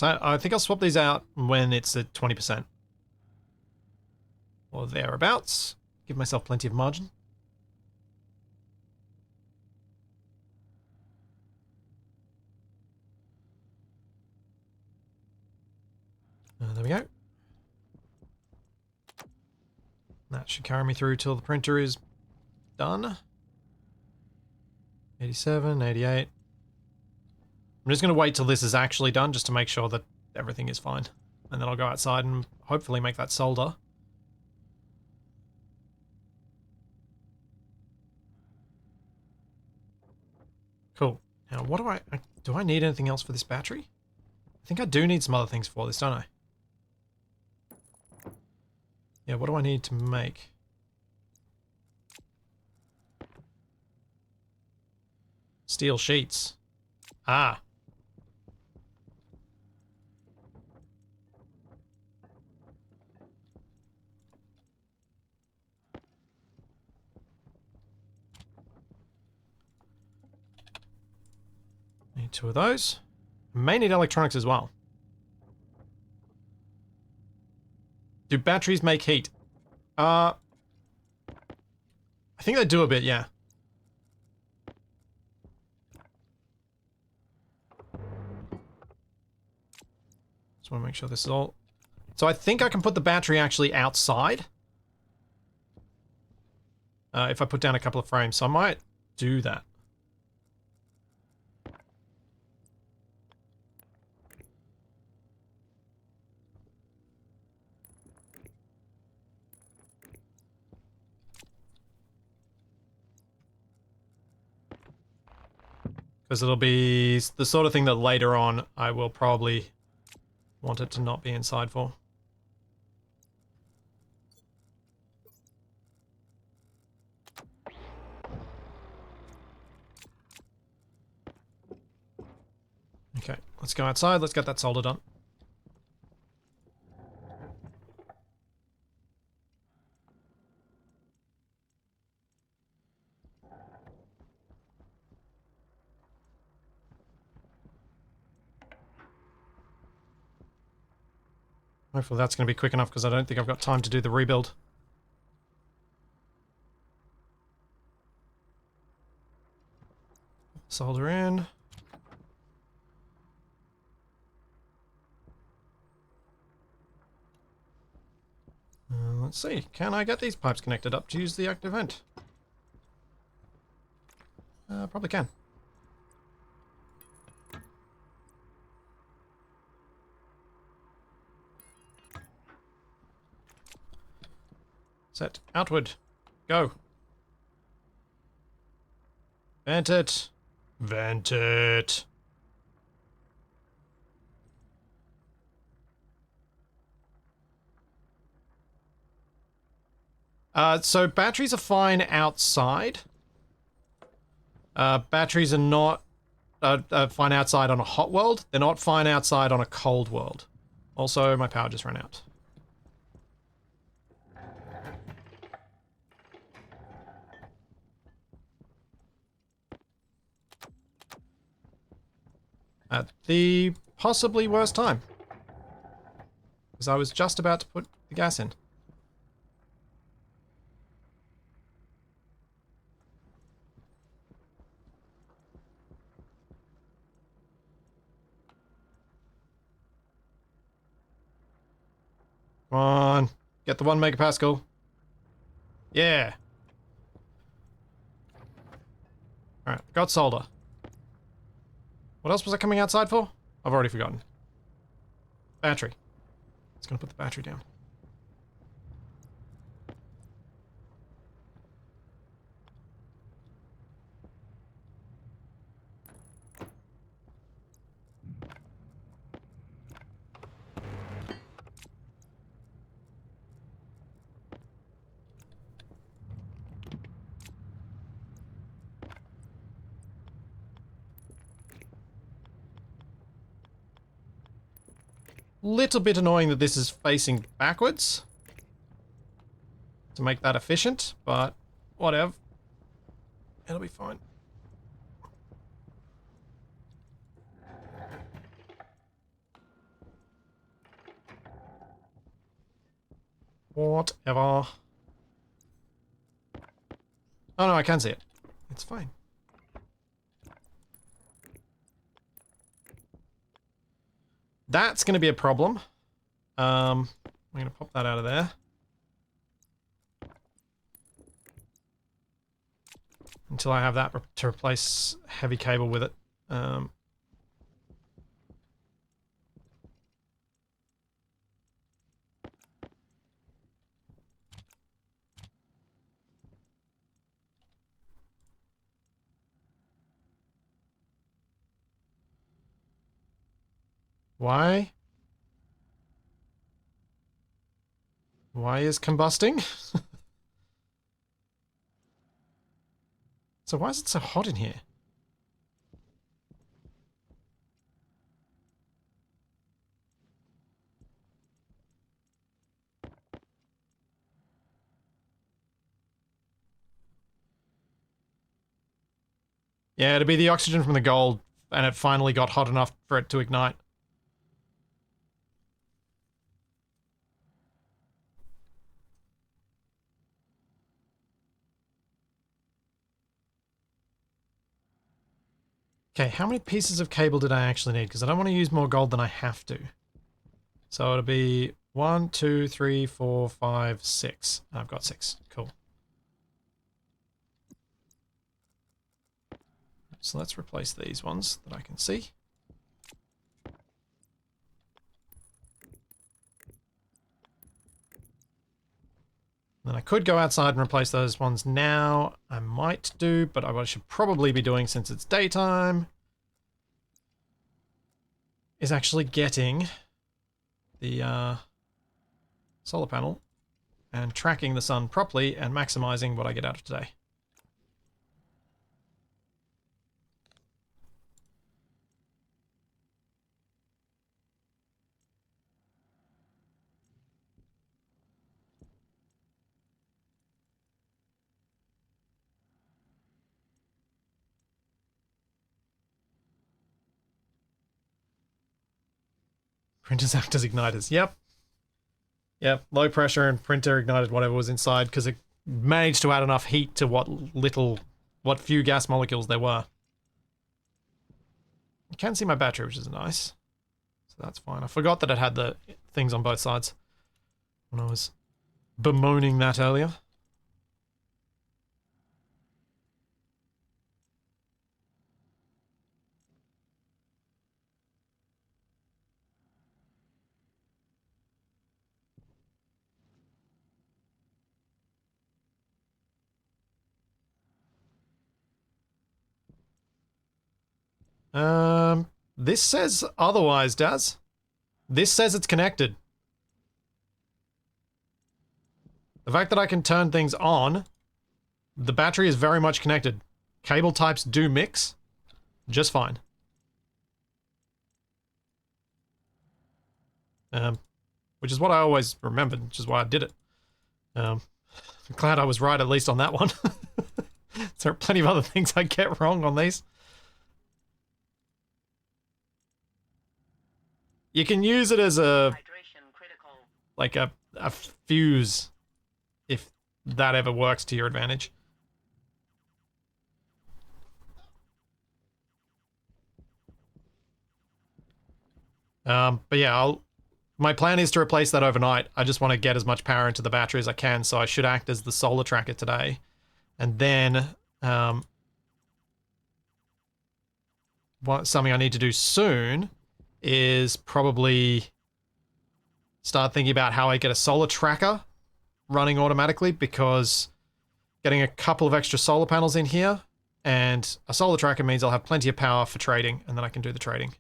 I think I'll swap these out when it's at 20%. Or thereabouts. Give myself plenty of margin. There we go. That should carry me through till the printer is done. 87, 88. I'm just going to wait till this is actually done just to make sure that everything is fine. And then I'll go outside and hopefully make that solder. Cool. Now, what do I need anything else for this battery? I think I do need some other things for this, don't I? Yeah, what do I need to make? Steel sheets. Ah. Need 2 of those. May need electronics as well. Do batteries make heat? I think they do a bit, yeah. Just want to make sure this is all... So I think I can put the battery actually outside. If I put down a couple of frames. So I might do that. Because it'll be the sort of thing that later on I will probably want it to not be inside for. Okay, let's go outside. Let's get that solder done. Hopefully that's going to be quick enough because I don't think I've got time to do the rebuild. Solder in. Let's see. Can I get these pipes connected up to use the active vent? Probably can. Set. Outward. Go. Vent it. Vent it. So batteries are fine outside. Batteries are not fine outside on a hot world. They're not fine outside on a cold world. Also, my power just ran out. At the possibly worst time. Because I was just about to put the gas in. Come on. Get the 1 megapascal. Yeah. Alright, got solder. What else was I coming outside for? I've already forgotten. Battery. It's gonna put the battery down. Little bit annoying that this is facing backwards to make that efficient, but whatever. It'll be fine. Whatever. Oh no, I can see it. It's fine. That's going to be a problem. I'm going to pop that out of there. Until I have that to replace heavy cable with it. Why? Why is combusting? So why is it so hot in here? Yeah, it'd be the oxygen from the gold and it finally got hot enough for it to ignite. Okay, how many pieces of cable did I actually need? Because I don't want to use more gold than I have to. So it'll be 1, 2, 3, 4, 5, 6. I've got 6. Cool. So let's replace these ones that I can see. Then I could go outside and replace those ones now. I might do, but what I should probably be doing since it's daytime is actually getting the solar panel and tracking the sun properly and maximizing what I get out of today. Printers act as igniters. Yep. Yep. Low pressure and printer ignited whatever was inside because it managed to add enough heat to what few gas molecules there were. You can see my battery, which is nice. So that's fine. I forgot that it had the things on both sides when I was bemoaning that earlier. This says otherwise, Daz. This says it's connected. The fact that I can turn things on, the battery is very much connected. Cable types do mix just fine. Which is what I always remembered, which is why I did it. I'm glad I was right, at least on that one. There are plenty of other things I get wrong on these. You can use it as a like a fuse if that ever works to your advantage. But yeah, my plan is to replace that overnight. I just want to get as much power into the battery as I can, so I should act as the solar tracker today. And then something I need to do soon is probably start thinking about how I get a solar tracker running automatically, because getting a couple of extra solar panels in here and a solar tracker means I'll have plenty of power for trading, and then I can do the trading.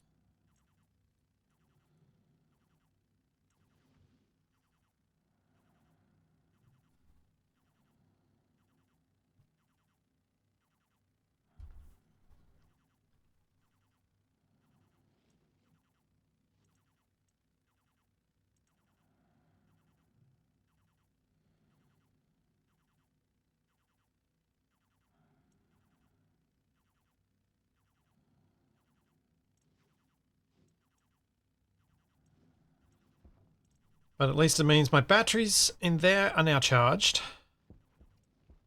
But at least it means my batteries in there are now charged.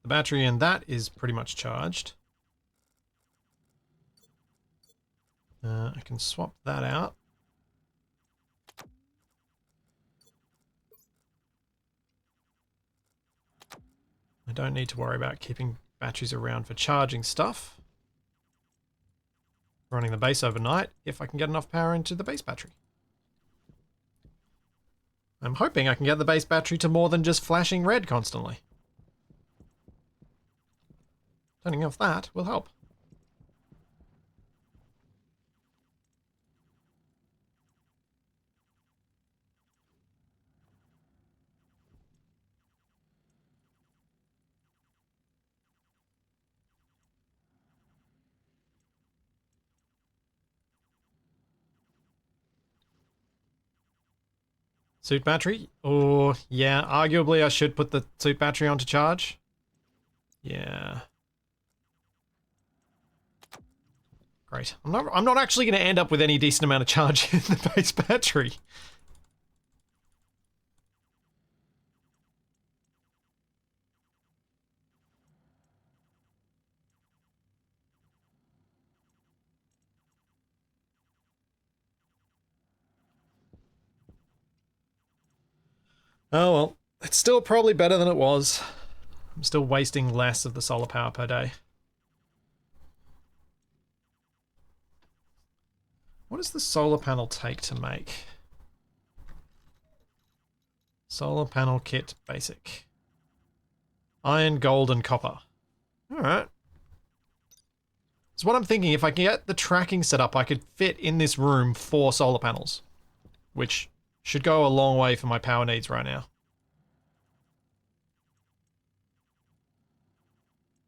The battery in that is pretty much charged. I can swap that out. I don't need to worry about keeping batteries around for charging stuff. Running the base overnight if I can get enough power into the base battery. I'm hoping I can get the base battery to more than just flashing red constantly. Turning off that will help. Suit battery? Or, yeah, arguably I should put the suit battery on to charge. Yeah. Great. I'm not actually going to end up with any decent amount of charge in the base battery. Oh well, it's still probably better than it was. I'm still wasting less of the solar power per day. What does the solar panel take to make? Solar panel kit basic. Iron, gold, and copper. Alright. So what I'm thinking, if I can get the tracking set up, I could fit in this room 4 solar panels. Which should go a long way for my power needs right now.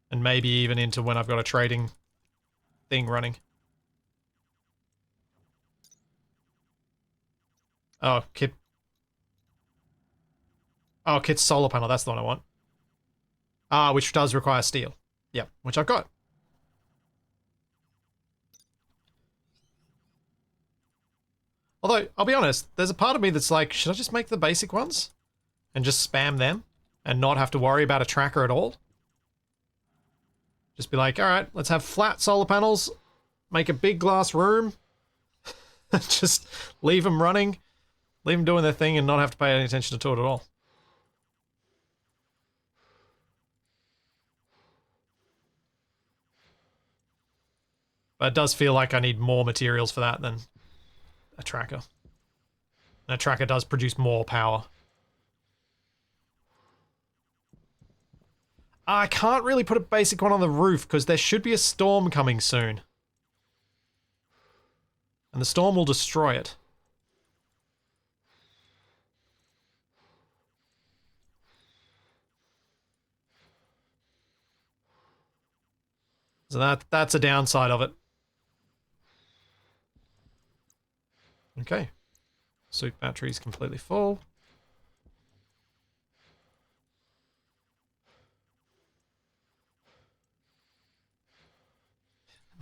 And maybe even into when I've got a trading thing running. Oh, kit. Oh, kit's solar panel, that's the one I want. Ah, which does require steel. Yep, which I've got. Although, I'll be honest, there's a part of me that's like, should I just make the basic ones? And just spam them? And not have to worry about a tracker at all? Just be like, alright, let's have flat solar panels, make a big glass room, just leave them running, leave them doing their thing and not have to pay any attention to it at all. But it does feel like I need more materials for that than a tracker. And a tracker does produce more power. I can't really put a basic one on the roof because there should be a storm coming soon. And the storm will destroy it. So that's a downside of it. Okay. Suit battery's completely full.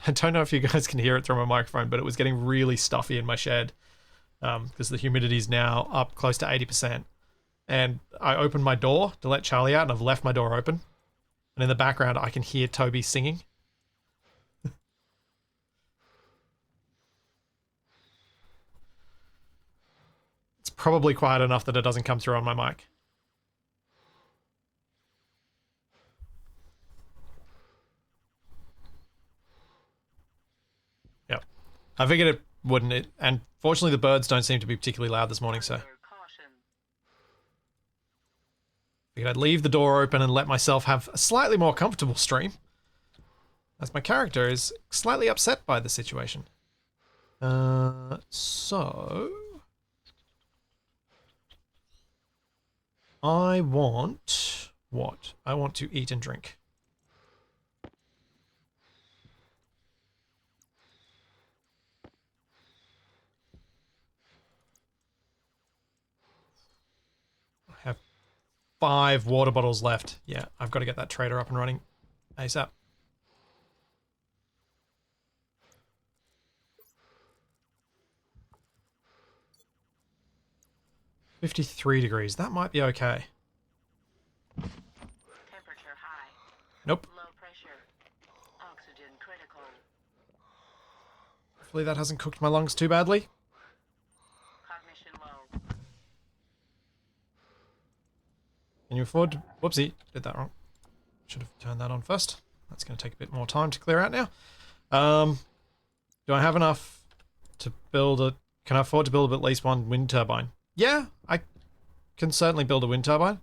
I don't know if you guys can hear it through my microphone, but it was getting really stuffy in my shed because the humidity is now up close to 80%. And I opened my door to let Charlie out, and I've left my door open. And in the background, I can hear Toby singing. It's probably quiet enough that it doesn't come through on my mic. Yep. I figured it wouldn't. And fortunately, the birds don't seem to be particularly loud this morning, so... Figured I'd leave the door open and let myself have a slightly more comfortable stream. As my character is slightly upset by the situation. So... I want... what? I want to eat and drink. I have 5 water bottles left. Yeah, I've got to get that trader up and running ASAP. $53. That might be okay. Temperature high. Nope. Low pressure. Oxygen critical. Hopefully that hasn't cooked my lungs too badly. Cognition low. Can you afford to... Whoopsie, did that wrong. Should have turned that on first. That's going to take a bit more time to clear out now. Do I have enough to build a... Can I afford to build at least one wind turbine? Yeah, I can certainly build a wind turbine.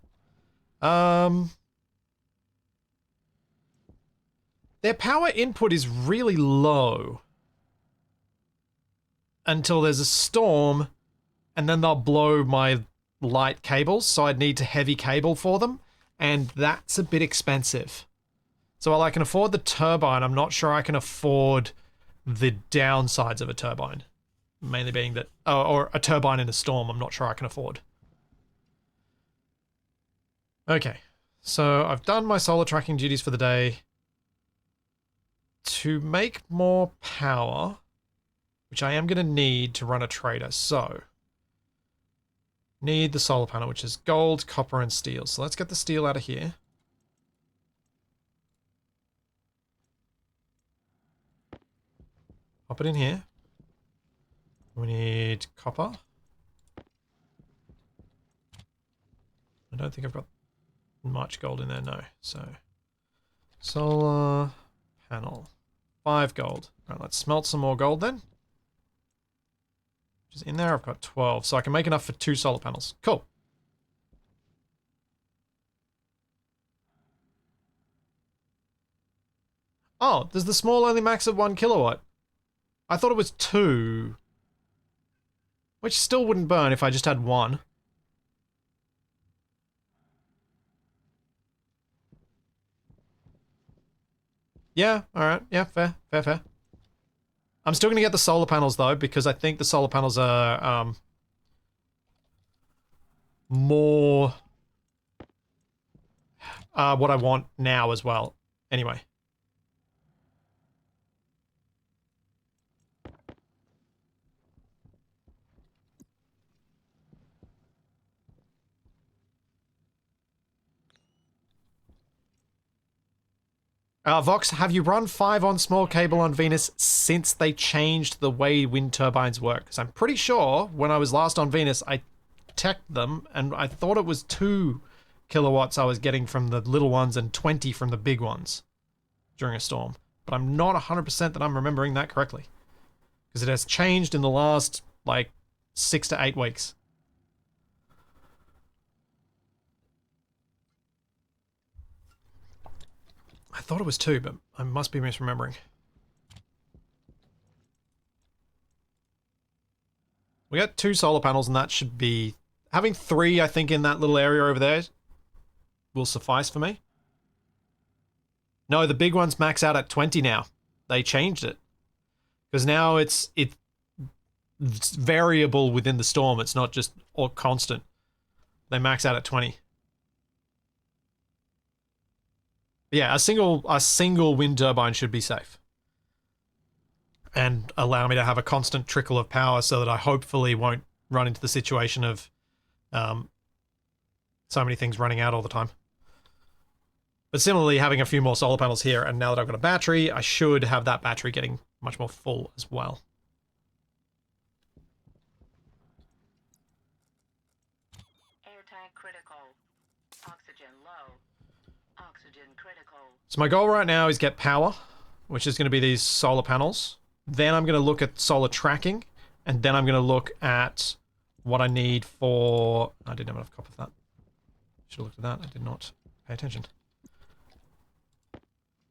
Their power input is really low. Until there's a storm, and then they'll blow my light cables, so I'd need to heavy cable for them, and that's a bit expensive. So while I can afford the turbine, I'm not sure I can afford the downsides of a turbine. Mainly being that, or a turbine in a storm, I'm not sure I can afford. Okay, so I've done my solar tracking duties for the day. to make more power, which I am going to need to run a trader, so need the solar panel, which is gold, copper, and steel. So let's get the steel out of here. Pop it in here. We need copper. I don't think I've got much gold in there, no. So, solar panel. 5 gold. Right, let's smelt some more gold then. Which is in there. I've got 12. So I can make enough for 2 solar panels. Cool. Oh, does the small only max at 1 kilowatt? I thought it was 2. Which still wouldn't burn if I just had 1. Yeah, alright. Yeah, fair, fair, fair. I'm still going to get the solar panels, though, because I think the solar panels are, more what I want now as well. Anyway. Vox, have you run 5 on small cable on Venus since they changed the way wind turbines work? Because I'm pretty sure when I was last on Venus, I teched them and I thought it was 2 kilowatts I was getting from the little ones and 20 from the big ones during a storm. But I'm not 100% that I'm remembering that correctly. Because it has changed in the last, like, 6 to 8 weeks. I thought it was 2, but I must be misremembering. We got 2 solar panels, and that should be... Having 3, I think, in that little area over there will suffice for me. No, the big ones max out at 20 now. They changed it. Because now it's variable within the storm. It's not just all constant. They max out at 20. Yeah, a single wind turbine should be safe. And allow me to have a constant trickle of power so that I hopefully won't run into the situation of so many things running out all the time. But similarly, having a few more solar panels here, and now that I've got a battery, I should have that battery getting much more full as well. Airtight critical. Oxygen low. Oxygen critical. So my goal right now is get power, which is going to be these solar panels. Then I'm going to look at solar tracking, and then I'm going to look at what I need for... I didn't have enough copy of that. Should have looked at that. I did not pay attention.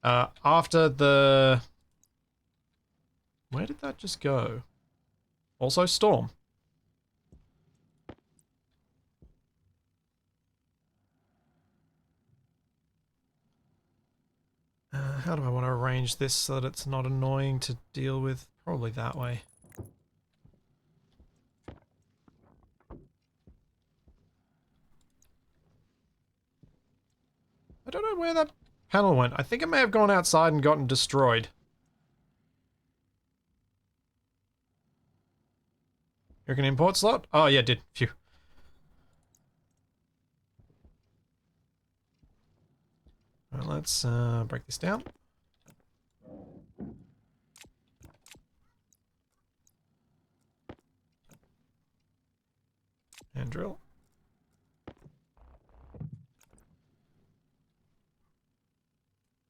After the... Where did that just go? Also storm. How do I want to arrange this so that it's not annoying to deal with? Probably that way. I don't know where that panel went. I think it may have gone outside and gotten destroyed. You reckon import slot? Oh yeah, it did. Phew. Alright, let's break this down. And drill.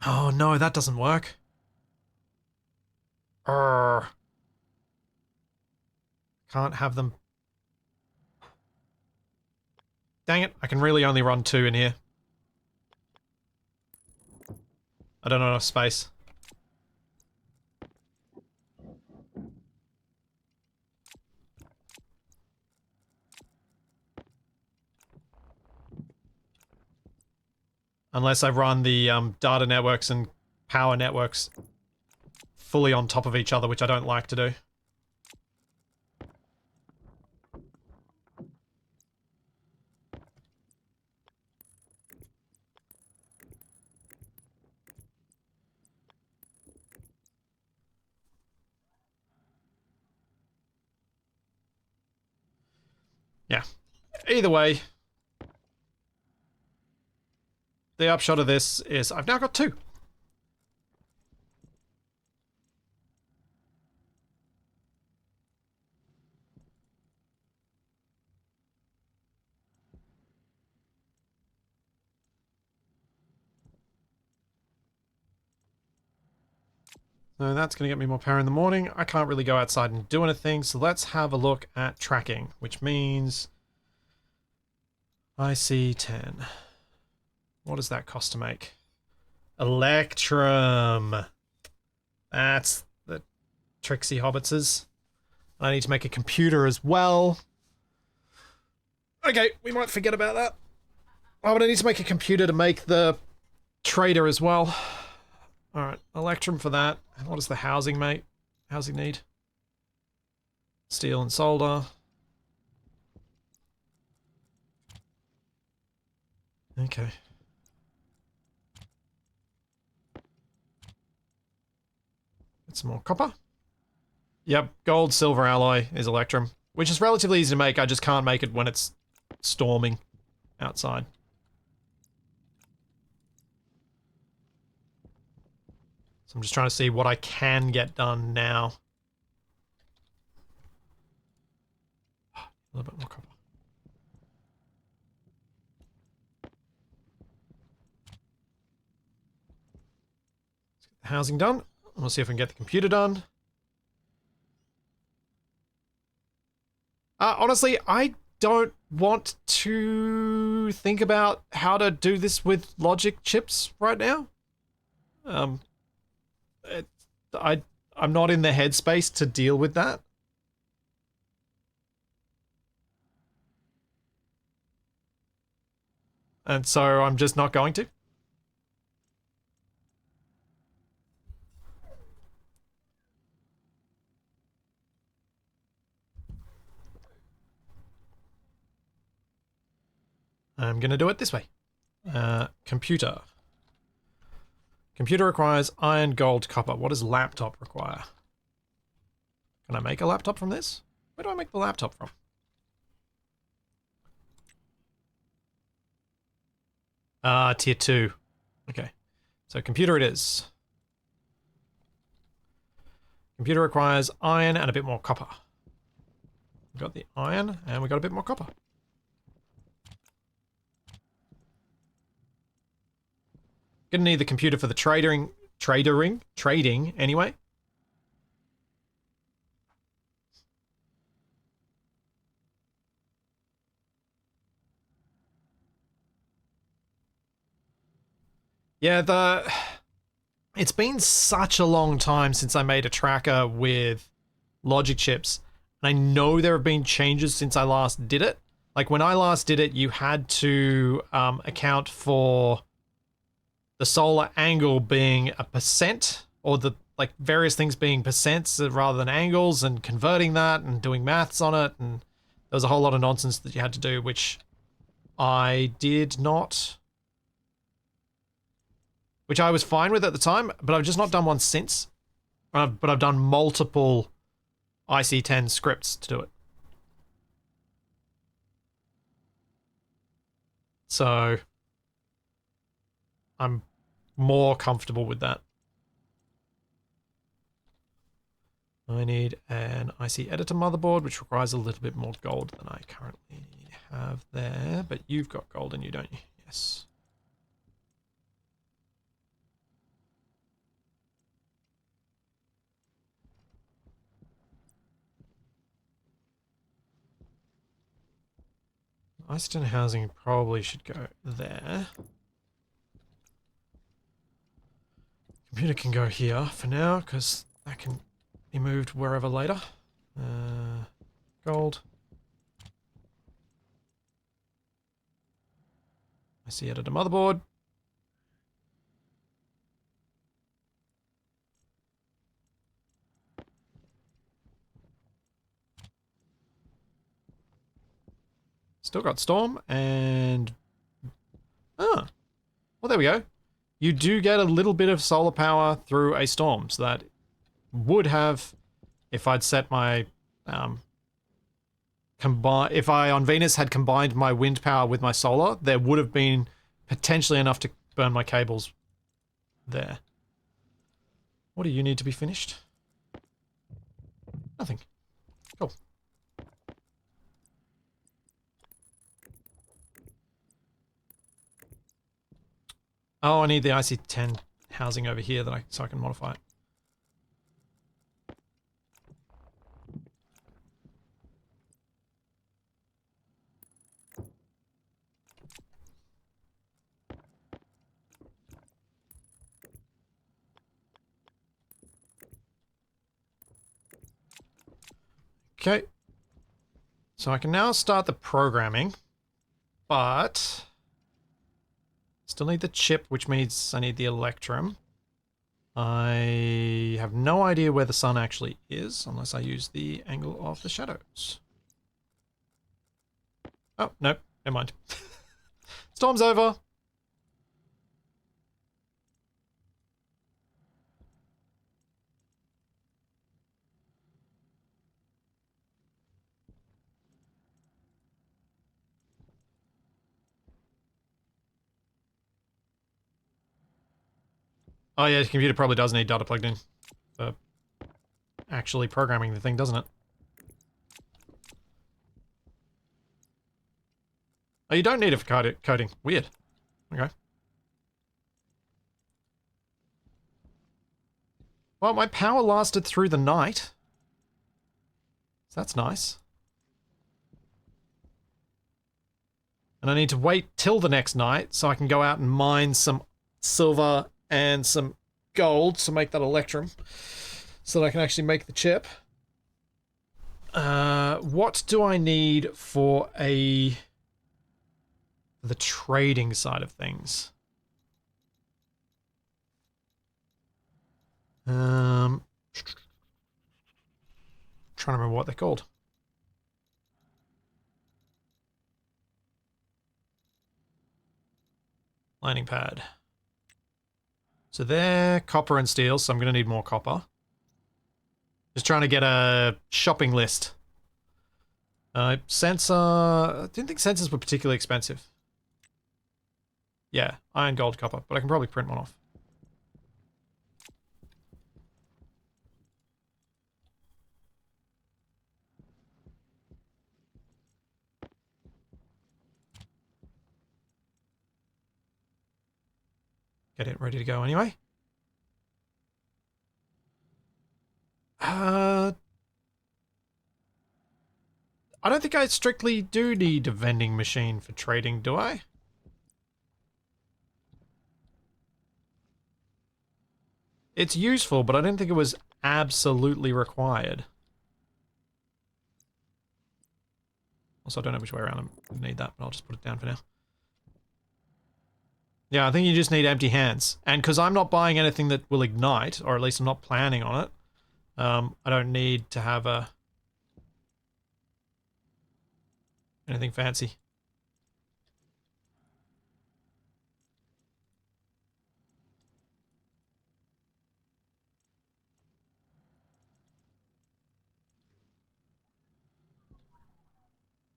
Oh no, that doesn't work. Can't have them. Dang it, I can really only run 2 in here. I don't have enough space. Unless I run the data networks and power networks fully on top of each other, which I don't like to do. Yeah. Either way, the upshot of this is I've now got 2. So that's going to get me more power in the morning. I can't really go outside and do anything, so let's have a look at tracking, which means IC10. What does that cost to make? Electrum. That's the tricksy hobbitses. I need to make a computer as well. Okay, we might forget about that. Oh, but I need to make a computer to make the trader as well. Alright, Electrum for that. What does the housing, mate? Housing need? Steel and solder. Okay. Get some more copper. Yep, gold, silver alloy is Electrum, which is relatively easy to make. I just can't make it when it's storming outside. So I'm just trying to see what I can get done now. A little bit more copper. Let's get the housing done. We'll see if we can get the computer done. Honestly, I don't want to think about how to do this with logic chips right now. I'm not in the headspace to deal with that. And so I'm just not going to. I'm going to do it this way. Computer. Computer requires iron, gold, copper. What does laptop require? Can I make a laptop from this? Where do I make the laptop from? Tier 2. Okay. So computer it is. Computer requires iron and a bit more copper. We got the iron and we got a bit more copper. Gonna need the computer for the trading anyway. Yeah, it's been such a long time since I made a tracker with logic chips. And I know there have been changes since I last did it. Like when I last did it, you had to account for the solar angle being a percent, or the like various things being percents rather than angles, and converting that and doing maths on it, and there was a whole lot of nonsense that you had to do, which I did not, which I was fine with at the time, but I've just not done one since. But I've done multiple IC10 scripts to do it. So I'm more comfortable with that. I need an IC editor motherboard, which requires a little bit more gold than I currently have there. But you've got gold in you, don't you? Yes. Iceton housing probably should go there. Computer can go here for now, because that can be moved wherever later. Gold. I see editor motherboard. Still got storm and... well there we go. You do get a little bit of solar power through a storm, so that would have, if I'd set my if I on Venus had combined my wind power with my solar, there would have been potentially enough to burn my cables there. What do you need to be finished? Nothing. Cool. Oh, I need the IC-10 housing over here so I can modify it. Okay. So I can now start the programming, but still need the chip, which means I need the electrum. I have no idea where the sun actually is, unless I use the angle of the shadows. Oh, no, never mind. Storm's over. Oh yeah, the computer probably does need data plugged in for actually programming the thing, doesn't it? Oh, you don't need it for coding. Weird. Okay. Well, my power lasted through the night. So that's nice. And I need to wait till the next night so I can go out and mine some silver and some gold to make that electrum. So that I can actually make the chip. What do I need for the trading side of things? Trying to remember what they're called. Lining pad. So they're copper and steel, so I'm going to need more copper. Just trying to get a shopping list. Sensor... I didn't think sensors were particularly expensive. Yeah, iron, gold, copper, but I can probably print one off. Get it ready to go anyway. I don't think I strictly do need a vending machine for trading, do I? It's useful, but I didn't think it was absolutely required. Also, I don't know which way around I need that, but I'll just put it down for now. Yeah, I think you just need empty hands. And because I'm not buying anything that will ignite, or at least I'm not planning on it, I don't need to have anything fancy.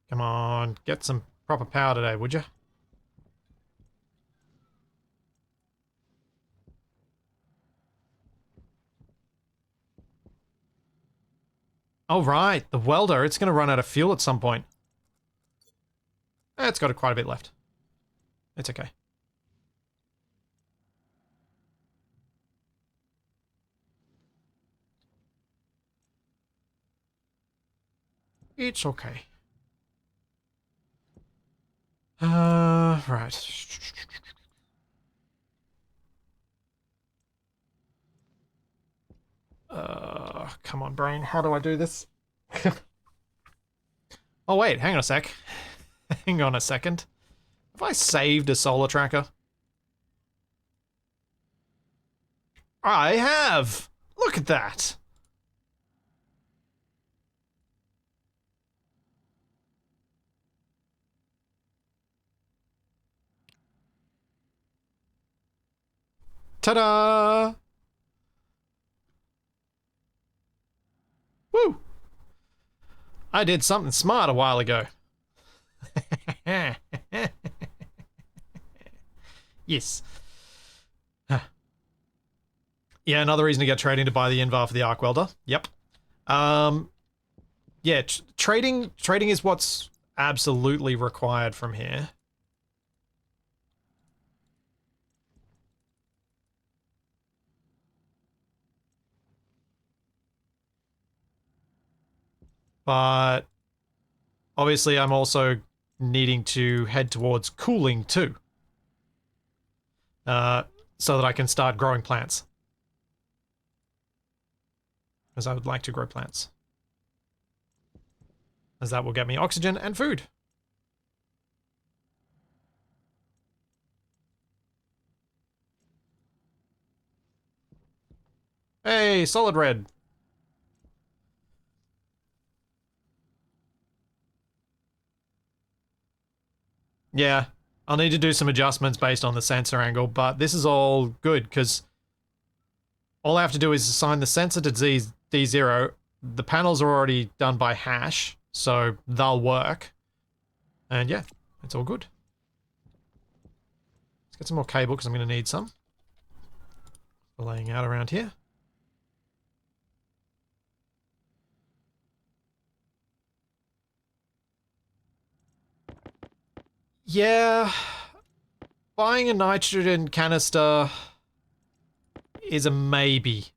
Come on, get some proper power today, would you? Oh, right, the welder. It's going to run out of fuel at some point. It's got quite a bit left. It's okay. It's okay. Right. Come on, brain. How do I do this? Oh, wait. Hang on a sec. Hang on a second. Have I saved a solar tracker? I have! Look at that! Ta-da! Woo! I did something smart a while ago. Yes. Yeah, another reason to get trading to buy the Invar for the arc welder. Yep. Yeah, trading is what's absolutely required from here. But obviously I'm also needing to head towards cooling too. So that I can start growing plants. Because I would like to grow plants. As that will get me oxygen and food. Hey, solid red. Yeah, I'll need to do some adjustments based on the sensor angle, but this is all good because all I have to do is assign the sensor to D0. The panels are already done by hash, so they'll work. And yeah, it's all good. Let's get some more cable because I'm going to need some. Laying out around here. Yeah, buying a nitrogen canister is a maybe.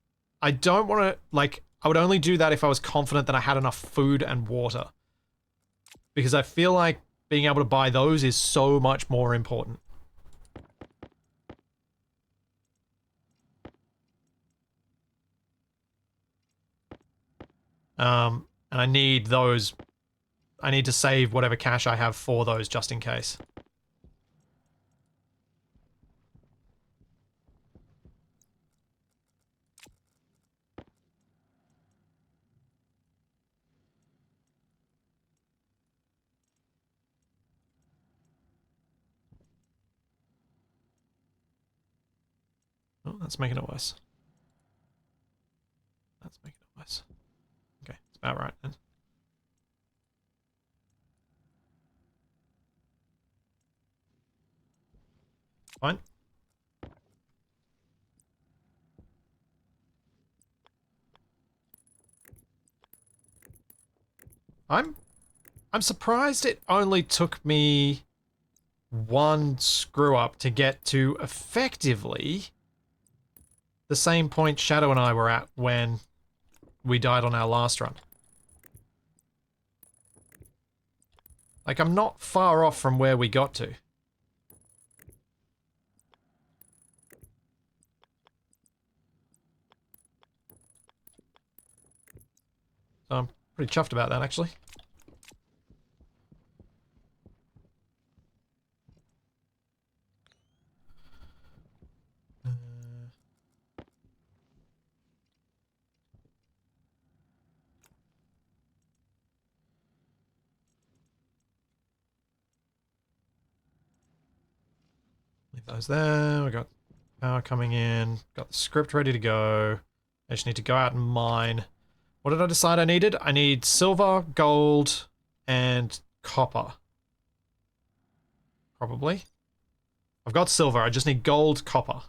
I don't want to, like, I would only do that if I was confident that I had enough food and water. Because I feel like being able to buy those is so much more important. And I need those. I need to save whatever cash I have for those just in case. Oh, that's making it worse. That's making it worse. Okay, it's about right then. Fine. I'm surprised it only took me one screw up to get to effectively the same point Shadow and I were at when we died on our last run. Like, I'm not far off from where we got to. So I'm pretty chuffed about that, actually. Leave those there. We got power coming in. Got the script ready to go. I just need to go out and mine. What did I decide I needed? I need silver, gold, and copper. Probably. I've got silver. I just need gold, copper.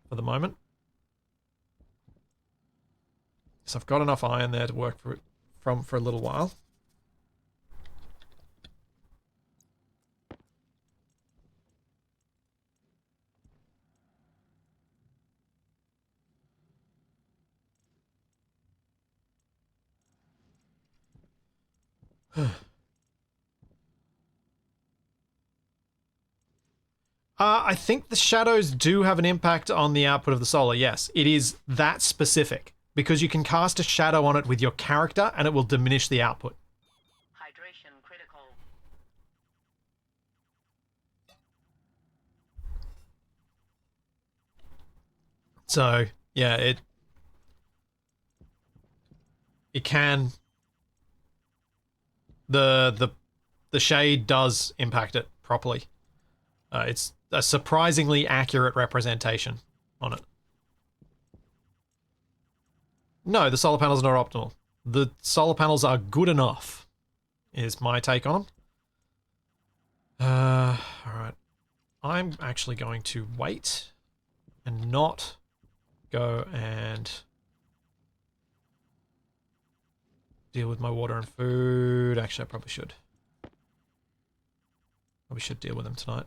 For the moment. So I've got enough iron there to work for a little while. I think the shadows do have an impact on the output of the solar, yes. It is that specific, because you can cast a shadow on it with your character and it will diminish the output. Hydration critical. So, yeah, it can... The shade does impact it properly. It's a surprisingly accurate representation on it. No, the solar panels are not optimal. the solar panels are good enough, is my take on them. Alright. I'm actually going to wait and not go and deal with my water and food. Actually, I probably should. Probably should deal with them tonight.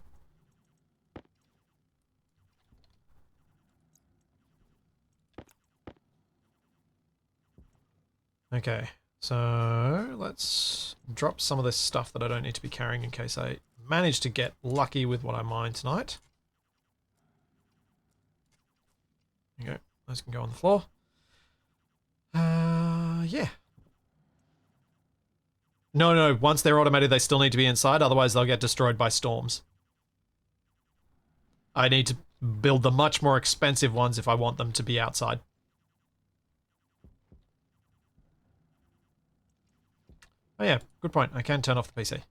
Okay, so let's drop some of this stuff that I don't need to be carrying in case I manage to get lucky with what I mine tonight. There you go. Those can go on the floor. Yeah. No, once they're automated, they still need to be inside, otherwise they'll get destroyed by storms. I need to build the much more expensive ones if I want them to be outside. Oh yeah, good point. I can turn off the PC.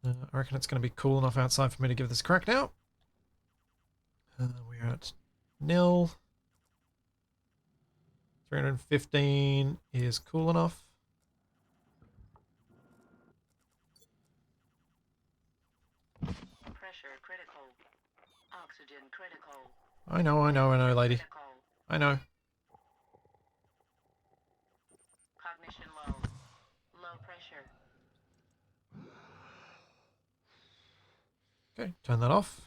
I reckon it's going to be cool enough outside for me to give this a crack now. We're at nil. 315 is cool enough. Pressure critical. Oxygen critical. I know, lady. Critical. I know. Cognition low. Low pressure. Okay, turn that off.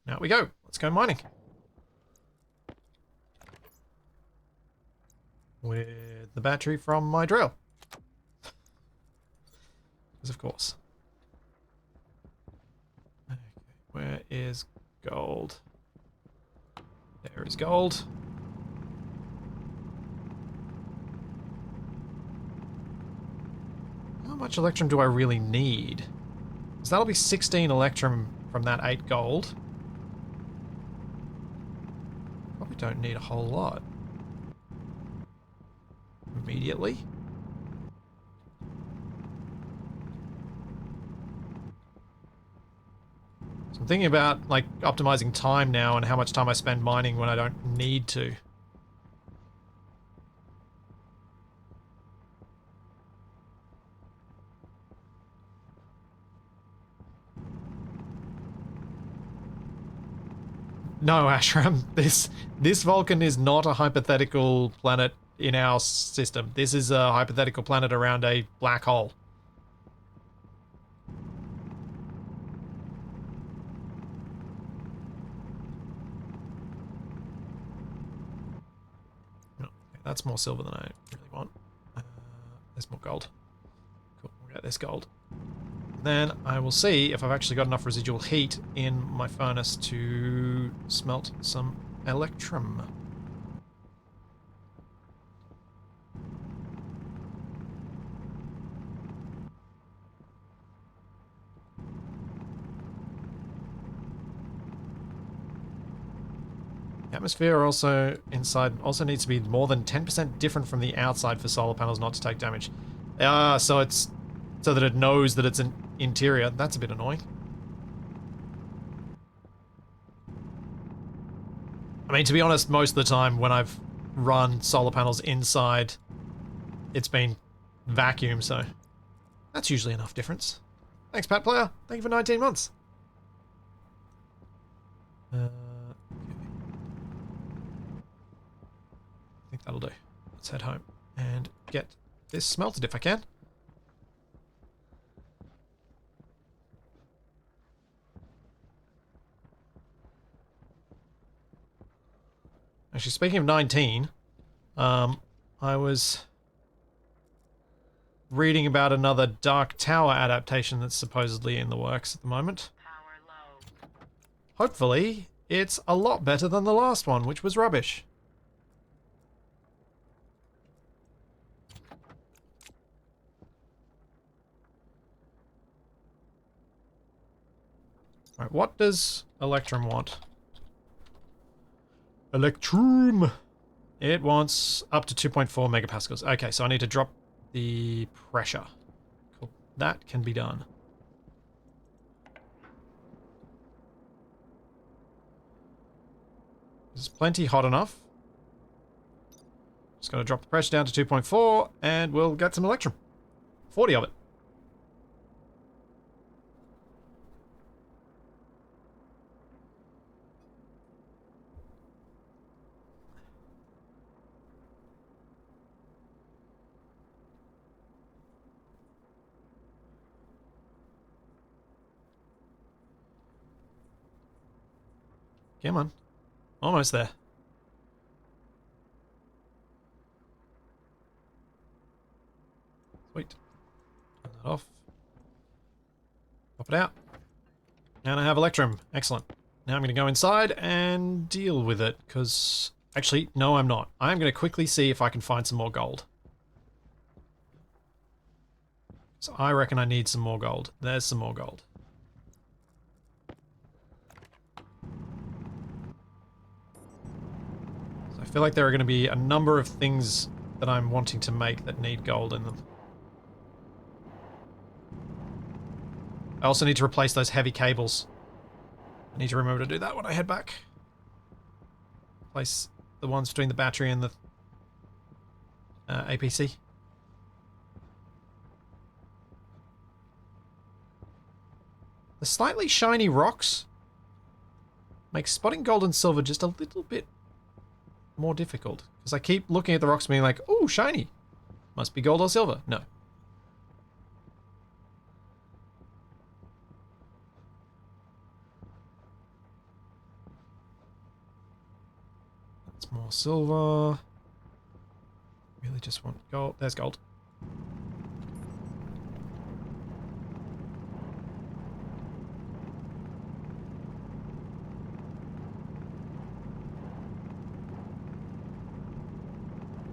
Now we go. Let's go mining. With the battery from my drill. Because of course. Okay, where is gold? There is gold. How much electrum do I really need? Because that'll be 16 electrum from that 8 gold. Probably don't need a whole lot. Immediately. So I'm thinking about like optimizing time now and how much time I spend mining when I don't need to. No, Ashram, this Vulcan is not a hypothetical planet in our system. This is a hypothetical planet around a black hole. Okay, that's more silver than I really want. There's more gold. Cool, we'll get this gold. Then I will see if I've actually got enough residual heat in my furnace to smelt some electrum. The atmosphere also inside also needs to be more than 10% different from the outside for solar panels not to take damage. So it's so that it knows that it's an interior. That's a bit annoying. I mean, to be honest, most of the time when I've run solar panels inside, it's been vacuum, so that's usually enough difference. Thanks, Pat Player. Thank you for 19 months. Okay. I think that'll do. Let's head home and get this smelted if I can. Actually, speaking of 19, I was reading about another Dark Tower adaptation that's supposedly in the works at the moment. Power low. Hopefully, it's a lot better than the last one, which was rubbish. Alright, what does Electrum want? Electrum! It wants up to 2.4 megapascals. Okay, so I need to drop the pressure. Cool. That can be done. It's plenty hot enough. Just got to drop the pressure down to 2.4 and we'll get some electrum. 40 of it. Come on. Almost there. Sweet. Turn that off. Pop it out. And I have electrum. Excellent. Now I'm going to go inside and deal with it, because... Actually, no, I'm not. I'm going to quickly see if I can find some more gold. So I reckon I need some more gold. There's some more gold. So I feel like there are going to be a number of things that I'm wanting to make that need gold in them. I also need to replace those heavy cables. I need to remember to do that when I head back. Replace the ones between the battery and the APC. The slightly shiny rocks make spotting gold and silver just a little bit more difficult. Because I keep looking at the rocks being like, oh, shiny. Must be gold or silver. No. That's more silver. Really just want gold. There's gold.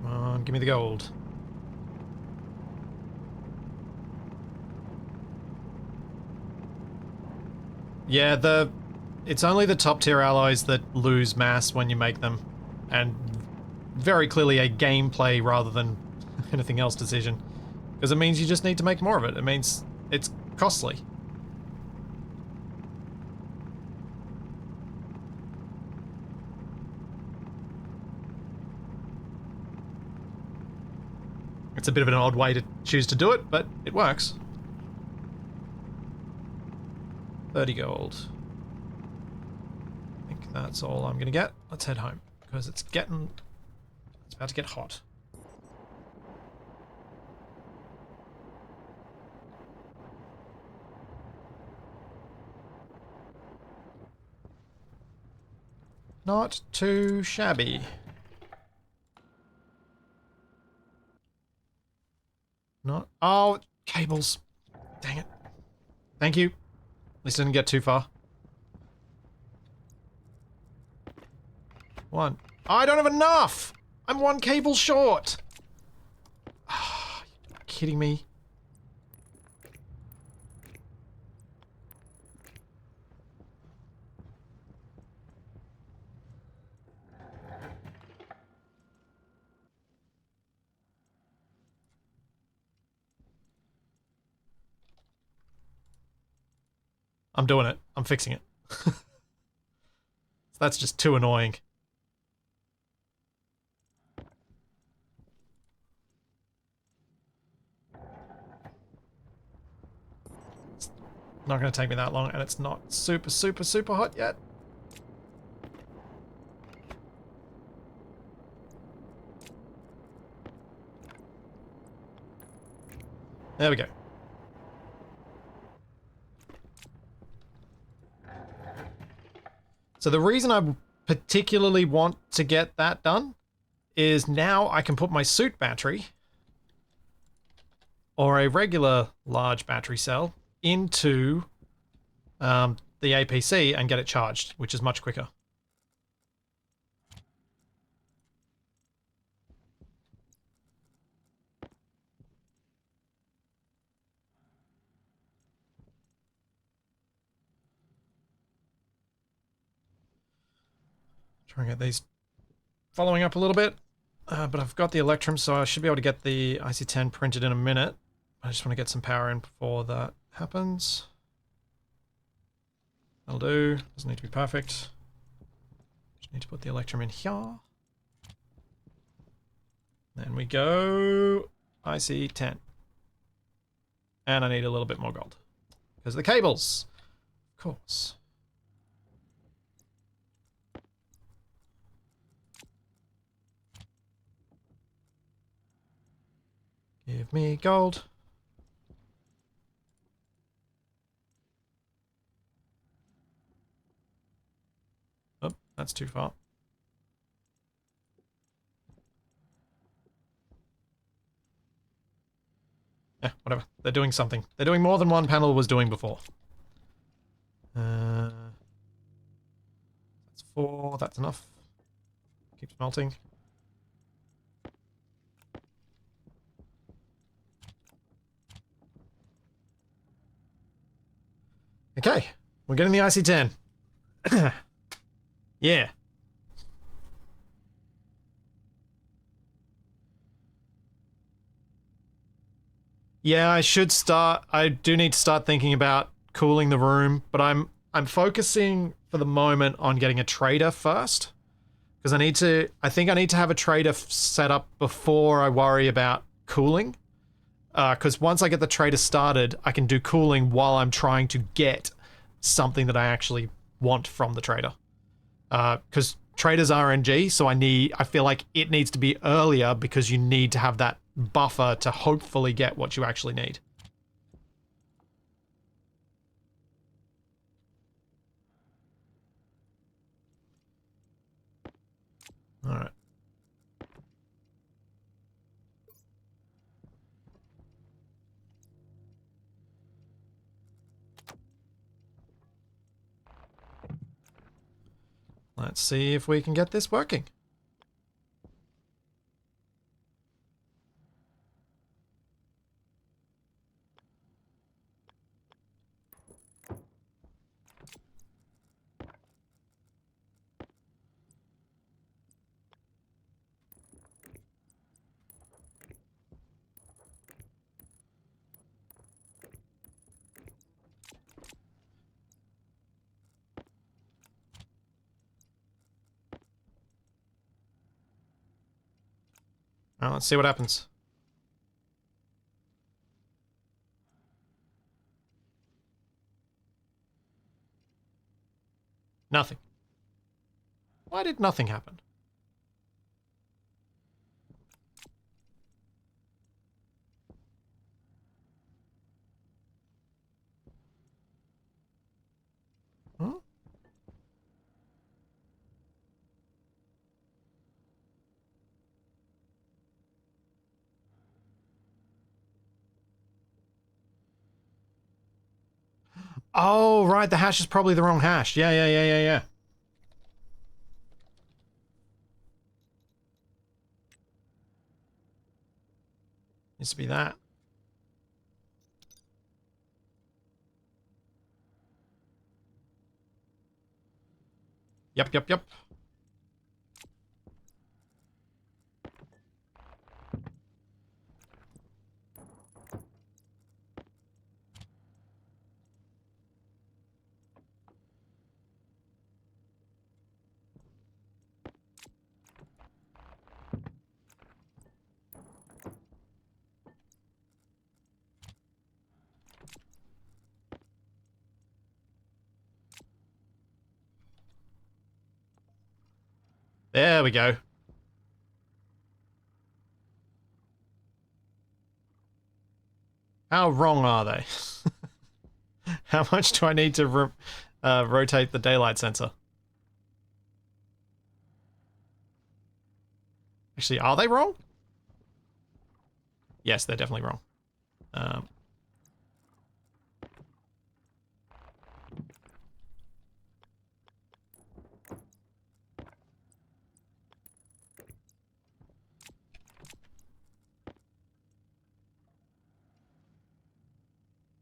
Come on, give me the gold. Yeah, it's only the top tier alloys that lose mass when you make them. And very clearly a gameplay rather than anything else decision. Because it means you just need to make more of it. It means it's costly. It's a bit of an odd way to choose to do it, but it works. 30 gold. I think that's all I'm gonna get. Let's head home, because it's about to get hot. Not too shabby. Not... Oh, cables. Dang it. Thank you. At least I didn't get too far. One. I don't have enough! I'm one cable short! Ah, you're kidding me? I'm doing it. I'm fixing it. That's just too annoying. It's not going to take me that long, and it's not super, super, super hot yet. There we go. So the reason I particularly want to get that done is now I can put my suit battery or a regular large battery cell into the APC and get it charged, which is much quicker. Try and get these following up a little bit. But I've got the Electrum, so I should be able to get the IC10 printed in a minute. I just want to get some power in before that happens. That'll do. Doesn't need to be perfect. Need to put the electrum in here. Then we go IC10. And I need a little bit more gold. Because of the cables. Of course. Give me gold. Oh, that's too far. Yeah, whatever. They're doing something. They're doing more than one panel was doing before. That's 4. That's enough. Keep smelting. Okay. We're getting the IC10. Yeah. Yeah, I should start. I do need to start thinking about cooling the room, but I'm focusing for the moment on getting a trader first. Because I think I need to have a trader set up before I worry about cooling. Because once I get the trader started, I can do cooling while I'm trying to get something that I actually want from the trader. Because traders RNG, so I feel like it needs to be earlier because you need to have that buffer to hopefully get what you actually need. All right. Let's see if we can get this working. Now let's see what happens. Nothing. Why did nothing happen? Huh? Oh, right, the hash is probably the wrong hash. Yeah. Needs to be that. Yep. There we go. How wrong are they? How much do I need to rotate the daylight sensor? Actually, are they wrong? Yes, they're definitely wrong.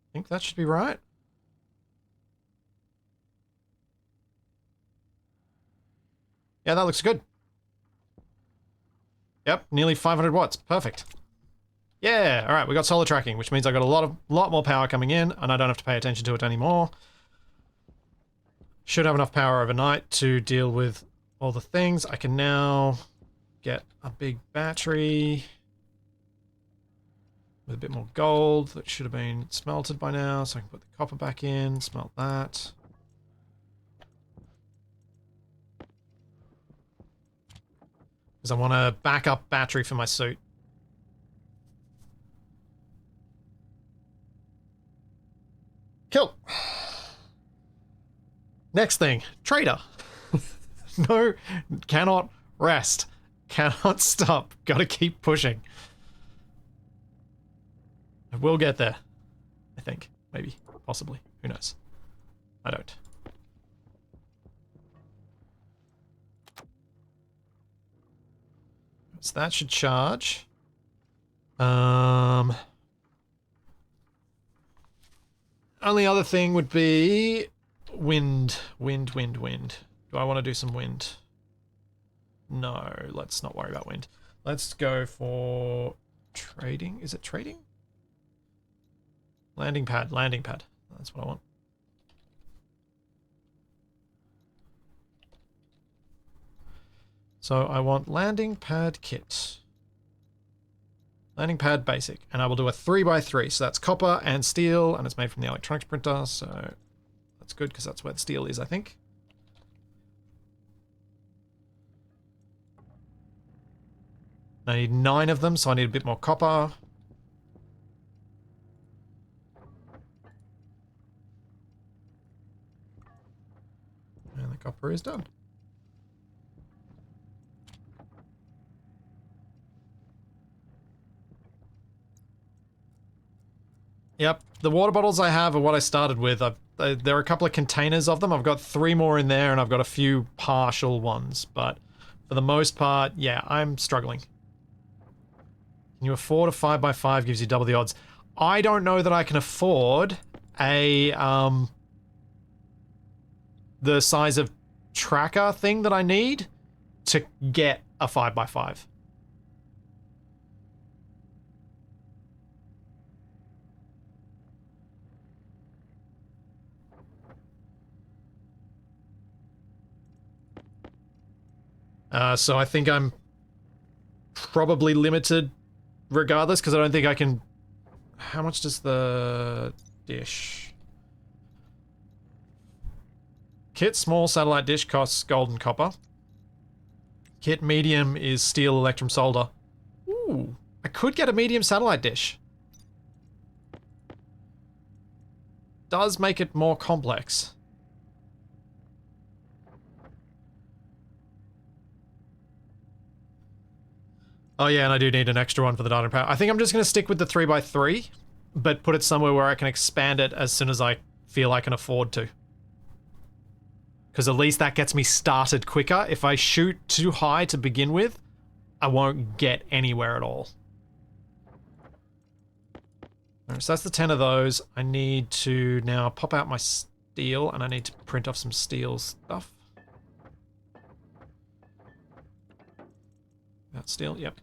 I think that should be right. Yeah, that looks good. Yep, nearly 500 watts. Perfect. Yeah, all right, we got solar tracking, which means I got a lot more power coming in, and I don't have to pay attention to it anymore. Should have enough power overnight to deal with all the things. I can now get a big battery with a bit more gold that should have been smelted by now, so I can put the copper back in, smelt that. Because I want a backup battery for my suit. Cool. Next thing, trader. No, cannot rest. Cannot stop. Gotta keep pushing. I will get there. I think. Maybe. Possibly. Who knows? I don't. So that should charge. Only other thing would be wind. Wind. Do I want to do some wind? No, let's not worry about wind. Let's go for trading. Is it trading? Landing pad. That's what I want. So I want landing pad kit. Landing pad basic. And I will do a 3x3. So that's copper and steel, and it's made from the electronics printer, so that's good because that's where the steel is, I think. I need 9 of them, so I need a bit more copper. And the copper is done. Yep, the water bottles I have are what I started with. There are a couple of containers of them. I've got 3 more in there, and I've got a few partial ones. But for the most part, yeah, I'm struggling. Can you afford a 5x5? Gives you double the odds. I don't know that I can afford a, the size of tracker thing that I need to get a 5x5. So I think I'm probably limited regardless, because I don't think I can... How much does the dish? Kit small satellite dish costs gold and copper. Kit medium is steel, electrum, solder. Ooh, I could get a medium satellite dish. Does make it more complex. Oh yeah, and I do need an extra one for the data and power. I think I'm just going to stick with the 3x3, but put it somewhere where I can expand it as soon as I feel I can afford to. Because at least that gets me started quicker. If I shoot too high to begin with, I won't get anywhere at all. Alright, so that's the 10 of those. I need to now pop out my steel, and I need to print off some steel stuff. That steel, yep.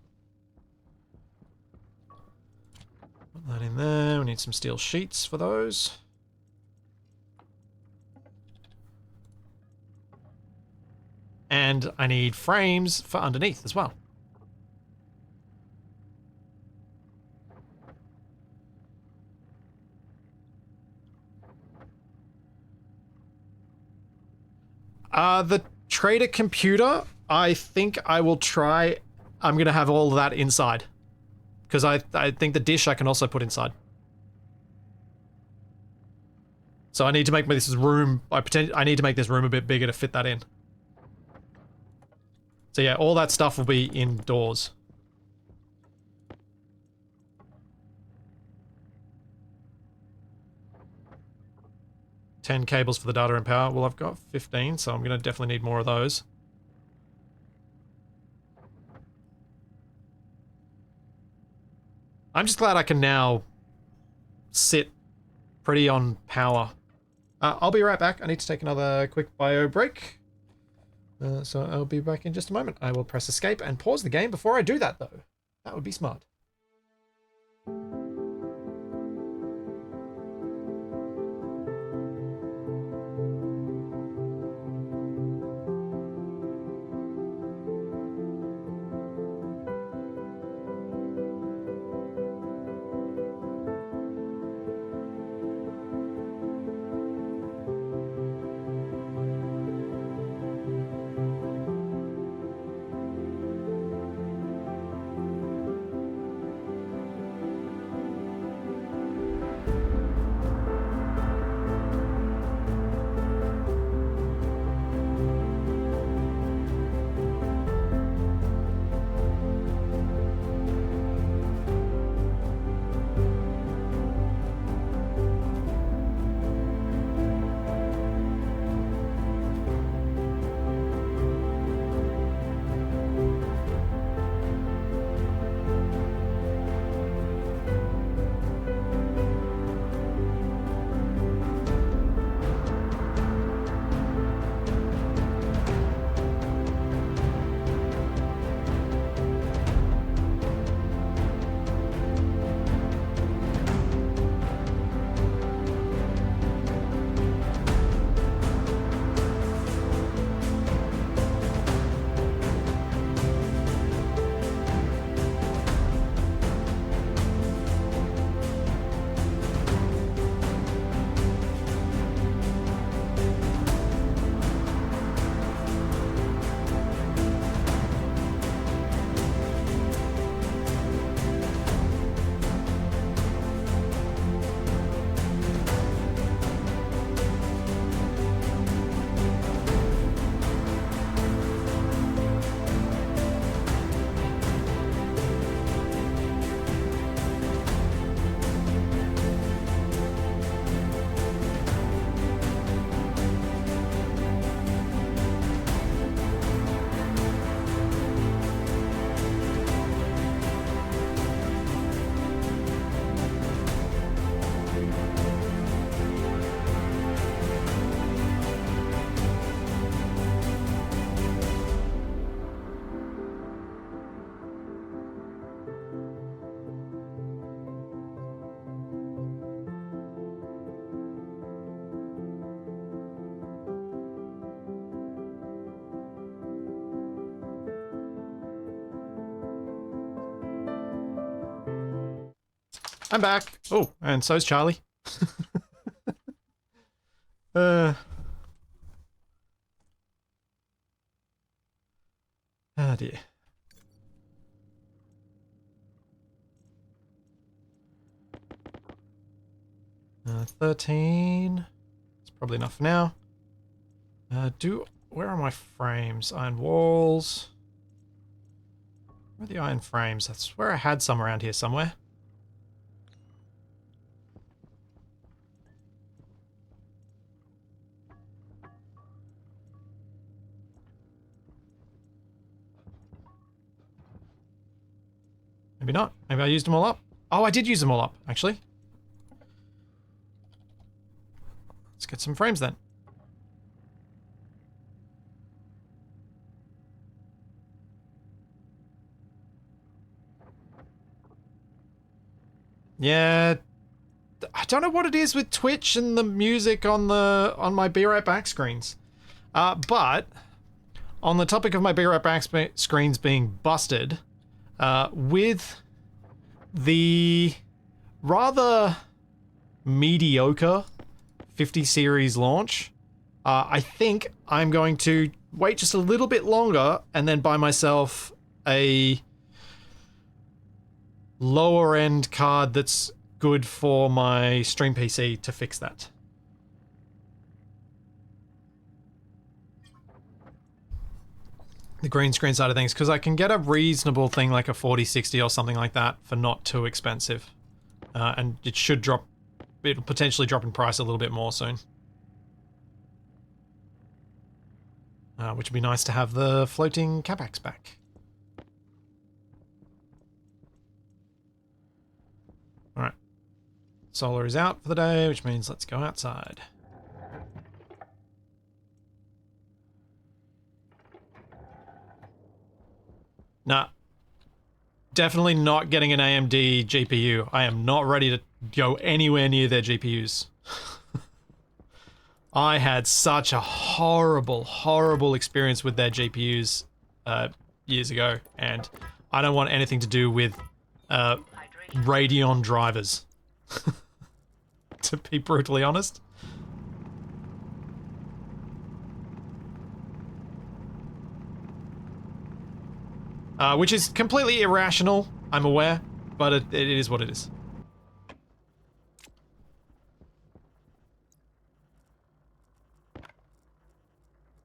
Put that in there. We need some steel sheets for those. And I need frames for underneath as well. The trader computer, I think I will try... I'm going to have all of that inside. Because I think the dish I can also put inside. So I need to make this room... I need to make this room a bit bigger to fit that in. So yeah, all that stuff will be indoors. $10 cables for the data and power. Well, I've got 15, so I'm going to definitely need more of those. I'm just glad I can now sit pretty on power. I'll be right back. I need to take another quick bio break. So I'll be back in just a moment. I will press escape and pause the game before I do that, though. That would be smart. I'm back. Oh, and so's Charlie. uh. Oh dear. 13. It's probably enough for now. Where are my frames? Iron walls. Where are the iron frames? That's where I had some around here somewhere. Maybe not. Maybe I used them all up. Oh, I did use them all up, actually. Let's get some frames then. Yeah, I don't know what it is with Twitch and the music on my Be Right Back screens. But on the topic of my Be Right Back screens being busted, with the rather mediocre 50 series launch, I think I'm going to wait just a little bit longer and then buy myself a lower end card that's good for my stream PC to fix that. The green screen side of things, because I can get a reasonable thing like a 4060 or something like that for not too expensive. And it should drop, it'll potentially drop in price a little bit more soon. Which would be nice to have the floating capex back. Alright. Solar is out for the day, which means let's go outside. Nah. Definitely not getting an AMD GPU. I am not ready to go anywhere near their GPUs. I had such a horrible, horrible experience with their GPUs years ago, and I don't want anything to do with Radeon drivers. To be brutally honest. Which is completely irrational, I'm aware, but it is what it is.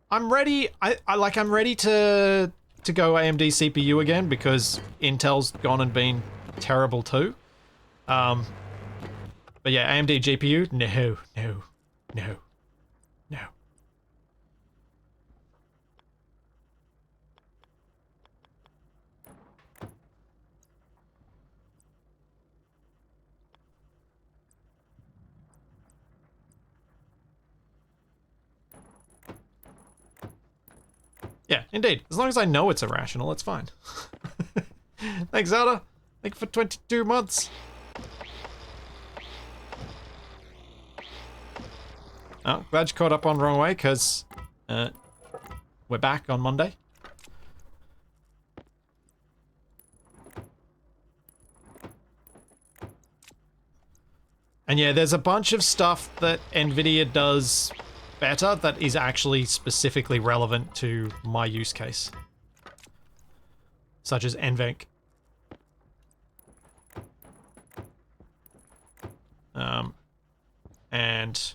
I'm ready. I'm ready to go AMD CPU again because Intel's gone and been terrible too. But yeah, AMD GPU, no, no, no, no. Yeah, indeed. As long as I know it's irrational, it's fine. Thanks, Zelda. Thank you for 22 months. Oh, glad you caught up on Wrong Way, because we're back on Monday. And yeah, there's a bunch of stuff that NVIDIA does better that is actually specifically relevant to my use case. Such as NVENC. And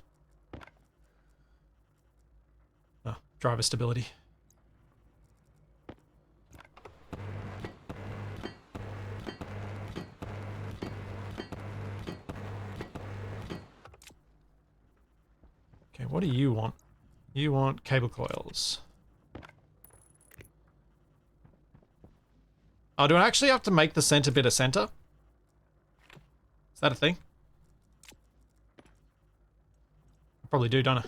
driver stability. Okay, what do you want? You want cable coils. Oh, do I actually have to make the center bit a center? Is that a thing? I probably do, don't I?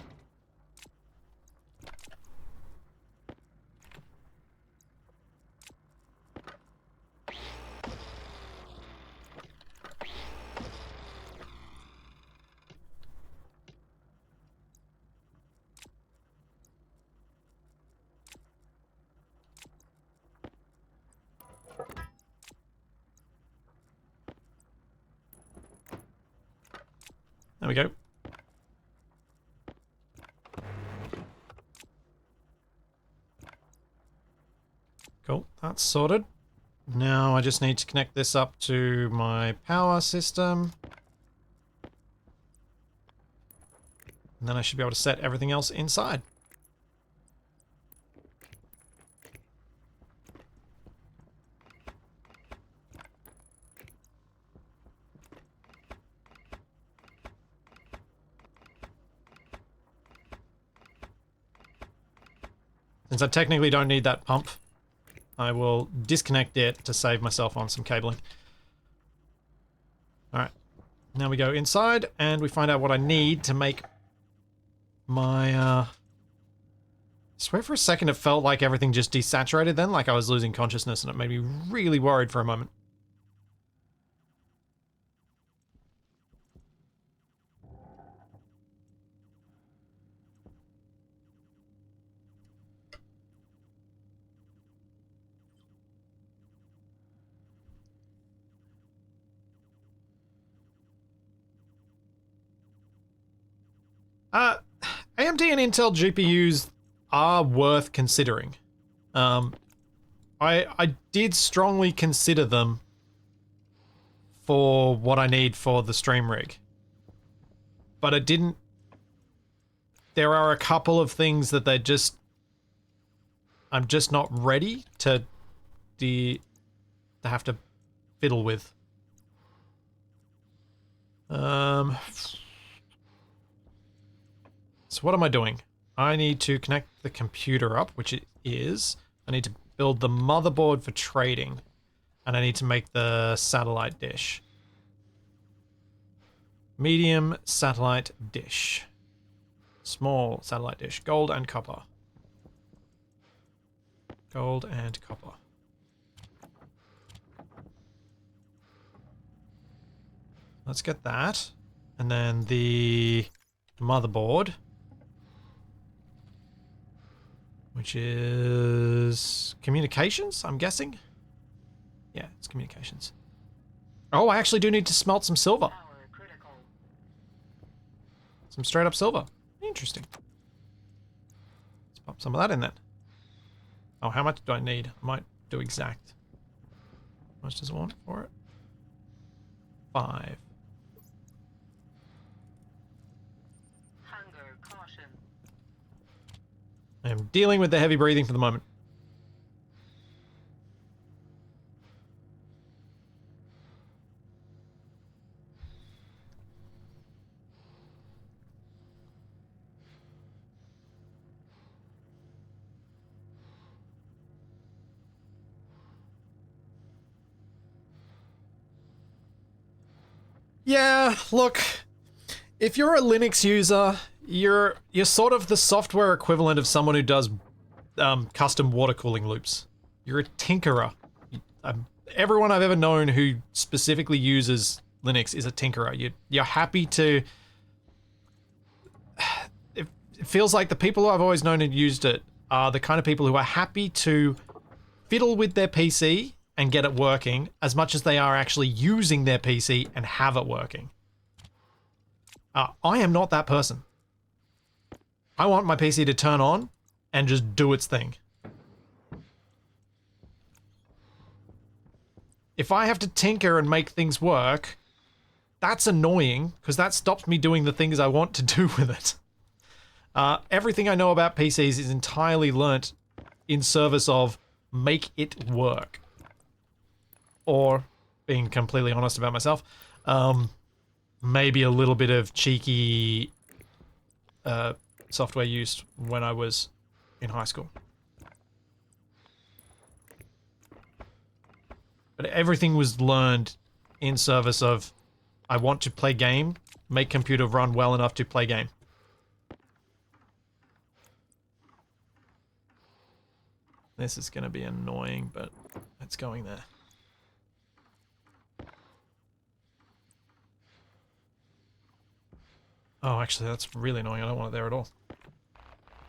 There we go. Cool, that's sorted. Now I just need to connect this up to my power system. And then I should be able to set everything else inside. Since I technically don't need that pump, I will disconnect it to save myself on some cabling. Alright, now we go inside and we find out what I need to make my, I swear for a second it felt like everything just desaturated then, like I was losing consciousness, and it made me really worried for a moment. AMD and Intel GPUs are worth considering. I did strongly consider them for what I need for the stream rig. But it didn't... There are a couple of things that they're just... I'm just not ready to have to fiddle with. So what am I doing? I need to connect the computer up, which it is. I need to build the motherboard for trading. And I need to make the satellite dish. Medium satellite dish. Small satellite dish. Gold and copper. Gold and copper. Let's get that. And then the motherboard. Which is communications, I'm guessing? Yeah, it's communications. Oh, I actually do need to smelt some silver. Some straight up silver. Interesting. Let's pop some of that in then. Oh, how much do I need? I might do exact. How much does it want for it? 5. Hunger, caution. I am dealing with the heavy breathing for the moment. Yeah, look, if you're a Linux user, you're sort of the software equivalent of someone who does custom water cooling loops. You're a tinkerer. Everyone I've ever known who specifically uses Linux is a tinkerer. You're happy to... It feels like the people who I've always known who used it are the kind of people who are happy to fiddle with their PC and get it working as much as they are actually using their PC and have it working. I am not that person. I want my PC to turn on and just do its thing. If I have to tinker and make things work, that's annoying because that stops me doing the things I want to do with it. Everything I know about PCs is entirely learnt in service of make it work. Or, being completely honest about myself, maybe a little bit of cheeky software used when I was in high school. But everything was learned in service of, I want to play game, make computer run well enough to play game. This is going to be annoying, but it's going there. Oh, actually, that's really annoying. I don't want it there at all.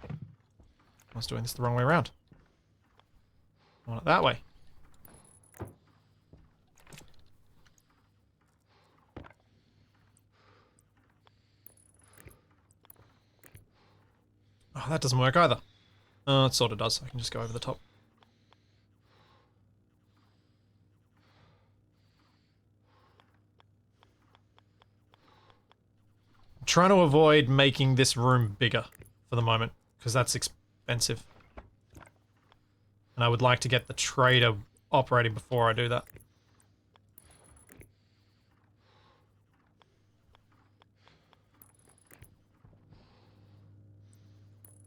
I was doing this the wrong way around. I want it that way. Oh, that doesn't work either. It sort of does. I can just go over the top. I'm trying to avoid making this room bigger for the moment, because that's expensive. And I would like to get the trader operating before I do that.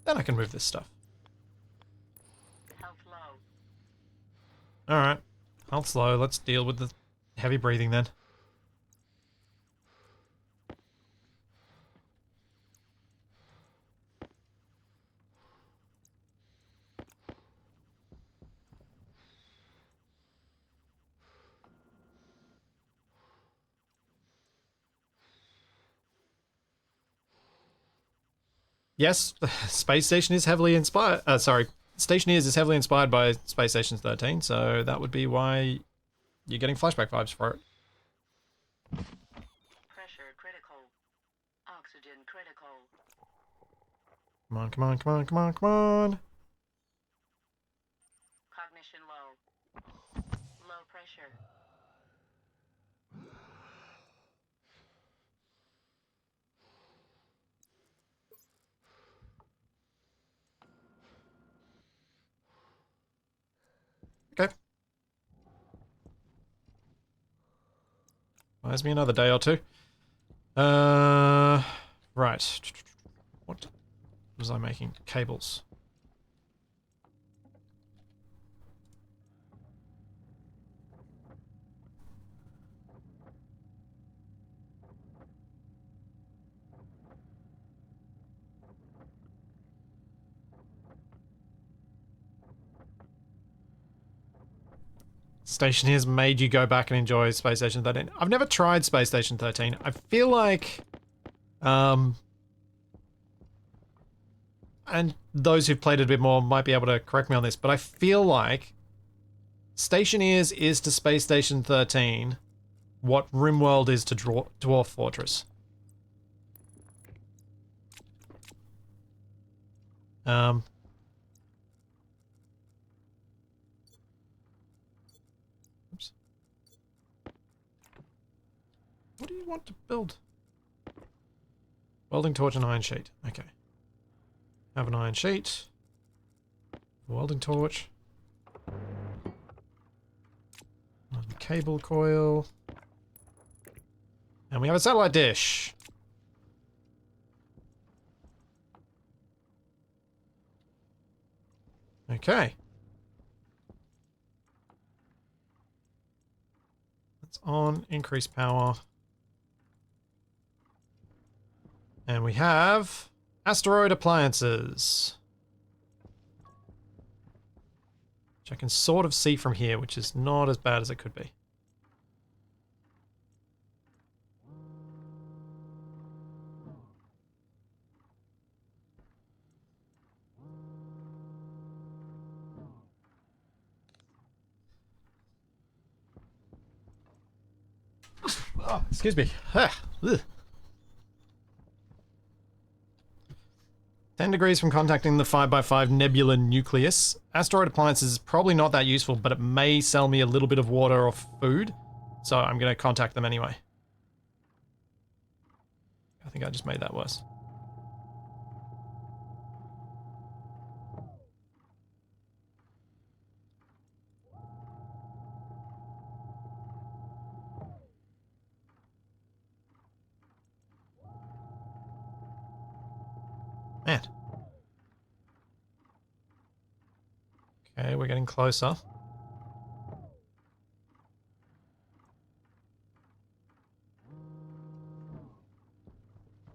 Then I can move this stuff. Health low. Alright. Health slow. Let's deal with the heavy breathing then. Yes, Space Station is heavily inspired. Sorry, Stationeers is heavily inspired by Space Station 13, so that would be why you're getting flashback vibes for it. Pressure critical. Oxygen critical. Come on, come on, come on, come on, come on. Cognition low. Low pressure. Okay. Buys me another day or two. Right. What was I making? Cables. Stationeers made you go back and enjoy Space Station 13. I've never tried Space Station 13. I feel like, and those who've played it a bit more might be able to correct me on this, but I feel like Stationeers is to Space Station 13 what RimWorld is to Dwarf Fortress. Oops. What do you want to build? Welding torch and iron sheet. Okay. Have an iron sheet. Welding torch. Another cable coil. And we have a satellite dish. Okay. That's on. Increase power. And we have asteroid appliances. Which I can sort of see from here, which is not as bad as it could be. Oh, excuse me. 10 degrees from contacting the 5x5 nebula nucleus. Asteroid appliances is probably not that useful, but it may sell me a little bit of water or food. So I'm going to contact them anyway. I think I just made that worse. Man. Okay, we're getting closer.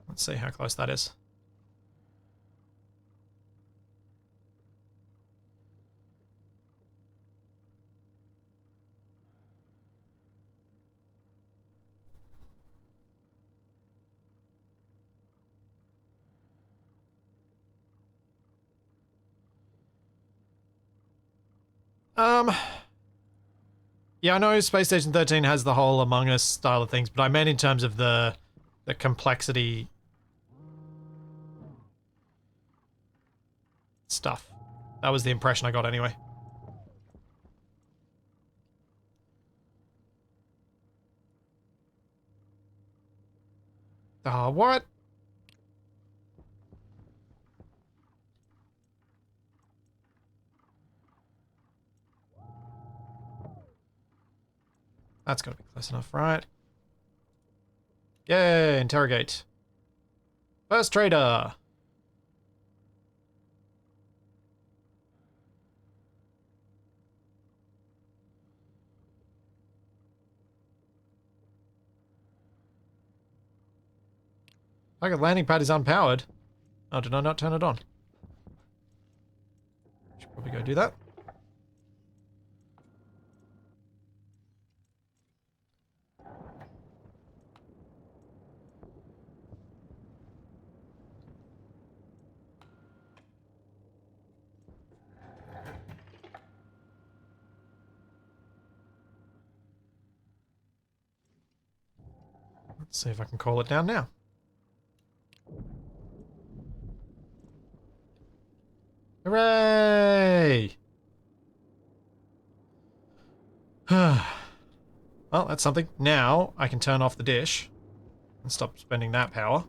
Let's see how close that is. Yeah, I know Space Station 13 has the whole Among Us style of things, but I meant in terms of the complexity stuff. That was the impression I got anyway. Ah, what? That's got to be close enough, right? Yay, interrogate. First trader. Like a landing pad is unpowered. Oh, did I not turn it on? Should probably go do that. Let's see if I can call it down now. Hooray! Well, that's something. Now I can turn off the dish and stop spending that power.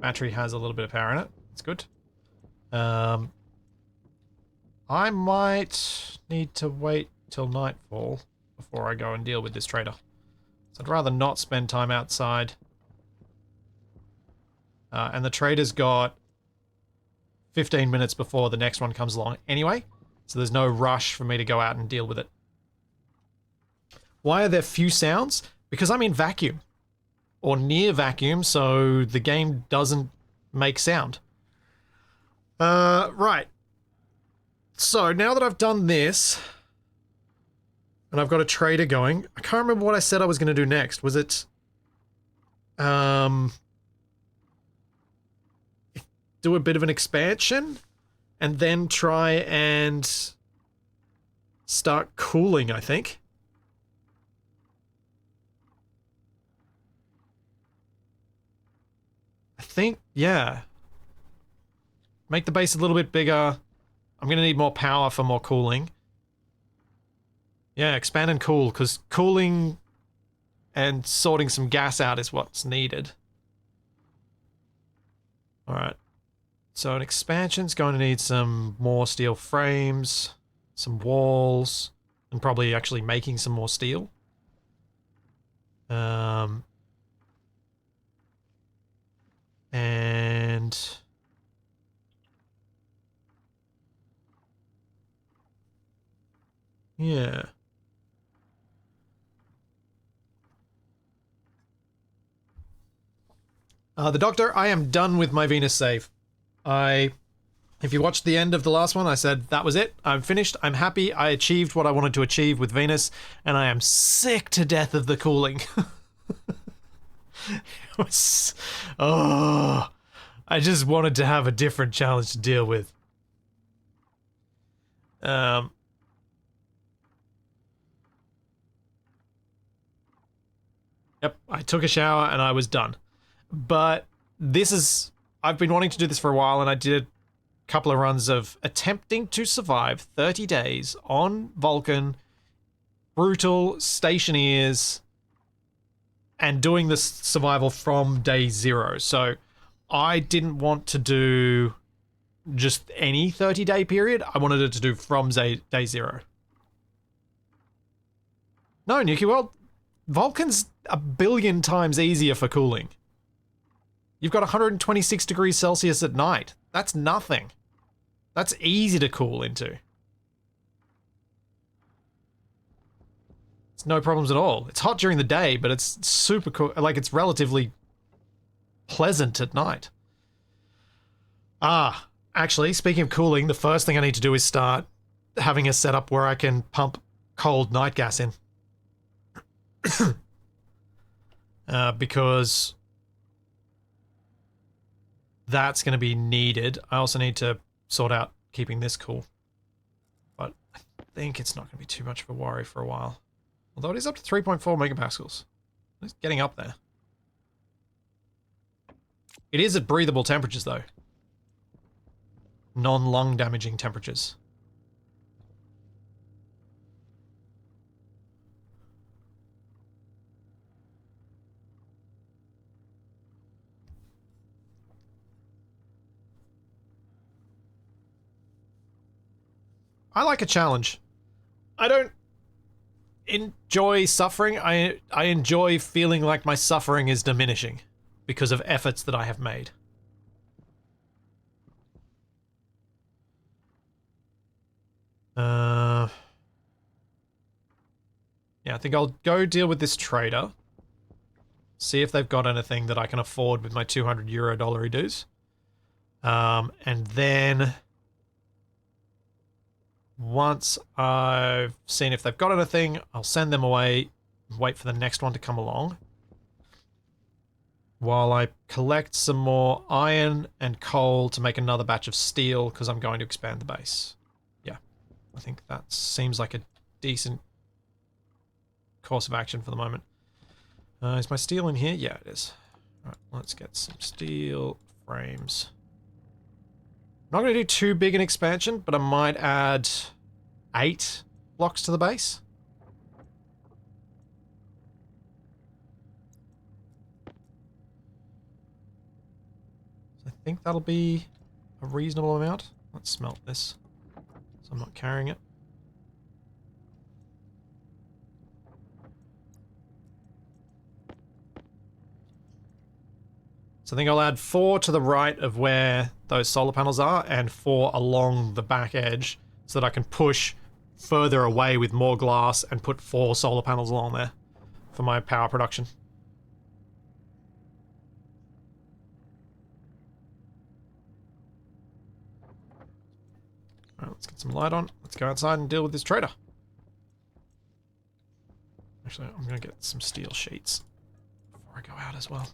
Battery has a little bit of power in it. That's good. I might need to wait till nightfall before I go and deal with this trader. So I'd rather not spend time outside. And the trader's got 15 minutes before the next one comes along anyway, so there's no rush for me to go out and deal with it. Why are there few sounds? Because I'm in vacuum. Or near vacuum, so the game doesn't make sound. Right. So, now that I've done this, and I've got a trader going, I can't remember what I said I was going to do next. Was it... do a bit of an expansion, and then try and start cooling, I think. Yeah. Make the base a little bit bigger. I'm going to need more power for more cooling. Yeah, expand and cool, because cooling and sorting some gas out is what's needed. Alright. So an expansion's going to need some more steel frames, some walls, and probably actually making some more steel. And... yeah. The Doctor, I am done with my Venus save. If you watched the end of the last one, I said that was it. I'm finished. I'm happy. I achieved what I wanted to achieve with Venus, and I am sick to death of the cooling. Oh, I just wanted to have a different challenge to deal with. Yep, I took a shower and I was done. But this is... I've been wanting to do this for a while, and I did a couple of runs of attempting to survive 30 days on Vulcan, Brutal, Stationeers, and doing this survival from day 0. So I didn't want to do just any 30-day period. I wanted it to do from day 0. No, Nuki World, Vulcan's a billion times easier for cooling. You've got 126 degrees Celsius at night. That's nothing. That's easy to cool into. It's no problems at all. It's hot during the day, but it's super cool. Like, it's relatively pleasant at night. Ah, actually, speaking of cooling, the first thing I need to do is start having a setup where I can pump cold night gas in. Because that's going to be needed. I also need to sort out keeping this cool. But I think it's not going to be too much of a worry for a while. Although it is up to 3.4 megapascals. It's getting up there. It is at breathable temperatures, though. non-lung damaging temperatures. I like a challenge. I don't enjoy suffering. I enjoy feeling like my suffering is diminishing because of efforts that I have made. Yeah, I think I'll go deal with this trader. See if they've got anything that I can afford with my 200 euro dollary dues. And then once I've seen if they've got anything, I'll send them away and wait for the next one to come along. While I collect some more iron and coal to make another batch of steel because I'm going to expand the base. Yeah, I think that seems like a decent course of action for the moment. Is my steel in here? Yeah, it is. Alright, let's get some steel frames. I'm not going to do too big an expansion, but I might add 8 blocks to the base. So I think that'll be a reasonable amount. Let's smelt this, so I'm not carrying it. So I think I'll add 4 to the right of where those solar panels are and 4 along the back edge so that I can push further away with more glass and put 4 solar panels along there for my power production. Alright, let's get some light on. Let's go outside and deal with this trader. Actually, I'm going to get some steel sheets before I go out as well.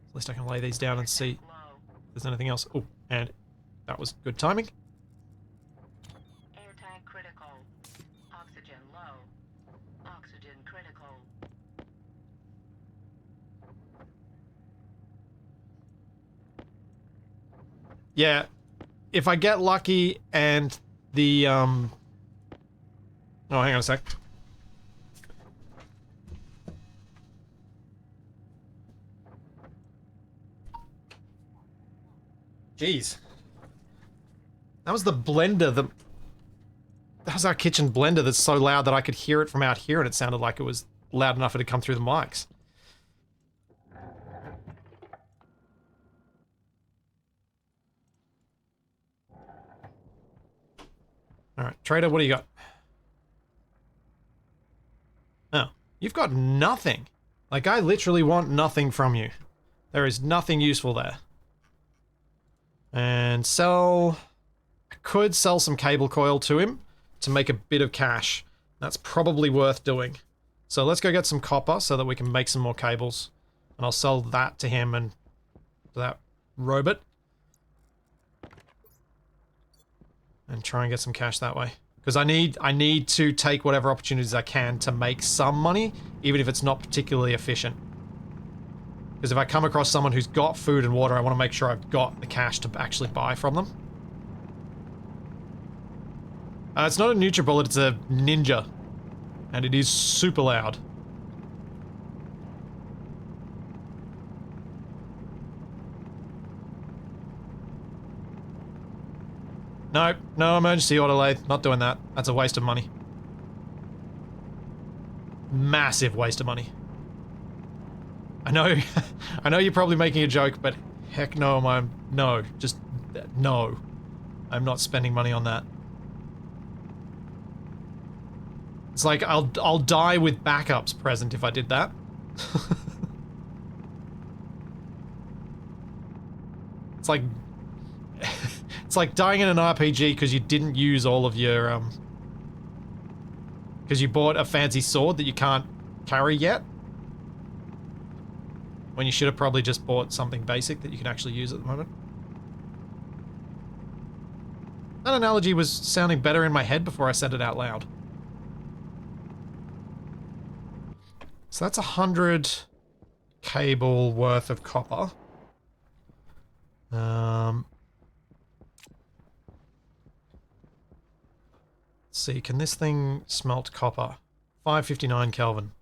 At least I can lay these down and see if there's anything else. Oh, and that was good timing. Air tank critical. Oxygen low. Oxygen critical. Yeah, if I get lucky and the, Oh, hang on a sec. Jeez. That was the blender that... That was our kitchen blender that's so loud that I could hear it from out here and it sounded like it was loud enough for it to come through the mics. Alright, trader, what do you got? Oh, you've got nothing. Like, I literally want nothing from you. There is nothing useful there. And sell... I could sell some cable coil to him to make a bit of cash. That's probably worth doing. So let's go get some copper so that we can make some more cables. And I'll sell that to him and to that robot. And try and get some cash that way. Because I need to take whatever opportunities I can to make some money, even if it's not particularly efficient. Because if I come across someone who's got food and water, I want to make sure I've got the cash to actually buy from them. It's not a NutriBullet, it's a Ninja. And it is super loud. No, no emergency auto lathe. Not doing that. That's a waste of money. Massive waste of money. I know, I know you're probably making a joke, but heck no, no, just, no. I'm not spending money on that. It's like, I'll die with backups present if I did that. It's like... It's like dying in an RPG because you didn't use all of your, because you bought a fancy sword that you can't carry yet. When you should have probably just bought something basic that you can actually use at the moment. That analogy was sounding better in my head before I said it out loud. So that's 100 cable worth of copper. Let's see, can this thing smelt copper? 559 Kelvin.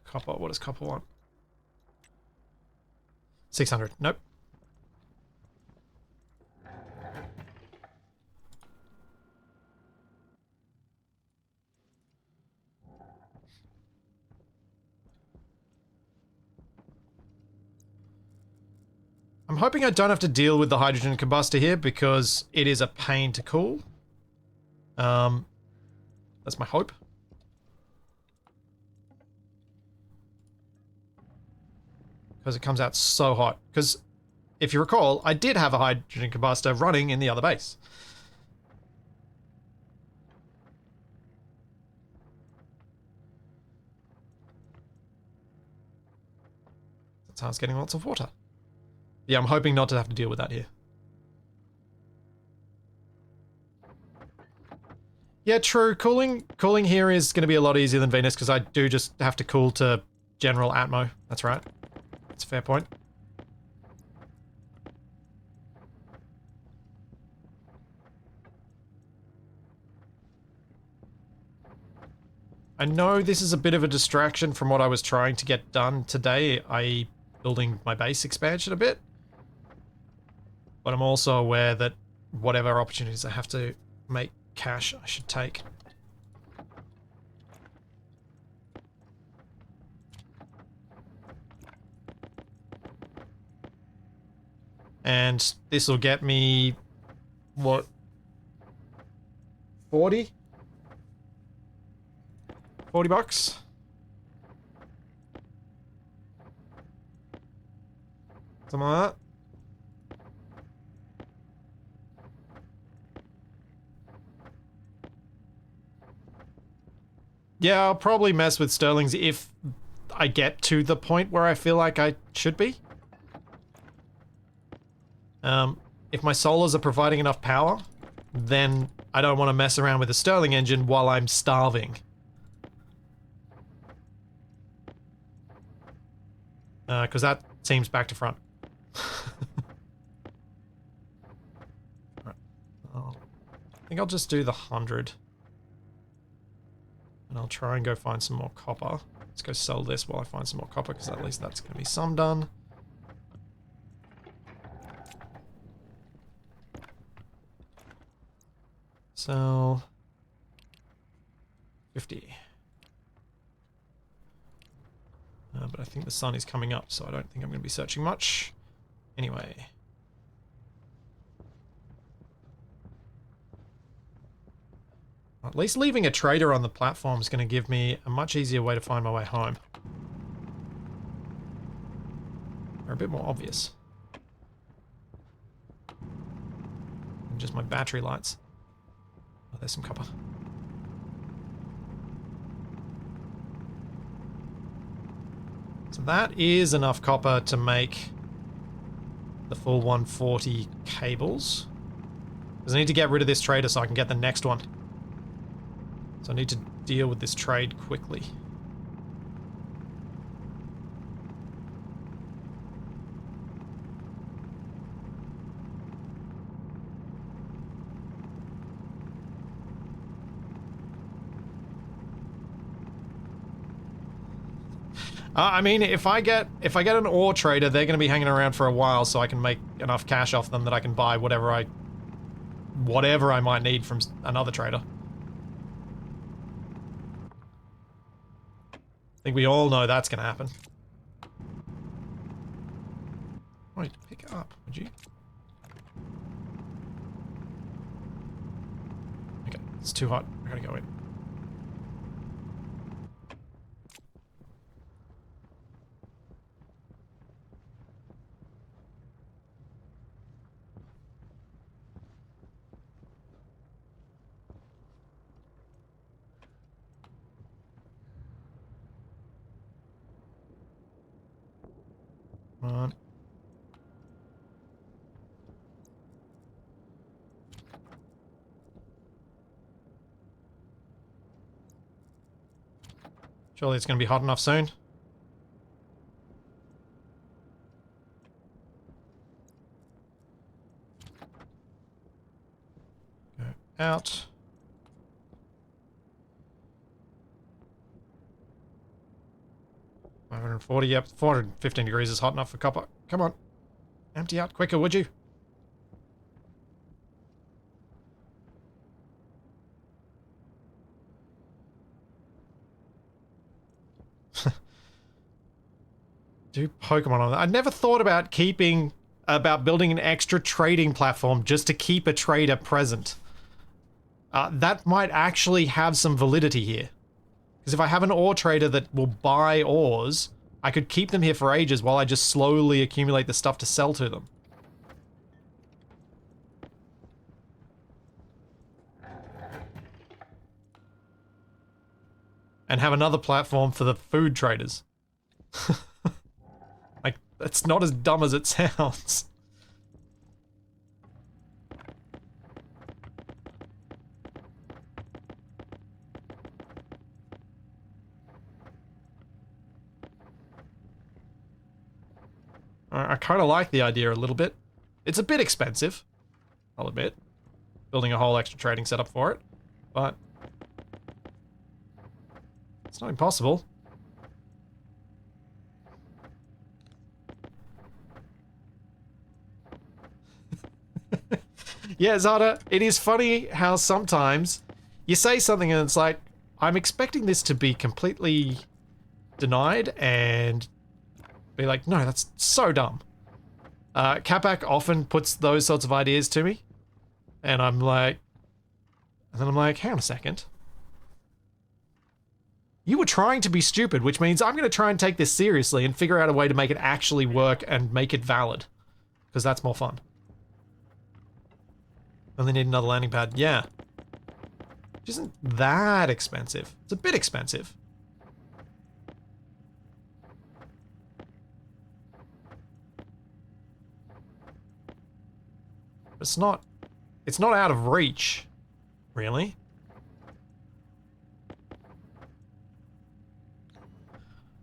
Copper, what does copper want? 600, nope. I'm hoping I don't have to deal with the hydrogen combustor here because it is a pain to cool. That's my hope. Because it comes out so hot. Because, if you recall, I did have a hydrogen combustor running in the other base. That's how it's getting lots of water. Yeah, I'm hoping not to have to deal with that here. Yeah, true. Cooling here is going to be a lot easier than Venus because I do just have to cool to general atmo. That's right. That's a fair point. I know this is a bit of a distraction from what I was trying to get done today, i.e. building my base expansion a bit. But I'm also aware that whatever opportunities I have to make cash, I should take. And this will get me, what, 40? 40 bucks? Something like that. Yeah, I'll probably mess with Sterling's if I get to the point where I feel like I should be. If my solars are providing enough power, then I don't want to mess around with the Stirling engine while I'm starving. Because that seems back to front. Right. I think I'll just do the 100. And I'll try and go find some more copper. Let's go sell this while I find some more copper, because at least that's going to be some done. Sell 50. But I think the sun is coming up, so I don't think I'm going to be searching much. Anyway. At least leaving a trader on the platform is going to give me a much easier way to find my way home. They're a bit more obvious. And just my battery lights. Oh, there's some copper. So that is enough copper to make the full 140 cables. Because I need to get rid of this trader so I can get the next one. So I need to deal with this trade quickly. I mean, if I get an ore trader, they're going to be hanging around for a while, so I can make enough cash off them that I can buy whatever I might need from another trader. I think we all know that's going to happen. Wait, pick it up, would you? Okay, it's too hot. I gotta go in. Come on. Surely it's going to be hot enough soon. Go out. 540, yep. 415 degrees is hot enough for copper. Come on. Empty out quicker, would you? Do Pokemon on that. I never thought about building an extra trading platform just to keep a trader present. That might actually have some validity here. Because if I have an ore trader that will buy ores, I could keep them here for ages while I just slowly accumulate the stuff to sell to them. And have another platform for the food traders. Like, that's not as dumb as it sounds. I kind of like the idea a little bit. It's a bit expensive, I'll admit. Building a whole extra trading setup for it, but it's not impossible. Yeah, Zada, it is funny how sometimes you say something and it's like, I'm expecting this to be completely denied and be like, no, that's so dumb. Capac often puts those sorts of ideas to me, and I'm like, hang on a second. You were trying to be stupid, which means I'm going to try and take this seriously and figure out a way to make it actually work and make it valid. Because that's more fun. Only need another landing pad. Yeah. Which isn't that expensive. It's a bit expensive. It's not out of reach, really.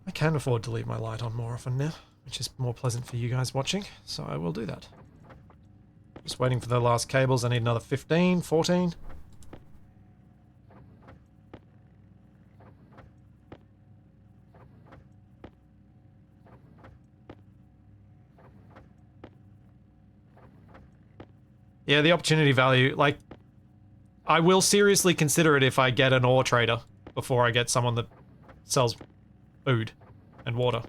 I can afford to leave my light on more often now, which is more pleasant for you guys watching, so I will do that. Just waiting for the last cables. I need another 15, 14. Yeah, the opportunity value, like, I will seriously consider it if I get an ore trader before I get someone that sells food and water.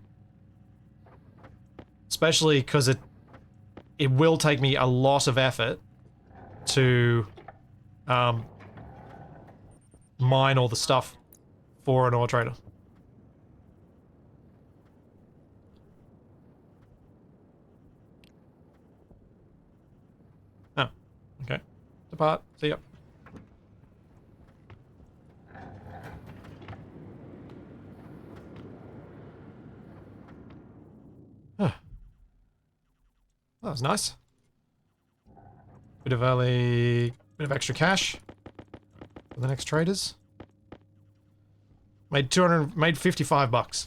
Especially because it will take me a lot of effort to mine all the stuff for an ore trader. Oh, okay. Depart. See ya. Huh. That was nice. Bit of extra cash for the next traders. Made 55 bucks.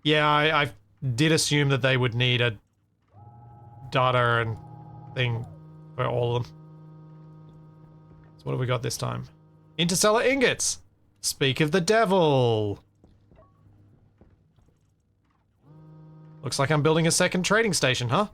Yeah, I did assume that they would need a data and thing for all of them. So what have we got this time? Interstellar ingots! Speak of the devil! Looks like I'm building a second trading station, huh?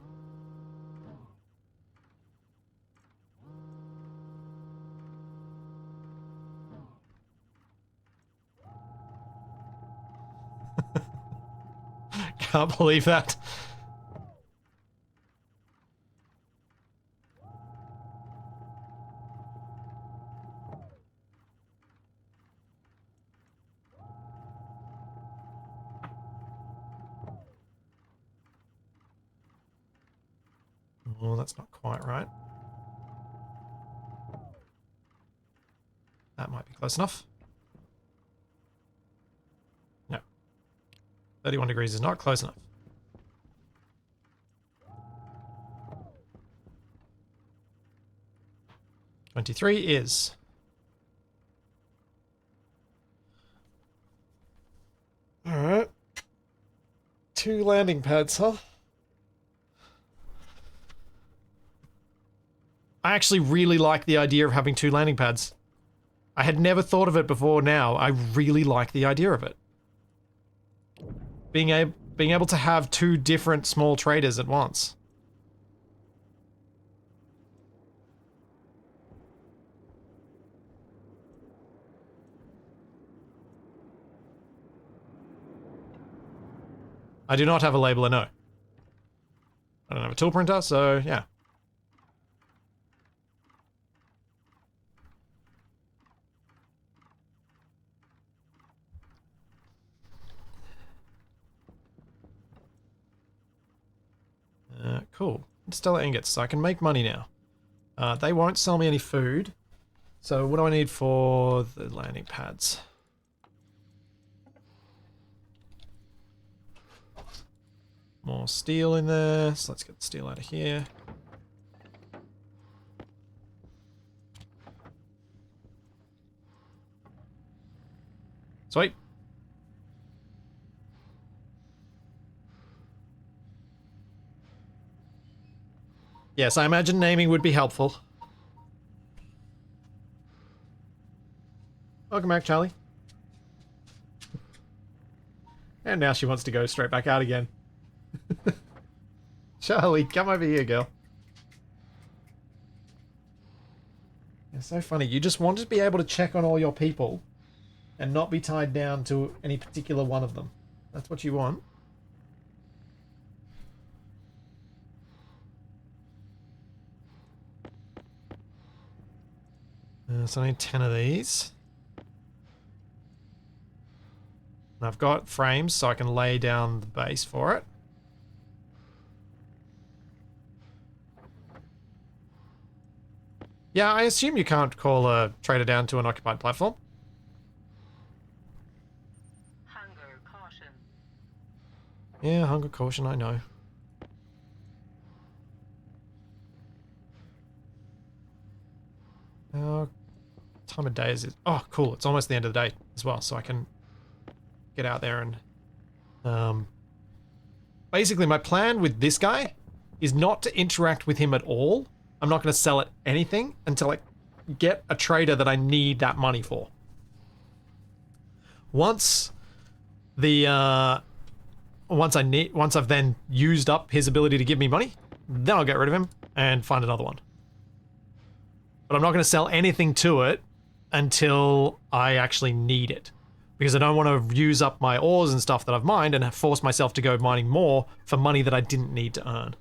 Can't believe that. Oh, that's not quite right. That might be close enough. No. 31 degrees is not close enough. $23 is. Alright. 2 landing pads, huh? I actually really like the idea of having 2 landing pads. I had never thought of it before now. I really like the idea of it. Being able to have two different small traders at once. I do not have a labeler, no. I don't have a tool printer, so yeah. Cool. Stellar ingots, so I can make money now. They won't sell me any food. So what do I need for the landing pads? More steel in there, so let's get the steel out of here. Sweet. Yes, I imagine naming would be helpful. Welcome back, Charlie. And now she wants to go straight back out again. Charlie, come over here, girl. It's so funny. You just want to be able to check on all your people and not be tied down to any particular one of them. That's what you want. So I need 10 of these. And I've got frames so I can lay down the base for it. Yeah, I assume you can't call a trader down to an occupied platform. Hunger caution. Yeah, hunger caution, I know. Time of day is it? Oh, cool. It's almost the end of the day as well, so I can get out there and... Basically, my plan with this guy is not to interact with him at all. I'm not going to sell it anything until I get a trader that I need that money for. Once I've then used up his ability to give me money, then I'll get rid of him and find another one. But I'm not going to sell anything to it until I actually need it. Because I don't want to use up my ores and stuff that I've mined and force myself to go mining more for money that I didn't need to earn.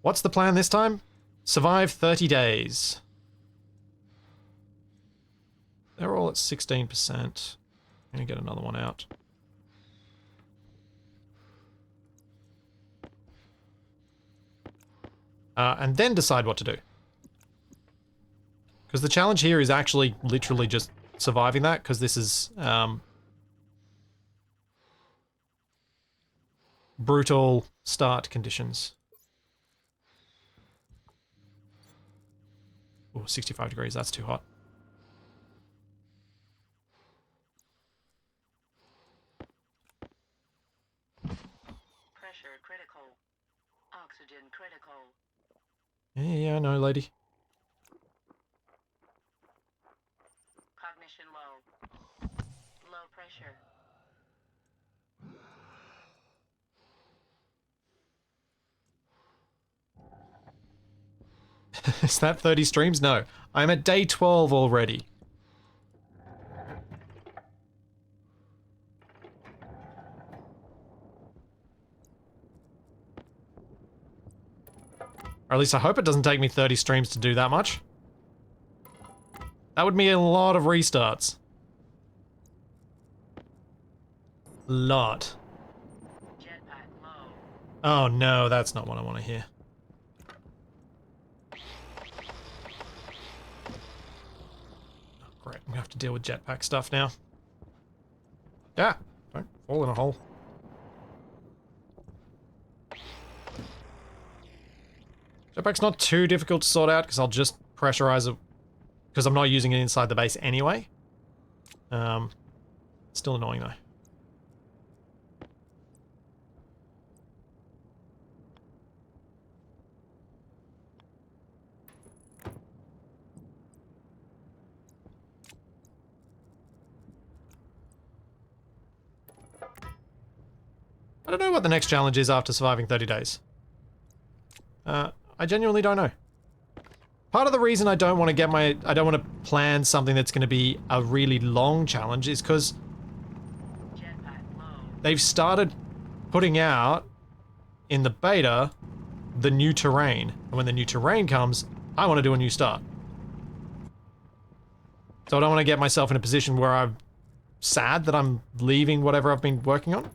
What's the plan this time? Survive 30 days. They're all at 16%. I'm gonna get another one out. And then decide what to do. Because the challenge here is actually literally just surviving that, because this is brutal start conditions. Oh, 65 degrees, that's too hot. Pressure critical. Oxygen critical. Yeah, I know, lady. Cognition low. Low pressure. Is that 30 streams? No. I'm at day 12 already. Or at least I hope it doesn't take me 30 streams to do that much. That would mean a lot of restarts. Lot. Jetpack low. Oh no, that's not what I want to hear. Oh, great, I'm gonna have to deal with jetpack stuff now. Yeah, don't fall in a hole. Jetpack's not too difficult to sort out because I'll just pressurize it because I'm not using it inside the base anyway. Still annoying though. I don't know what the next challenge is after surviving 30 days. I genuinely don't know. Part of the reason I don't want to plan something that's going to be a really long challenge is because they've started putting out in the beta the new terrain. And when the new terrain comes, I want to do a new start. So I don't want to get myself in a position where I'm sad that I'm leaving whatever I've been working on.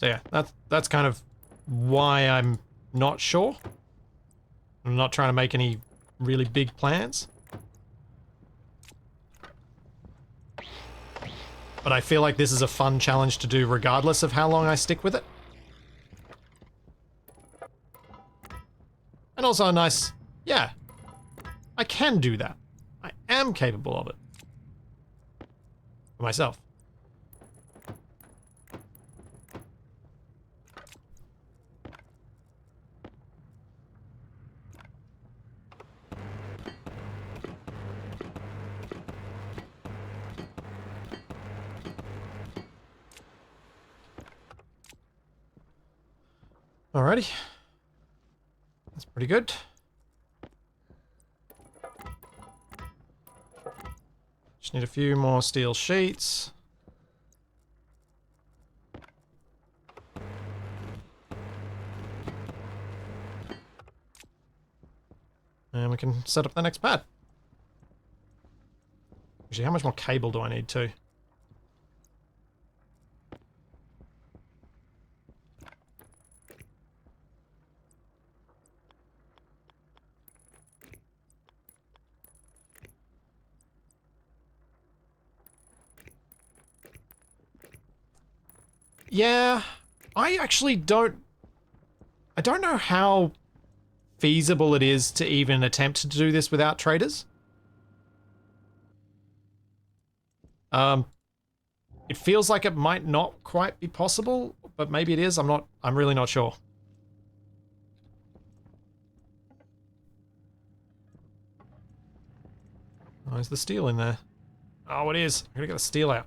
So yeah, that's kind of why I'm not sure. I'm not trying to make any really big plans. But I feel like this is a fun challenge to do regardless of how long I stick with it. And also a nice, yeah, I can do that. I am capable of it. For myself. Alrighty. That's pretty good. Just need a few more steel sheets. And we can set up the next pad. Actually, how much more cable do I need too? Yeah, I actually don't... I don't know how feasible it is to even attempt to do this without traders. It feels like it might not quite be possible, but maybe it is. I'm really not sure. Oh, is the steel in there? Oh, it is. I gotta get the steel out.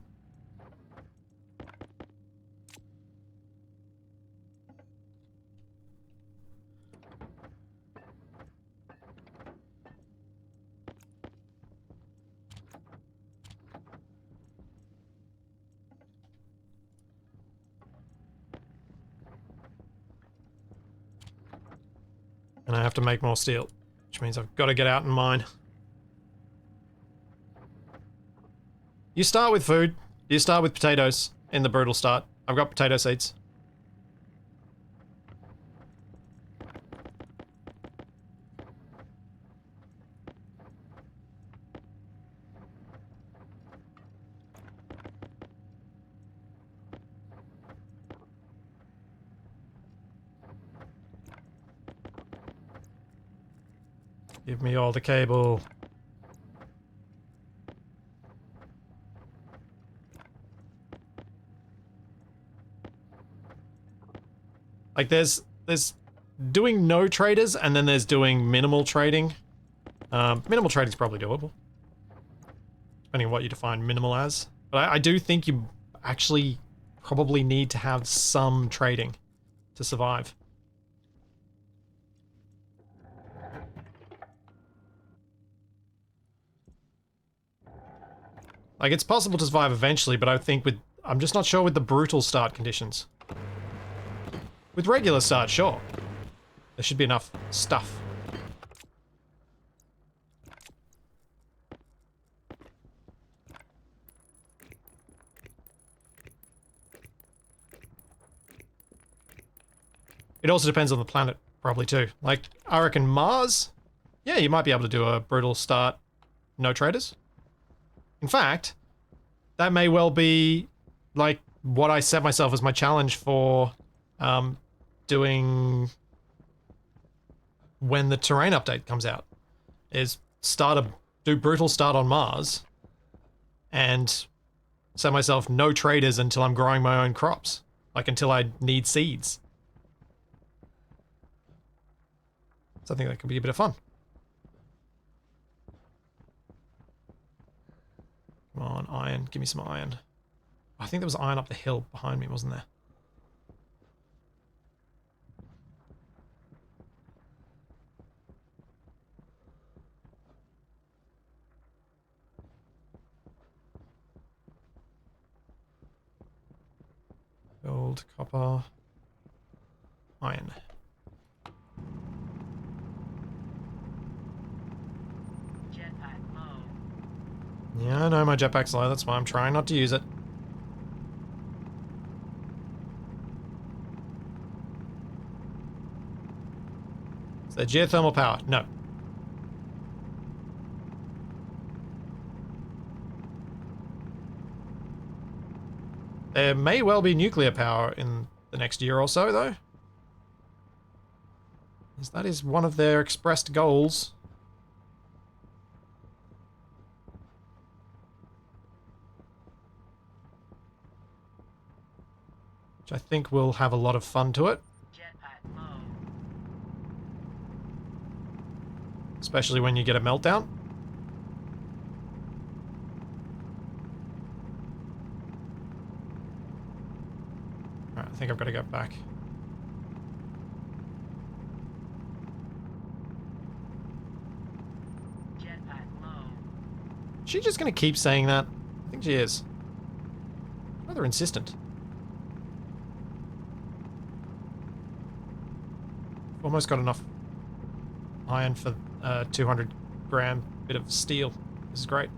And I have to make more steel, which means I've got to get out and mine. You start with food. You start with potatoes in the brutal start. I've got potato seeds. Give me all the cable. Like there's doing no traders and then there's doing minimal trading. Minimal trading is probably doable. Depending on what you define minimal as. But I do think you actually probably need to have some trading to survive. Like, it's possible to survive eventually, but I think I'm just not sure with the brutal start conditions. With regular start, sure. There should be enough stuff. It also depends on the planet, probably too. Like, I reckon Mars, yeah, you might be able to do a brutal start, no traders. In fact, that may well be like what I set myself as my challenge for doing when the terrain update comes out, is do Brutal Start on Mars and set myself no traders until I'm growing my own crops, like until I need seeds. So I think that could be a bit of fun. Come on, iron. Give me some iron. I think there was iron up the hill behind me, wasn't there? Gold, copper, iron. Jetpack low. Yeah, I know my jetpack's low. That's why I'm trying not to use it. Is there geothermal power? No. There may well be nuclear power in the next year or so, though. As that is one of their expressed goals. Which I think will have a lot of fun to it. Jetpack low. Especially when you get a meltdown. Alright, I think I've got to go back. Jetpack low. Is she just going to keep saying that? I think she is. Rather insistent. Almost got enough iron for 200 gram bit of steel. This is great.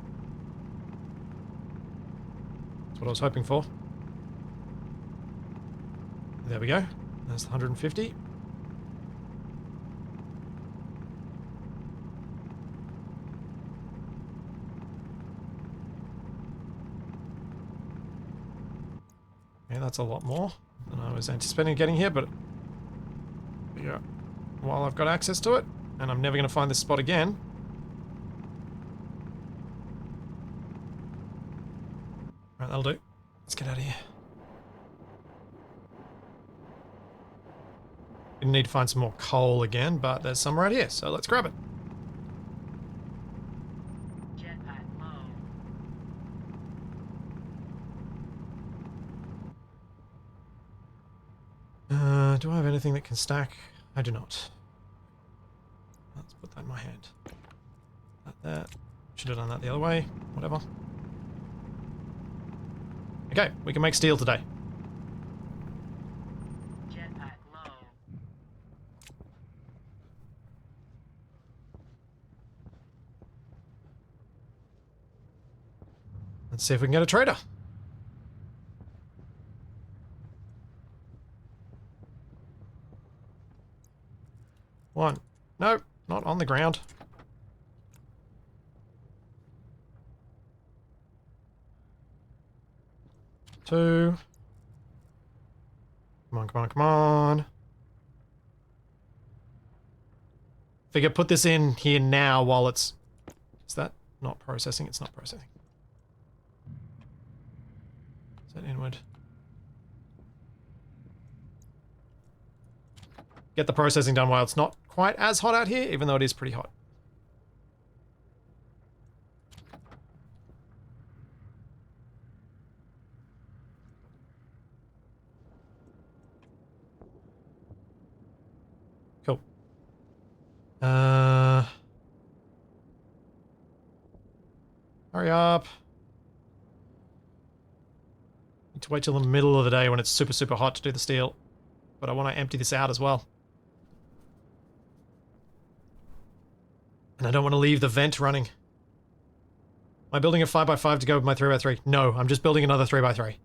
That's what I was hoping for. There we go. There's the 150. Yeah, that's a lot more than I was anticipating getting here, but yeah, while I've got access to it, and I'm never going to find this spot again. Right, that'll do. Let's get out of here. We need to find some more coal again, but there's some right here, so let's grab it. Jetpack low. Do I have anything that can stack? I do not. Let's put that in my hand. That there. Should have done that the other way. Whatever. Okay, we can make steel today. Jetpack low. Let's see if we can get a trader. One. No, not on the ground. Two. Come on, come on, come on. Figure put this in here now while it's... Is that not processing? It's not processing. Is that inward? Get the processing done while it's not quite as hot out here, even though it is pretty hot. Cool. Hurry up. Need to wait till the middle of the day when it's super, super hot to do the steel. But I want to empty this out as well. And I don't want to leave the vent running. Am I building a 5x5 to go with my 3x3? No, I'm just building another 3x3.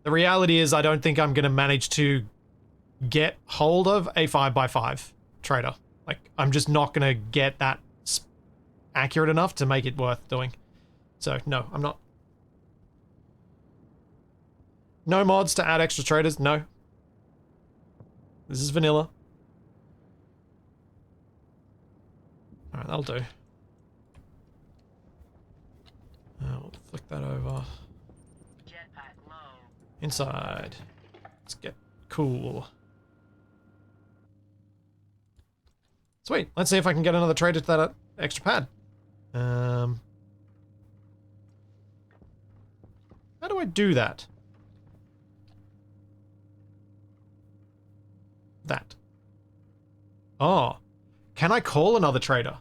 The reality is I don't think I'm going to manage to get hold of a 5x5 trader. Like, I'm just not going to get that accurate enough to make it worth doing. So, no, I'm not. No mods to add extra traders, no. This is vanilla. Alright, that'll do. We'll flick that over. Jetpack low. Inside. Let's get cool. Sweet. Let's see if I can get another trader to that extra pad. How do I do that? That. Oh. Can I call another trader?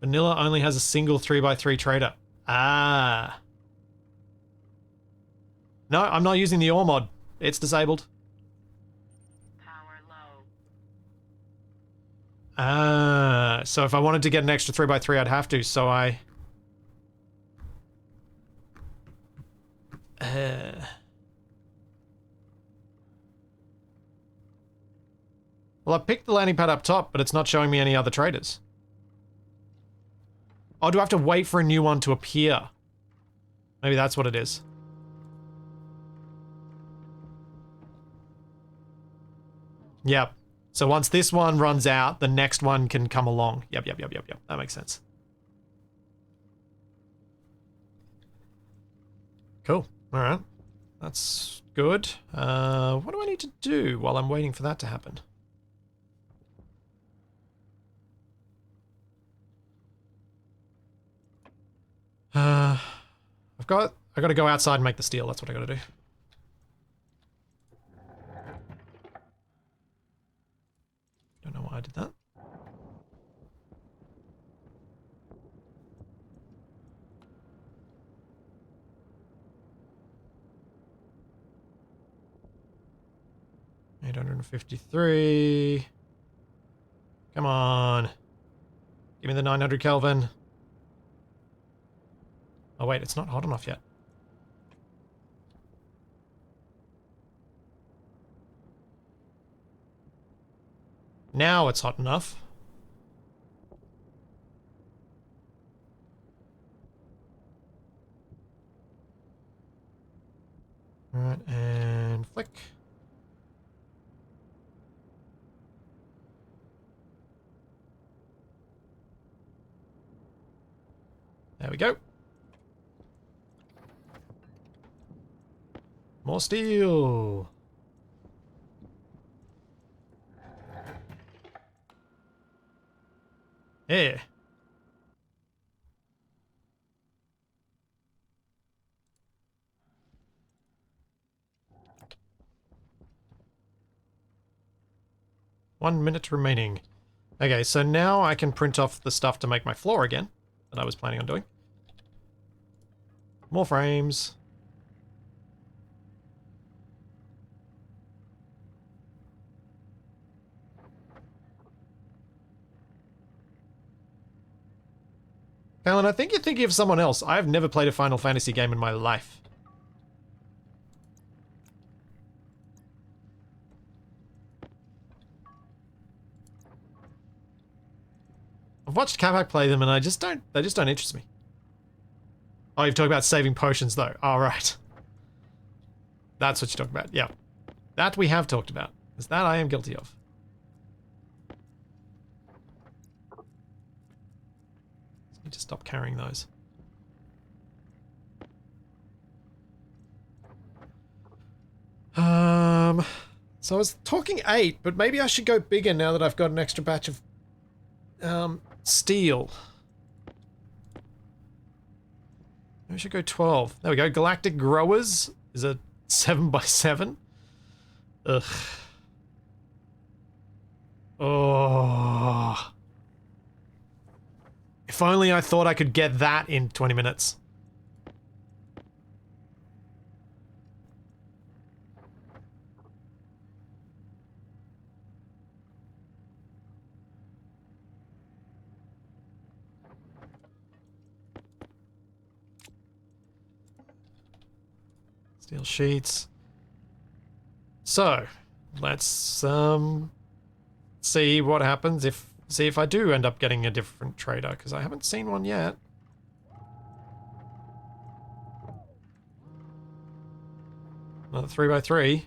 Vanilla only has a single 3x3 trader. Ah. No, I'm not using the ore mod. It's disabled. Power low. Ah. So if I wanted to get an extra 3x3, I'd have to, so I... Well, I picked the landing pad up top, but it's not showing me any other traders. Oh, do I have to wait for a new one to appear? Maybe that's what it is. Yep. So once this one runs out, the next one can come along. Yep. That makes sense. Cool. All right. That's good. What do I need to do while I'm waiting for that to happen? I got to go outside and make the steel. That's what I got to do. Don't know why I did that. $853. Come on. Give me the 900 Kelvin. Oh wait, it's not hot enough yet. Now it's hot enough. Alright, and flick. There we go. More steel. Yeah. One minute remaining. Okay, so now I can print off the stuff to make my floor again that I was planning on doing. More frames. Alan, I think you're thinking of someone else. I've never played a Final Fantasy game in my life. I've watched Capac play them and they just don't interest me. Oh, you've talked about saving potions though. All right. That's what you're talking about. Yeah. That we have talked about. Because that I am guilty of. Need to stop carrying those. So I was talking 8, but maybe I should go bigger now that I've got an extra batch of steel. Maybe I should go 12. There we go. Galactic Growers is a 7x7. Ugh. Oh. If only I thought I could get that in 20 minutes. Steel sheets. So, let's see what happens see if I do end up getting a different trader, because I haven't seen one yet. Another 3x3.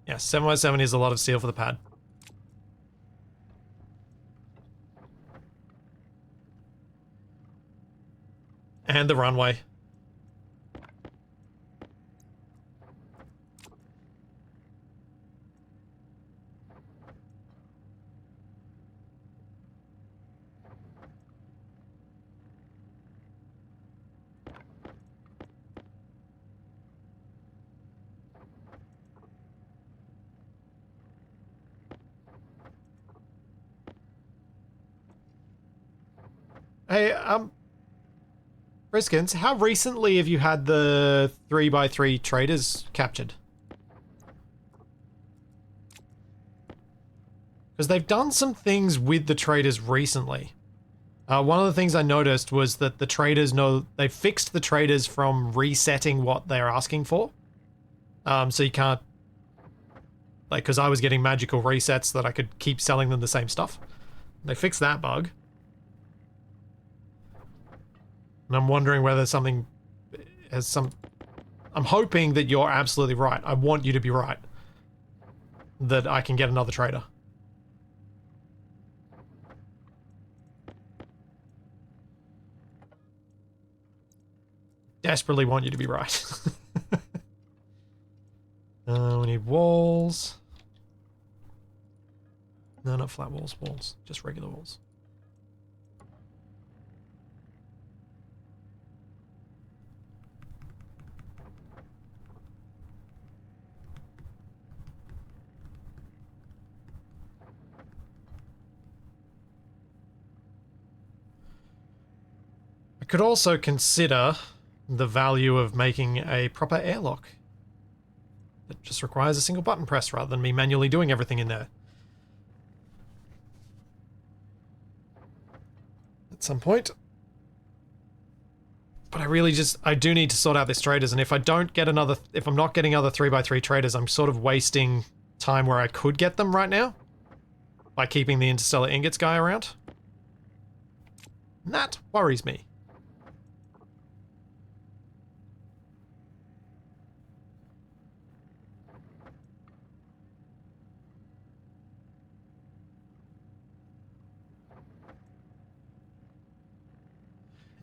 Yeah, 7x7 is a lot of steel for the pad. And the runway. Hey, Briskins, how recently have you had the 3x3 traders captured? Because they've done some things with the traders recently. One of the things I noticed was that the traders they fixed the traders from resetting what they're asking for. So you can't, like, because I was getting magical resets that I could keep selling them the same stuff. They fixed that bug. And I'm wondering whether something has some... I'm hoping that you're absolutely right. I want you to be right. That I can get another trader. Desperately want you to be right. We need walls. No, not flat walls. Walls. Just regular walls. I could also consider the value of making a proper airlock. It just requires a single button press rather than me manually doing everything in there. At some point. But I do need to sort out this traders, and if I don't get if I'm not getting other 3x3 traders, I'm sort of wasting time where I could get them right now. By keeping the interstellar ingots guy around. And that worries me.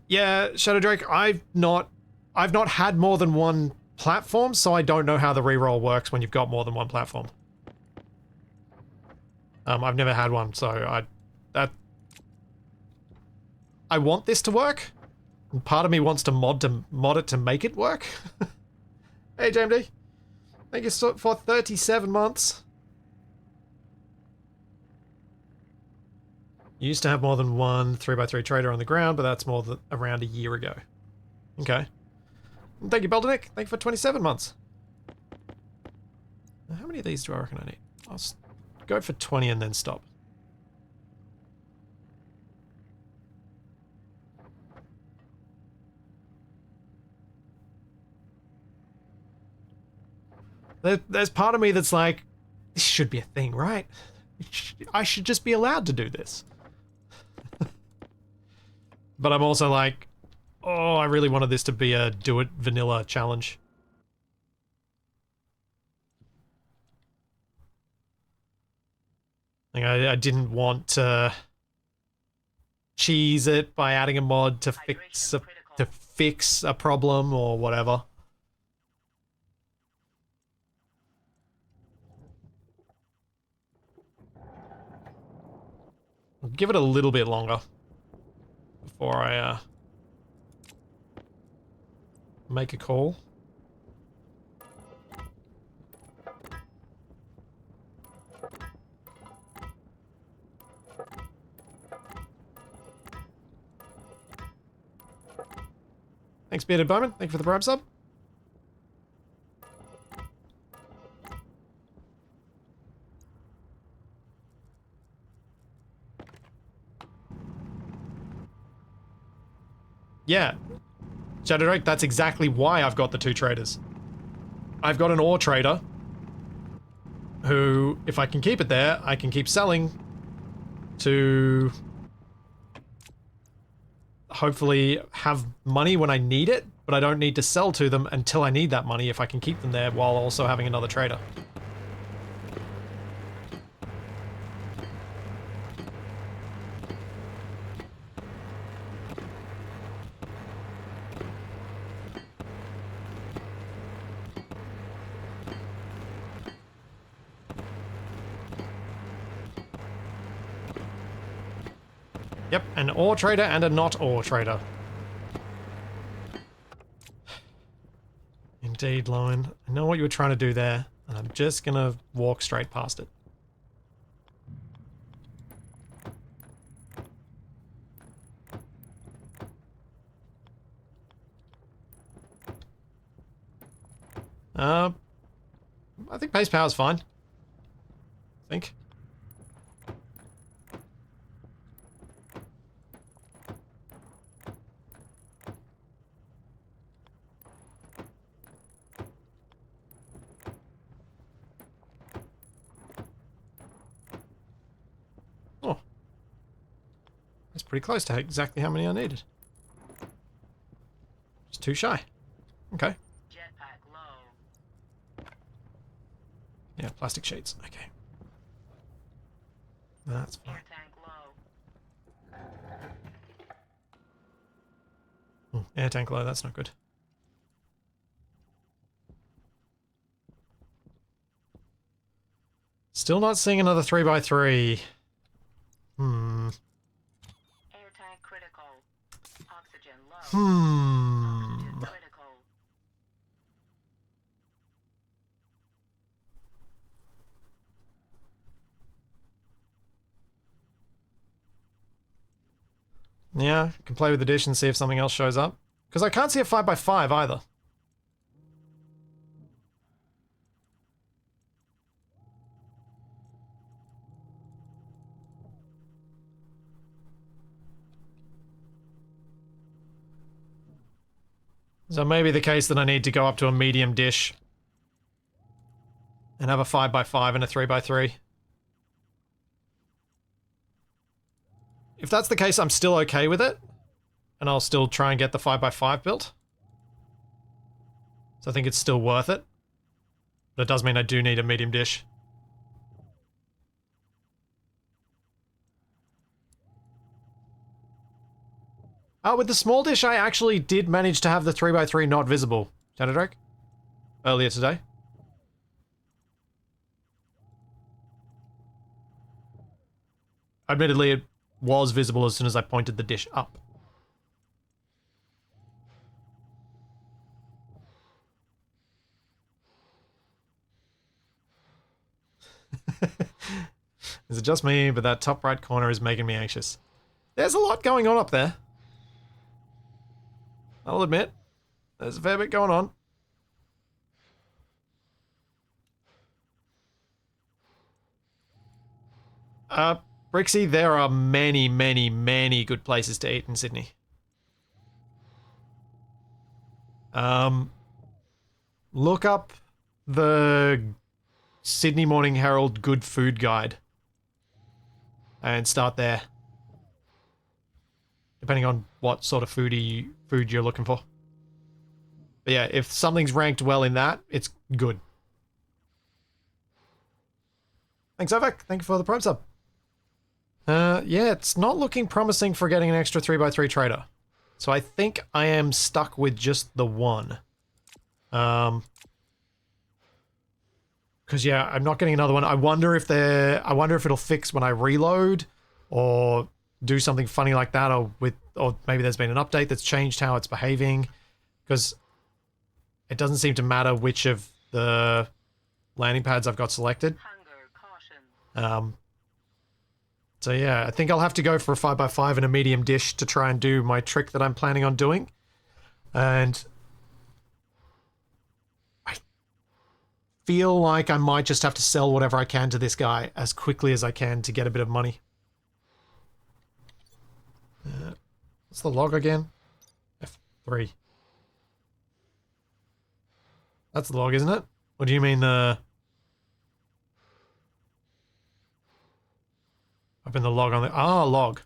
Yeah, Shadow Drake, I've not had more than one platform, so I don't know how the reroll works when you've got more than one platform. I've never had one, so I want this to work. And part of me wants to mod it to make it work. Hey, JMD. Thank you for 37 months. You used to have more than one 3x3 trader on the ground, but that's more than around a year ago. Okay. And thank you, Beldenick. Thank you for 27 months. Now, how many of these do I reckon I need? I'll go for 20 and then stop. There's part of me that's like, this should be a thing, right? I should just be allowed to do this. But I'm also like, oh, I really wanted this to be a do it vanilla challenge. Like I didn't want to cheese it by adding a mod to fix a problem or whatever. I'll give it a little bit longer before I make a call. Thanks, Bearded Bowman. Thank you for the Prime sub. Yeah. Shadow Drake, that's exactly why I've got the 2 traders. I've got an ore trader who, if I can keep it there, I can keep selling to hopefully have money when I need it, but I don't need to sell to them until I need that money if I can keep them there while also having another trader. Yep, an ore trader and a not ore trader. Indeed, Lowen. I know what you were trying to do there, and I'm just gonna walk straight past it. I think base power's fine. I think. Oh. That's pretty close to exactly how many I needed. Just 2 shy. Okay. Jetpack low. Yeah, plastic sheets. Okay. That's fine. Air tank low. Air tank low, that's not good. Still not seeing another 3x3. Air tank critical. Oxygen low. Oxygen critical. Yeah, can play with the dish and see if something else shows up. Because I can't see a 5x5 either. So maybe the case that I need to go up to a medium dish and have a 5x5 and a 3x3. If that's the case, I'm still okay with it. And I'll still try and get the 5x5 built. So I think it's still worth it. But it does mean I do need a medium dish. With the small dish, I actually did manage to have the 3x3 not visible. Shadow Drake? Earlier today. Admittedly, it was visible as soon as I pointed the dish up. Is it just me, but that top right corner is making me anxious. There's a lot going on up there. I'll admit, there's a fair bit going on. Brixie, there are many, many, many good places to eat in Sydney. Look up the Sydney Morning Herald Good Food Guide and start there. Depending on what sort of food you're looking for. But yeah, if something's ranked well in that, it's good. Thanks, Ovek. Thank you for the Prime sub. Yeah, it's not looking promising for getting an extra 3x3 trader. So I think I am stuck with just the one. Because yeah, I'm not getting another one. I wonder if it'll fix when I reload, or do something funny like that, or maybe there's been an update that's changed how it's behaving. Because it doesn't seem to matter which of the landing pads I've got selected. Hunger caution. So yeah, I think I'll have to go for a 5x5 and a medium dish to try and do my trick that I'm planning on doing. And I feel like I might just have to sell whatever I can to this guy as quickly as I can to get a bit of money. What's the log again? 3. That's the log, isn't it? Or do you mean the... Up in the log on the... Ah, log.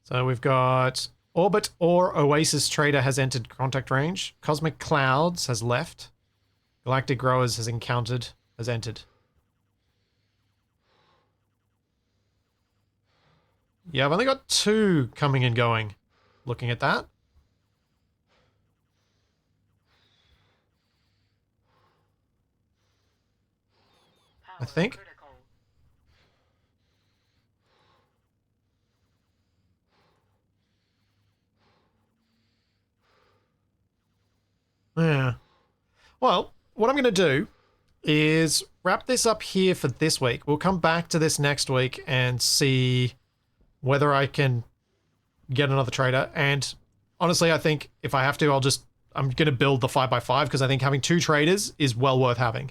So we've got Orbit or Oasis Trader has entered contact range. Cosmic Clouds has left. Galactic Growers has entered. Yeah, I've only got 2 coming and going. Looking at that. I think. Critical. Yeah. Well, what I'm going to do is wrap this up here for this week. We'll come back to this next week and see whether I can get another trader. And honestly, I think if I have to, I'm going to build the 5x5 because I think having 2 traders is well worth having.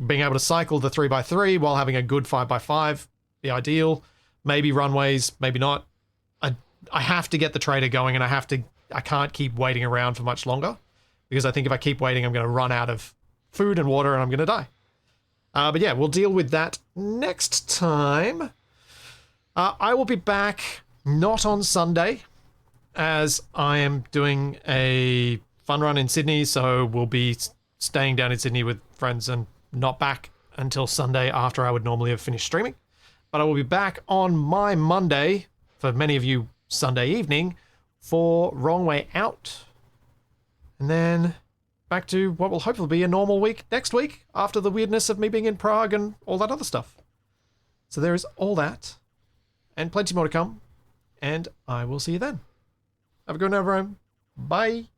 Being able to cycle the 3x3 while having a good 5x5, be ideal. Maybe runways, maybe not. I have to get the trader going, and I can't keep waiting around for much longer because I think if I keep waiting, I'm going to run out of food and water and I'm going to die. But yeah, we'll deal with that next time. I will be back not on Sunday as I am doing a fun run in Sydney, so we'll be staying down in Sydney with friends and not back until Sunday after I would normally have finished streaming. But I will be back on my Monday, for many of you Sunday evening, for Wrong Way Out. And then back to what will hopefully be a normal week next week after the weirdness of me being in Prague and all that other stuff. So there is all that and plenty more to come. And I will see you then. Have a good night, everyone. Bye.